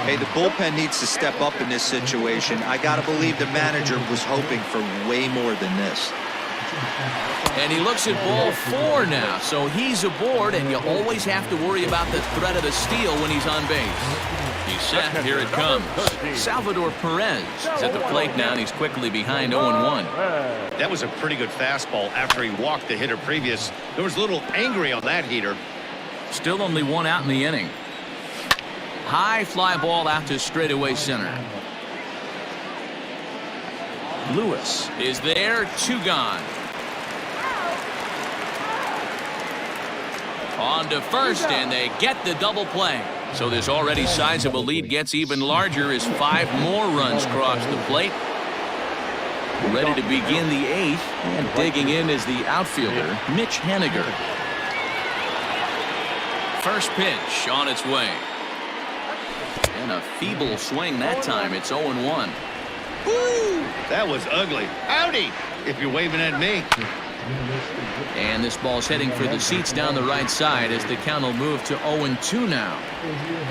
Hey, the bullpen needs to step up in this situation. I got to believe the manager was hoping for way more than this. And he looks at ball 4 now, so he's aboard, and you always have to worry about the threat of a steal when he's on base. He's set, here it comes. Salvador Perez is at the plate now, and he's quickly behind 0-1. That was a pretty good fastball after he walked the hitter previous. There was a little angry on that heater. Still only 1 out in the inning. High fly ball out to straightaway center. Lewis is there, 2 gone. On to first, and they get the double play. So this already sizable lead gets even larger as 5 more runs cross the plate. Ready to begin the 8th, and digging in is the outfielder, Mitch Haniger. First pitch on its way. And a feeble swing that time. It's 0-1. Woo! That was ugly. Howdy, if you're waving at me. And this ball's heading for the seats down the right side as the count will move to 0-2 now.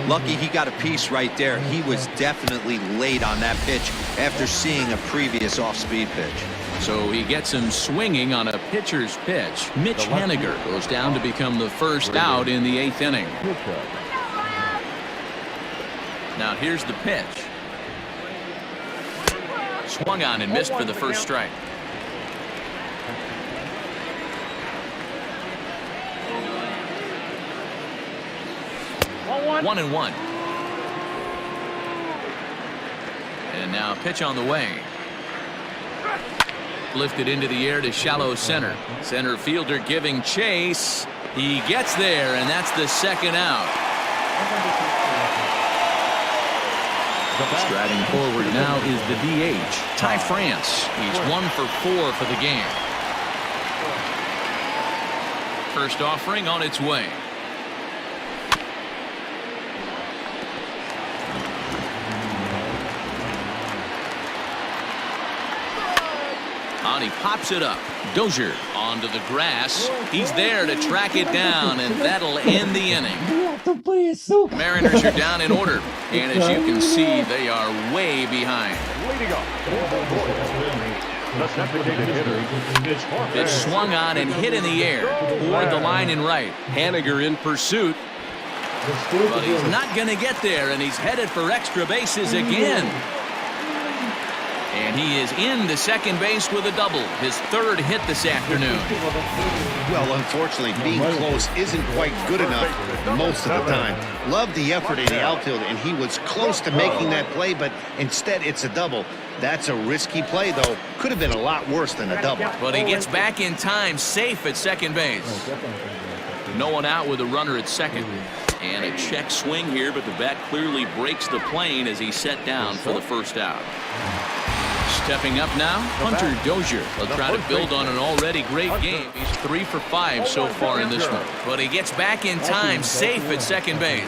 Lucky he got a piece right there. He was definitely late on that pitch after seeing a previous off-speed pitch. So he gets him swinging on a pitcher's pitch. Mitch Haniger goes down to become the first out in the 8th inning. Now here's the pitch. Swung on and missed for the first strike. One and 1. And now pitch on the way. Lifted into the air to shallow center. Center fielder giving chase. He gets there, and that's the 2nd out. Striding forward now is the DH, Ty France. He's 1 for 4 for the game. First offering on its way. And he pops it up. Dozier onto the grass. He's there to track it down, and that'll end the inning. Mariners are down in order, and as you can see, they are way behind. Pitch swung on and hit in the air toward the line and right. Haniger in pursuit, but he's not going to get there, and he's headed for extra bases again. And he is into second base with a double, his 3rd hit this afternoon. Well, unfortunately, being close isn't quite good enough most of the time. Loved the effort in the outfield, and he was close to making that play, but instead it's a double. That's a risky play, though. Could have been a lot worse than a double. But he gets back in time, safe at second base. No one out with a runner at second. And a check swing here, but the bat clearly breaks the plane as he's set down for the first out. Stepping up now, Hunter Dozier will try to build on an already great game. He's 3 for 5 so far in this one. But he gets back in time, safe at second base.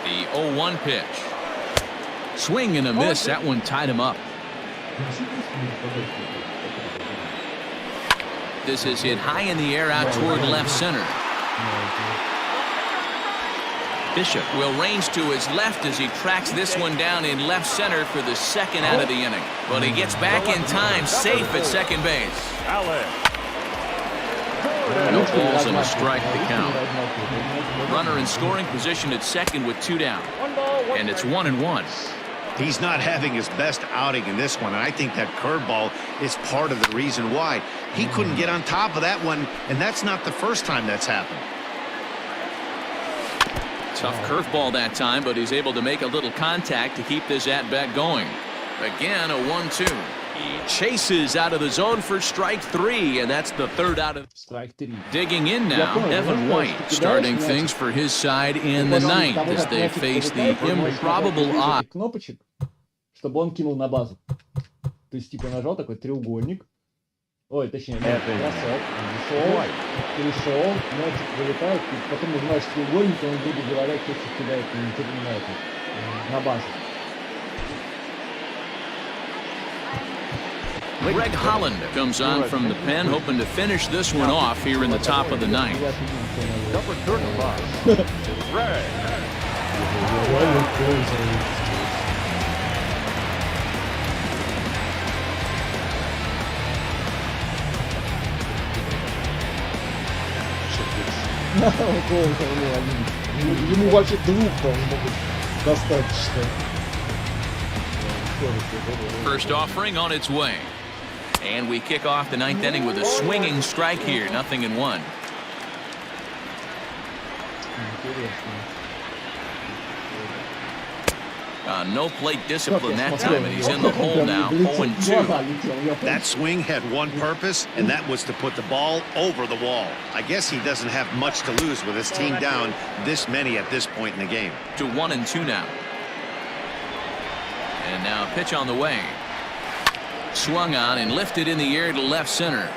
The 0-1 pitch. Swing and a miss. That one tied him up. This is hit high in the air out toward left center. Bishop will range to his left as he tracks this one down in left center for the 2nd out of the inning. But he gets back in time, safe at second base. No balls and a strike to count. Runner in scoring position at second with 2 down. And it's 1-1. He's not having his best outing in this one, and I think that curveball is part of the reason why. He couldn't get on top of that one, and that's not the first time that's happened. Tough curveball that time, but he's able to make a little contact to keep this at-bat going. Again, a 1-2. Chases out of the zone for strike 3, and that's the third out of. Strike 3. Digging in now, Evan White starting things for his side in the ninth as they face the improbable odds. Кнопочек, чтобы он кинул на базу. То есть типа нажал такой треугольник. Ой, точнее, бросок, перешел, мячик вылетает, и потом нажимаешь треугольник, и он, грубо говоря, кетчуп кидает на базу. Greg Holland comes on from the pen, hoping to finish this one off here in the top of the ninth. Number 35, Greg. Ему вообще двух там могут достаточно. First offering on its way. And we kick off the ninth inning with a swinging strike here, 0-1. No plate discipline that time, and he's in the hole now, 0-2. That swing had one purpose, and that was to put the ball over the wall. I guess he doesn't have much to lose with his team down this many at this point in the game. To 1-2 now. And now a pitch on the way. Swung on and lifted in the air to left center.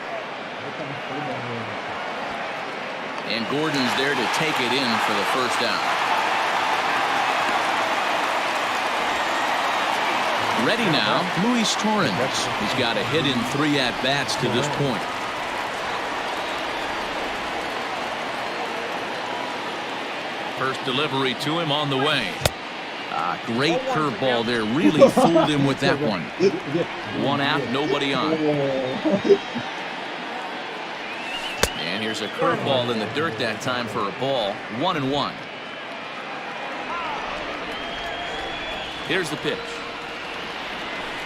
And Gordon's there to take it in for the first out. Ready now, Luis Torrens. He's got a hit in 3 at-bats to this point. First delivery to him on the way. Great curveball there. Really fooled him with that one. 1 out, nobody on. And here's a curveball in the dirt that time for a ball. 1-1. Here's the pitch.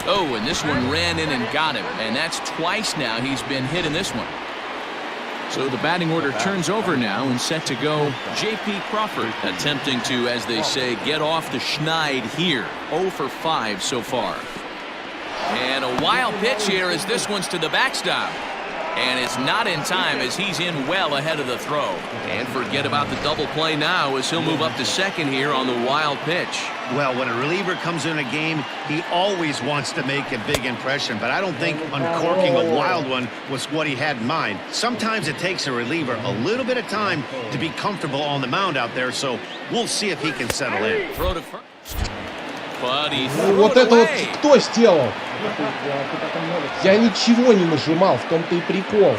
Oh, and this one ran in and got him. And that's twice now he's been hit in this one. So the batting order turns over now and set to go J.P. Crawford, attempting to, as they say, get off the schneid here. 0 for 5 so far. And a wild pitch here as this one's to the backstop. And it's not in time as he's in well ahead of the throw. And forget about the double play now as he'll move up to second here on the wild pitch. Well, when a reliever comes in a game, he always wants to make a big impression, but I don't think uncorking a wild one was what he had in mind. Sometimes it takes a reliever a little bit of time to be comfortable on the mound out there, so we'll see if he can settle in. Throw to first. But he threw Вот it это вот away. кто сделал? Я ничего не нажимал, в том-то и прикол.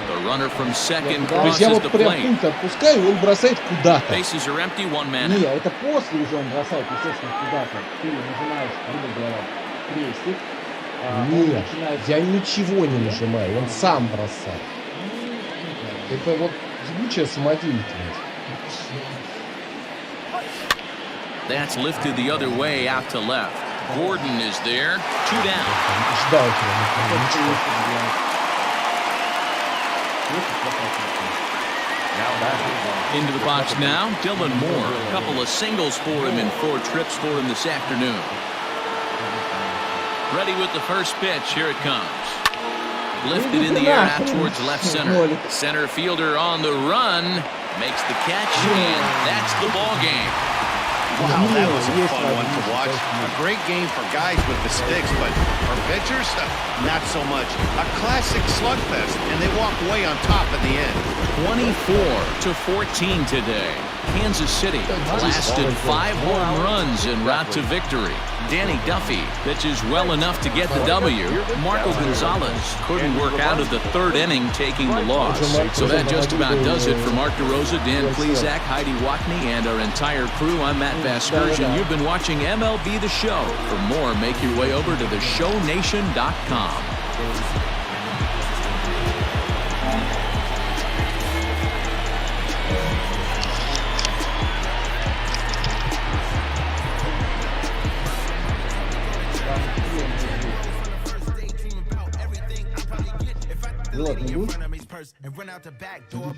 The runner from second То есть я crosses вот the прям plate. пункт отпускаю, и он бросает куда-то. Bases are empty, 1 man Не, out. это после уже он бросает, естественно, куда-то. Ты нажимаешь, грубо говоря, крестик. Он Нет, начинает... я ничего не нажимаю, он сам бросает. Это вот жгучая самодеятельность. That's lifted the other way out to left. Gordon is there. 2 down. Ждал тебя. Into the box now, Dylan Moore. A couple of singles for him and 4 trips for him this afternoon. Ready with the first pitch. Here it comes. Lifted in the air out towards left center. Center fielder on the run. Makes the catch, and that's the ball game. Wow, that was a fun one to watch. A great game for guys with the sticks, but for pitchers, not so much. A classic slugfest, and they walk away on top in the end. 24-14 today. Kansas City blasted 5 home runs en route to victory. Danny Duffy pitches well enough to get the W. Marco Gonzalez couldn't work out of the 3rd inning, taking the loss. So that just about does it for Mark DeRosa, Dan Plesac, Heidi Watney, and our entire crew. I'm Matt Vasgersian. You've been watching MLB The Show. For more, make your way over to theshownation.com. And run out the back door.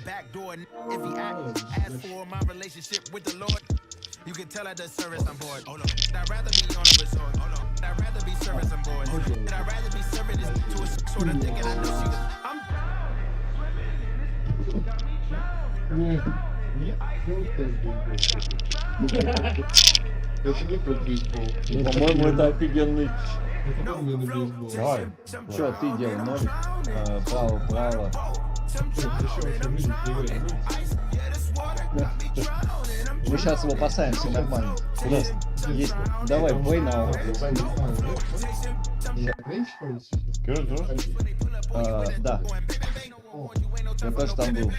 If he asked for my relationship with the Lord. You can tell at the service I'm bored. Hold on. I'd rather be on a resort. Hold on. I'd rather be service I'm bored. I'd rather be serving this to a sort of thing. And I know she was. По-моему, это офигенный. Давай. Что ты делал? Ножик? Право. Мы сейчас его поставим, все нормально. Есть. Давай, бой на да. Я тоже там был.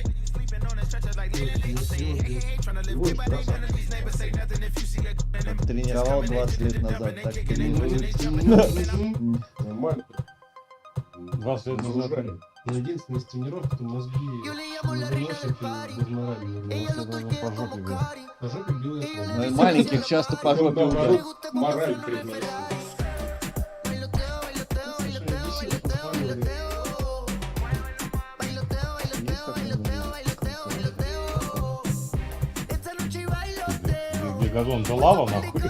Тренировал 20 лет назад, так тренируется. Нормально. 20 лет назад. Но единственное из тренировок, это мозги выносят без морали. По жопе бил я. Маленьких часто по жопе ударят. Мораль признает. Газон, да лава нахуй.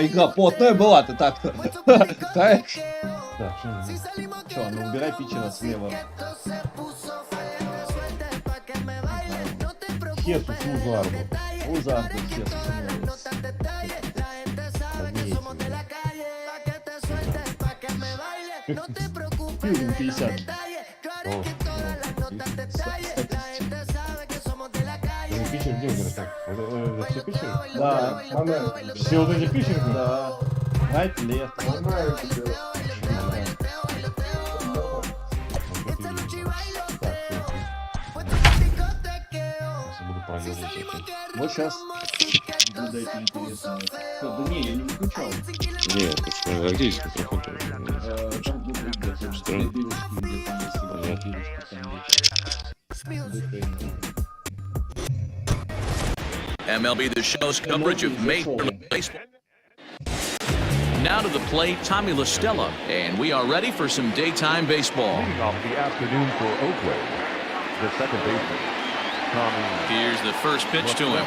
Игра плотная была, ты так-то. Так. Что, ну убирай питчера слева. Хесус Узарду. Узарду, Хесус. 50. Питчер где умер так? Это все питчеры? Да. Все вот эти питчеры? Да. Right, left. Вот сейчас будет интересно. Да не, я не выключал. Нет, а где здесь микрофон-то? Странно. MLB The Show's coverage of Major League Baseball. Now to the plate, Tommy La Stella, and we are ready for some daytime baseball. Leading off the afternoon for Oakland, the second baseman, Tommy. Here's the first pitch to him.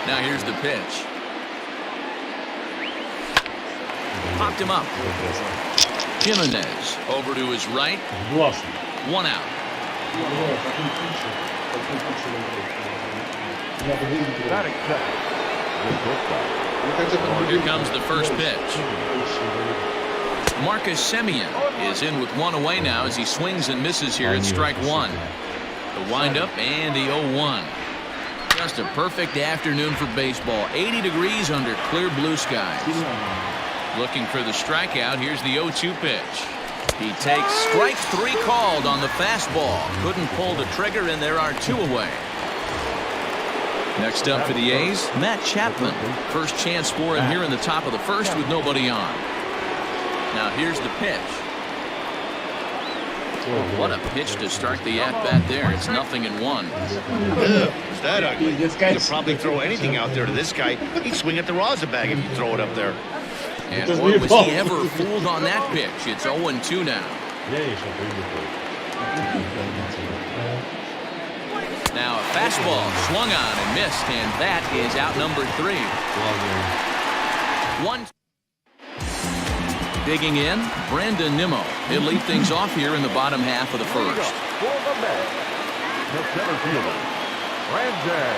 Now here's the pitch. Popped him up. Jimenez over to his right. One out. Here comes the first pitch. Marcus Semien is in with one away now as he swings and misses here at strike one. The windup and the 0-1. Just a perfect afternoon for baseball. 80 degrees under clear blue skies. Looking for the strikeout. Here's the 0-2 pitch. He takes strike three called on the fastball. Couldn't pull the trigger, and there are two away. Next up for the A's, Matt Chapman. First chance for him here in the top of the first with nobody on. Now here's the pitch. What a pitch to start the at-bat there. It's 0-1. Is that ugly? You could probably throw anything out there to this guy. He'd swing at the Razabag if you throw it up there. And boy, was he ever fooled on that pitch. It's 0-2 now. Now a fastball swung on and missed, and that is out number 3. One. Digging in, Brandon Nimmo. He'll lead things off here in the bottom half of the first. For the Mets, the center fielder, Brandon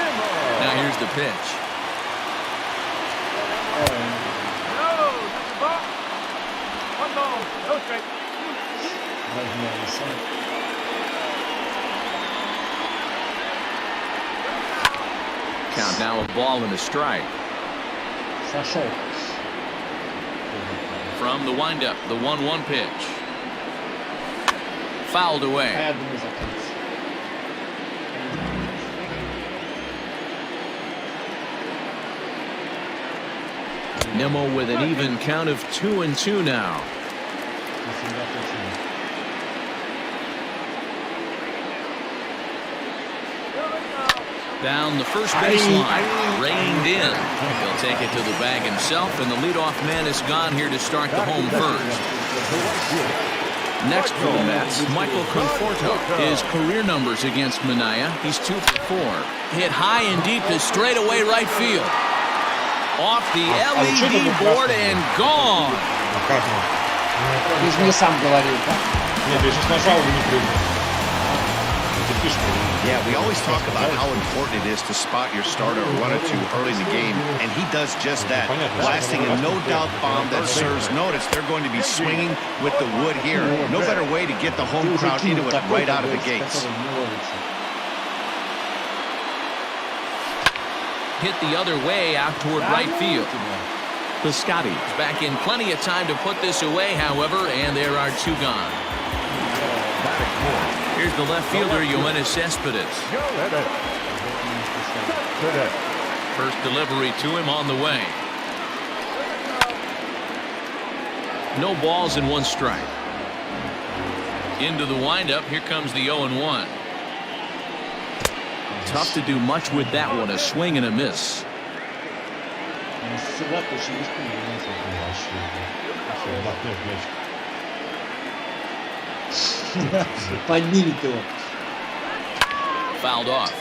Nimmo. Now here's the pitch. No strike. Count now a ball and a strike. From the windup, the 1-1 pitch. Fouled away. Nimmo with an even count of 2-2 now. Down the first baseline, reined in. He'll take it to the bag himself, and the leadoff man is gone here to start the home first. Next for the Mets, Michael Conforto. His career numbers against Minaya, he's 2 for 4. Hit high and deep to straightaway right field. Off the LED board and gone. Ты же мне сам говорил, да? Нет, я сейчас нажал, и не прыгнул. Yeah, we always talk about how important it is to spot your starter or run it too early in the game, and he does just that, blasting a no-doubt bomb that serves notice. They're going to be swinging with the wood here. No better way to get the home crowd into it right out of the gates. Hit the other way out toward right field. Piscotty's back in plenty of time to put this away, however, and there are 2 gone. Here's the left fielder, Yoenis Cespedes. First delivery to him on the way. No balls and 1 strike. Into the windup, here comes the 0-1. Tough to do much with that one, a swing and a miss. Поднимет его. Fouled off.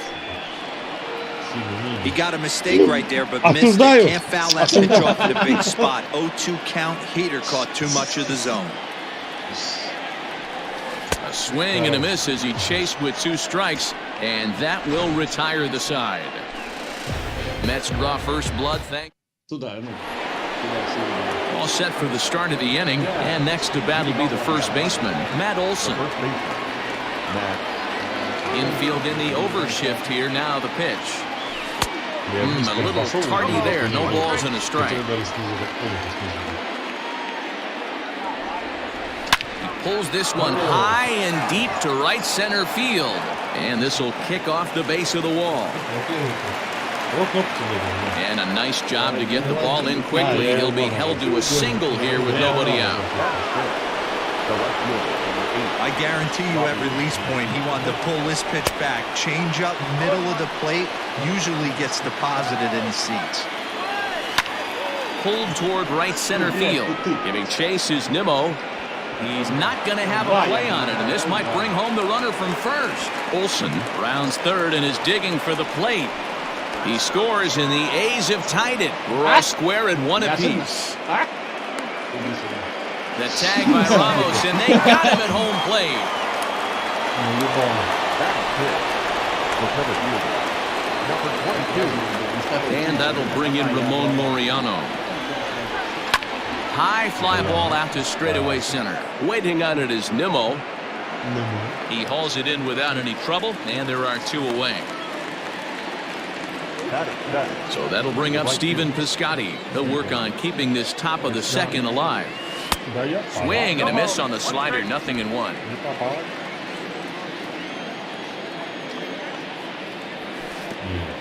He got a mistake right there, but missed it. Can't foul that pitch off at a big spot. 0-2 count. Heater caught too much of the zone. A swing and a miss as he chased with 2 strikes, and that will retire the side. Mets draw first blood. All set for the start of the inning, and next to bat will be the first baseman, Matt Olson. Infield in the overshift here. Now the pitch. A little tardy there. No balls and a strike. Pulls this one high and deep to right center field. And this will kick off the base of the wall. And a nice job to get the ball in quickly. He'll be held to a single here with nobody out. I guarantee you at release point, he wanted to pull this pitch back. Change up middle of the plate. Usually gets deposited in his seats. Pulled toward right center field. Giving chase is Nimmo. He's not going to have a play on it, and this might bring home the runner from first. Olson rounds third and is digging for the plate. He scores, and the A's have tied it. We're all square at 1 apiece. The tag by Ramos, and they got him at home plate. And that'll bring in Ramon Laureano. High fly ball out to straightaway center. Waiting on it is Nimmo. He hauls it in without any trouble, and there are 2 away. So that'll bring up Stephen Piscotty. He'll work on keeping this top of the second alive. Swing and a miss on the slider, 0-1.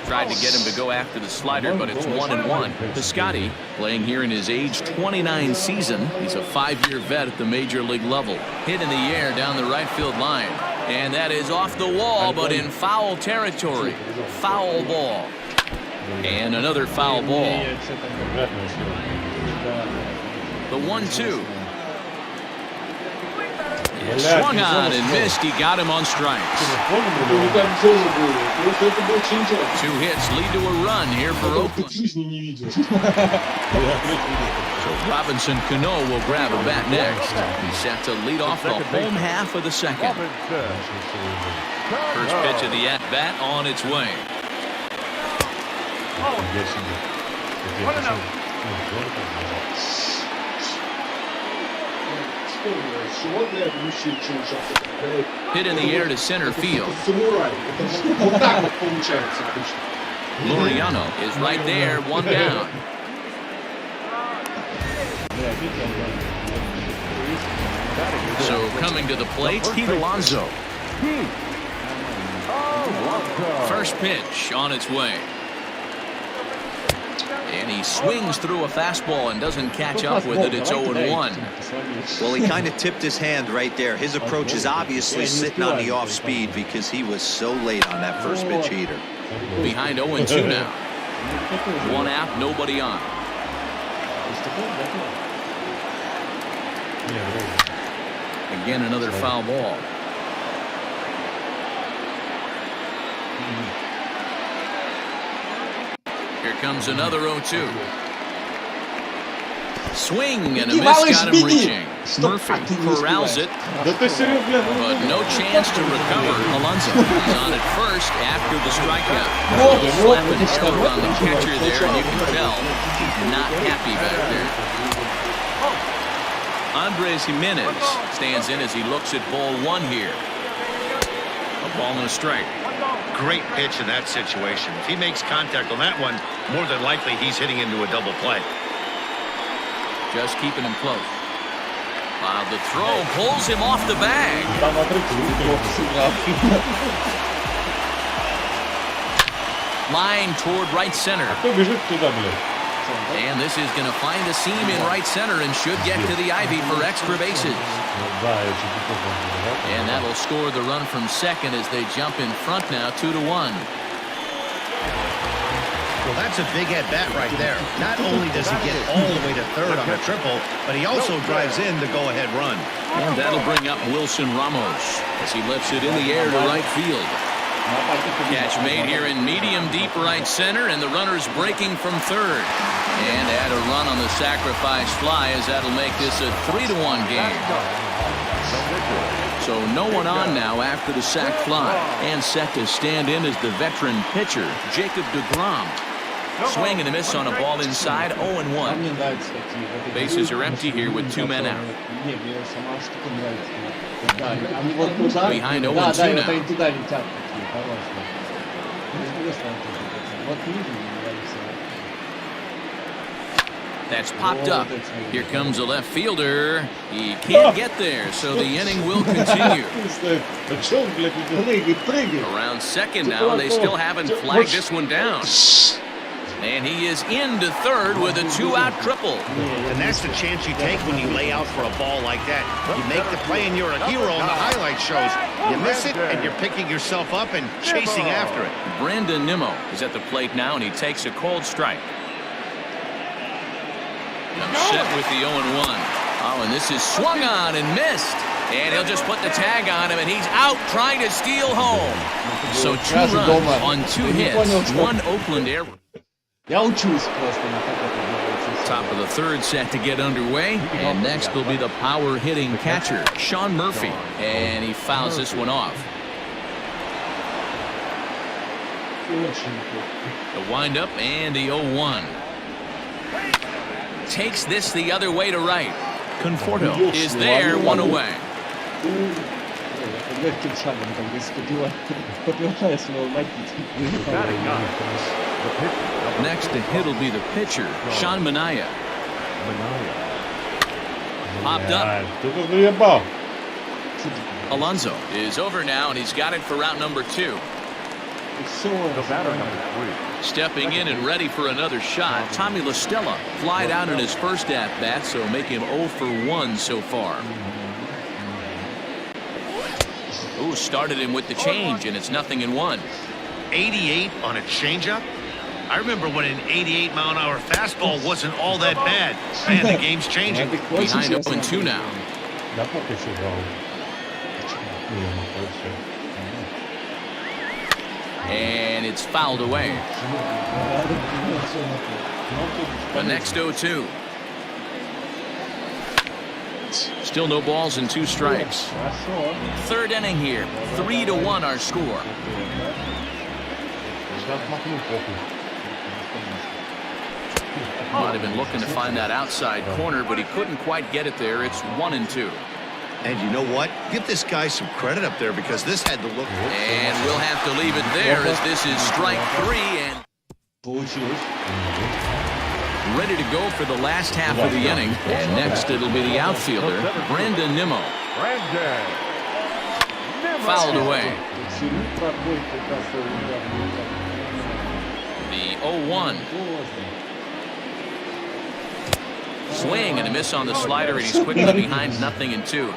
Tried to get him to go after the slider, but it's 1-1. Piscotty playing here in his age 29 season. He's a 5-year vet at the major league level. Hit in the air down the right field line. And that is off the wall, but in foul territory. Foul ball. And another foul ball. The 1-2. Swung on and missed. He got him on strikes. 2 hits lead to a run here for Oakland. So Robinson Cano will grab a bat next. He's set to lead off the home half of the second. First pitch of the at-bat on its way. Hit in the air to center field. Laureano is right there, one down. So coming to the plate, Pete Alonso. First pitch on its way. And he swings through a fastball and doesn't catch up with it. It's 0-1. Well, he kind of tipped his hand right there. His approach is obviously sitting on the off speed because he was so late on that first pitch heater. Behind 0-2 now. One out, nobody on. Again, another foul ball. Here comes another 0-2. Swing and a miss got him reaching. Murphy corrals it, but no chance to recover. Alonso is on at first after the strikeout. Slapping his cover on the catcher there, and you can tell not happy back there. Andres Jimenez stands in as he looks at ball one here. A ball and a strike. Great pitch in that situation. If he makes contact on that one, more than likely he's hitting into a double play. Just keeping him close. While the throw pulls him off the bag. Line toward right center. And this is going to find a seam in right center and should get to the ivy for extra bases. And that'll score the run from second as they jump in front now, 2-1. Well, that's a big at-bat right there. Not only does he get all the way to third on a triple, but he also drives in the go-ahead run. And that'll bring up Wilson Ramos as he lifts it in the air to right field. Catch made here in medium deep right center, and the runner's breaking from third. And add a run on the sacrifice fly as that'll make this a 3-1 game. So no one on now after the sac fly, and set to stand in as the veteran pitcher, Jacob deGrom. Swing and a miss on a ball inside, 0-1. Bases are empty here with two men out. Behind 0-2 now. That's popped up. Here comes a left fielder. He can't get there, so the inning will continue. Around second now, they still haven't flagged this one down. And he is into third with a two-out triple. And that's the chance you take when you lay out for a ball like that. You make the play and you're a hero in the highlight shows. You miss it and you're picking yourself up and chasing after it. Brandon Nimmo is at the plate now, and he takes a cold strike. Upset with the 0-1. Oh, and this is swung on and missed. And he'll just put the tag on him, and he's out trying to steal home. So 2 runs on 2 hits, 1 Oakland error. Top of the third set to get underway, and next will be the power hitting catcher, Sean Murphy, and he fouls this one off. The windup and the 0-1. Takes this the other way to right. Conforto is there, 1 away. Next to hit will be the pitcher, Sean Manaea. Popped up. Alonso is over now, and he's got it for route number 2. Stepping in and ready for another shot, Tommy La Stella flied out in his first at-bat, so make him 0 for 1 so far. Ooh, started him with the change, and it's 0-1. 88 on a changeup? I remember when an 88-mile-an-hour fastball wasn't all that bad. Man, the game's changing. Behind 0-2 now. And it's fouled away. The next 0-2. Still no balls and 2 strikes. Third inning here. 3-1 our score. Might have been looking to find that outside corner, but he couldn't quite get it there. It's 1-2. And you know what? Give this guy some credit up there because this had to look. And we'll have to leave it there as this is strike 3 and ready to go for the last half of the inning. And next it'll be the outfielder, Brandon Nimmo. Fouled away. The 0-1. Swing and a miss on the slider, and he's quickly behind 0-2.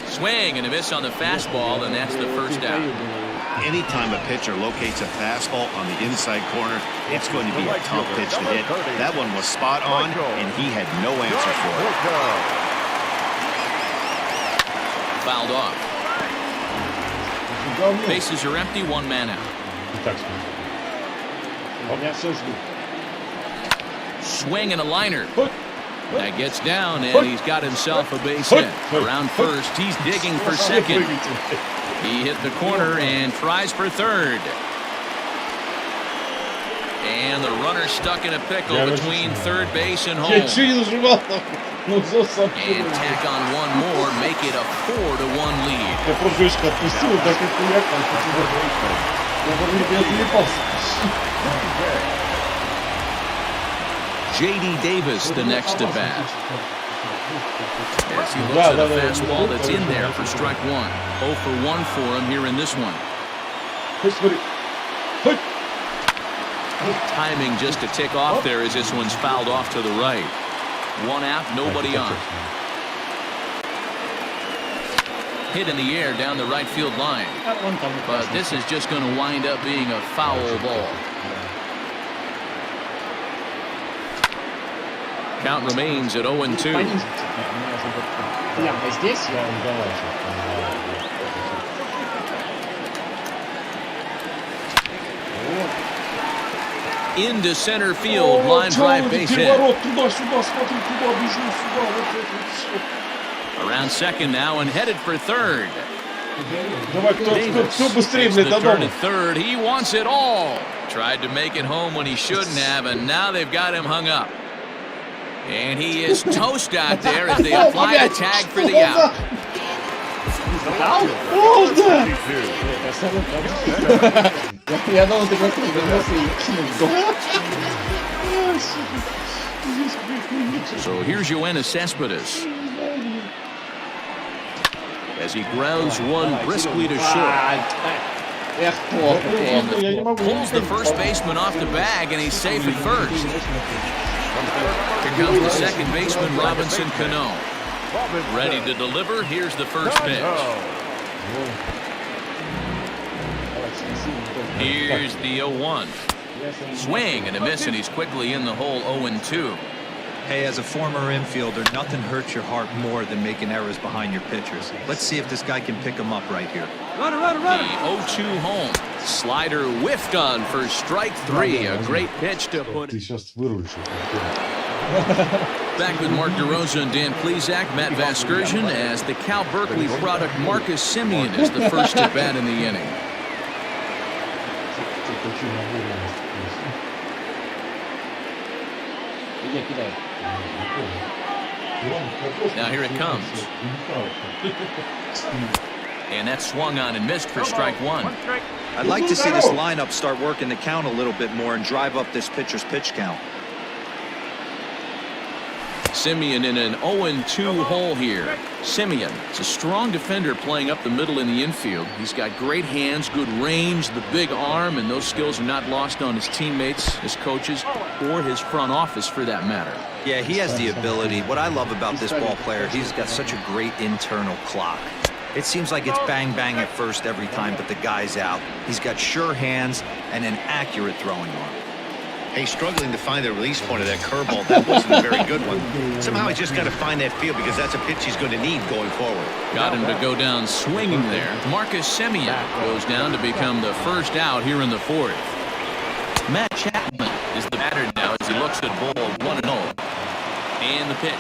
Swing and a miss on the fastball, and that's the first out. Anytime a pitcher locates a fastball on the inside corner, it's going to be a tough pitch to hit. That one was spot on, and he had no answer for it. Fouled off. Bases are empty, one man out. Swing and a liner. That gets down, and he's got himself a base hit. Around first, he's digging for second. He hit the corner and tries for third. And the runner stuck in a pickle between third base and home. And tack on one more, make it a 4-1 lead. J.D. Davis, the next to bat. As he looks at a fastball that's in there for strike 1. 0 for 1 for him here in this one. Timing just a tick off there as this one's fouled off to the right. One out, nobody on. Hit in the air down the right field line. But this is just going to wind up being a foul ball. Count remains at 0-2. Into center field, line drive base hit. Around second now and headed for third. Davis takes the turn at third. He wants it all. Tried to make it home when he shouldn't have, and now they've got him hung up. And he is toast out there as they apply the tag for the out. So here's Yoenis Cespedes as he grounds one briskly to short. And pulls the first baseman off the bag, and he's safe at first. Here comes the second baseman, Robinson Cano. Ready to deliver. Here's the first pitch. Here's the 0-1. Swing and a miss, and he's quickly in the hole. 0-2. Hey, as a former infielder, nothing hurts your heart more than making errors behind your pitchers. Let's see if this guy can pick them up right here. The 0-2 home. Slider whiffed on for strike 3. A great pitch to put. Back with Mark DeRosa and Dan Plesac, Matt Vasgersian, as the Cal Berkeley product Marcus Semien is the first at bat in the inning. Now here it comes. And that swung on and missed for strike 1. I'd like to see this lineup start working the count a little bit more and drive up this pitcher's pitch count. Semien in an 0-2 hole here. Semien is a strong defender playing up the middle in the infield. He's got great hands, good range, the big arm, and those skills are not lost on his teammates, his coaches, or his front office for that matter. Yeah, he has the ability. What I love about this ball player, he's got such a great internal clock. It seems like it's bang bang at first every time, but the guy's out. He's got sure hands and an accurate throwing arm. Hey, struggling to find the release point of that curveball. That wasn't a very good one. Somehow he's just got to find that feel because that's a pitch he's going to need going forward. Got him to go down swinging there. Marcus Semien goes down to become the first out here in the 4th. Matt Chapman is the batter now as he looks at ball 1-0. And the pitch.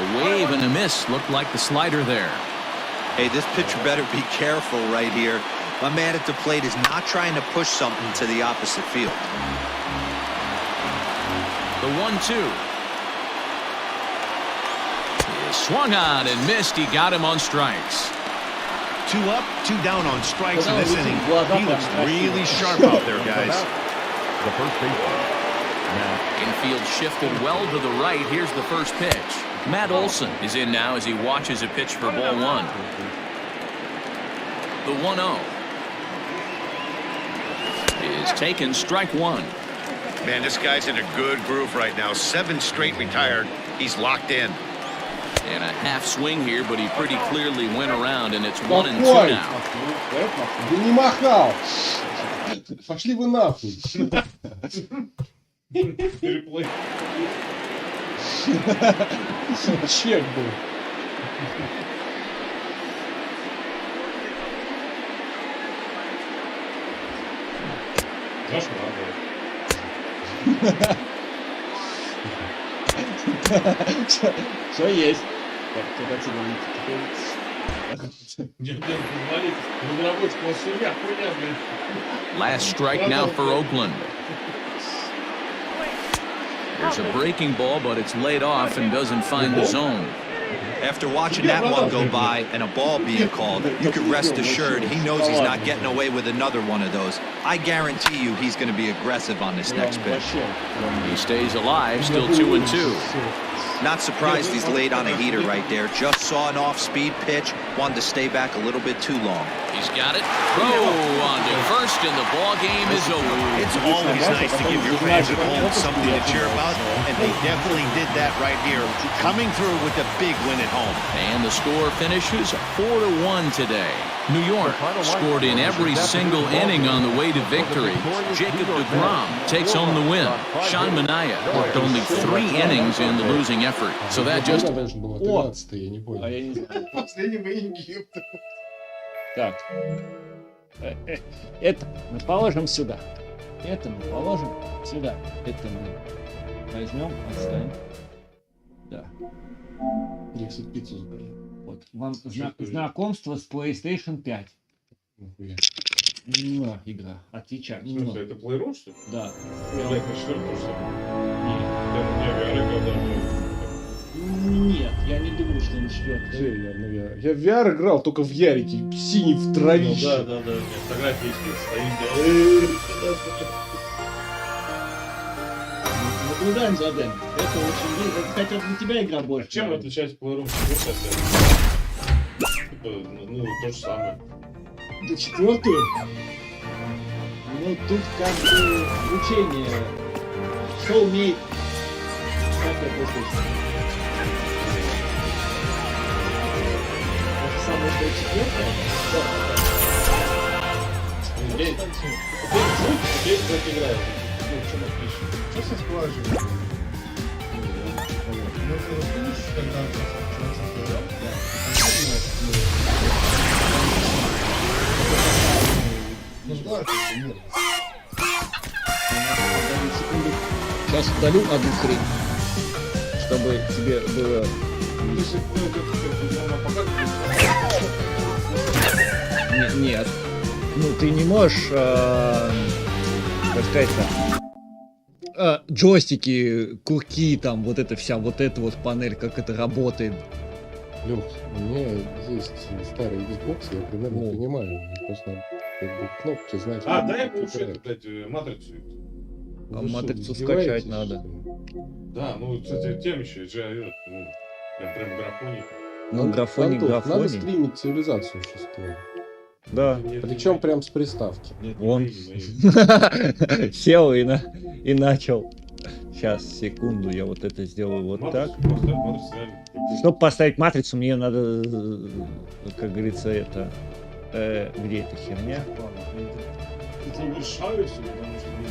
A wave and a miss. Looked like the slider there. Hey, this pitcher better be careful right here. My man at the plate is not trying to push something to the opposite field. The 1-2. He swung on and missed. He got him on strikes. 2 up, 2 down on strikes in this inning. He looks really sharp out there, guys. The first baseman. Infield shifted well to the right. Here's the first pitch. Matt Olson is in now as he watches a pitch for ball 1. The 1-0 is taken, strike 1. Man, this guy's in a good groove right now. 7 straight retired. He's locked in. And a half swing here, but he pretty clearly went around, and it's 1-2 now. Да не махал! Пошли вы нахуй! Переплей. Чек был. Знаешь, надо. Что есть? Так, куда тебе Нет, позвонить. Разработчикова судья, хуйня, блин. Last strike now for Oakland. There's a breaking ball, but it's laid off and doesn't find the zone. After watching that one go by and a ball being called, you can rest assured he knows he's not getting away with another one of those. I guarantee you he's going to be aggressive on this next pitch. He stays alive, still 2-2. Not surprised he's laid on a heater right there. Just saw an off-speed pitch, wanted to stay back a little bit too long. He's got it. Throw on to first, and the ball game is over. It's always nice to give your fans at home something to cheer about, and they definitely did that right here, coming through with a big win at home. And the score finishes 4-1 today. New York scored in every single inning on the way to victory. Jacob deGrom takes home the win. Sean Manaea worked only 3 innings in the losing effort. So that just... О! Я не понял. А я не знаю. Последнего ининга. Так. Это мы положим сюда. Это мы положим сюда. Это мы возьмем, отставим. Да. Я, кстати, пиццу заказал. Вот. Вам знакомство с PlayStation 5. Нахуя. Игра. Отвечай. Что, это Playroom, что ли? Да. Я на 4 что ли? Нет. Я VR играл даже. Нет, я не думаю, что на 4. Я в VR играл, только в ярике. Синий в травище. Ну, да. Фотографии стоит. Наблюдаем за Дэн. Это очень... Это хотя бы для тебя игра больше. Чем отличается Playroom? Ну, то же самое. До 4-ю? Ну, тут как бы учение. Что умеет... Как это слышно? Это самое, что 4-я? Теперь как играю. Ну, в чем отличие? Что со скважиной? Ну, ты видишь, когда ну да, это нет. Сейчас удалю одну хрень, чтобы тебе было... Нет. Ну, ты не можешь, как сказать-то, джойстики, курки, там, вот эта вся, вот эта вот панель, как это работает. Лёх, у меня есть старый Xbox, я примерно понимаю. Просто как бы кнопки знать. Дай получается, блядь, матрицу. А матрицу скачать надо. Да, ну, кстати, тем еще, я прям графоник. Ну, графоник. Надо стримить цивилизацию 6. Да. Причем прям с приставки. Он сел и начал. Сейчас, секунду, я вот это сделаю вот так. Чтобы поставить матрицу, мне надо, как говорится, это... где эта херня? Это решаю все, потому что не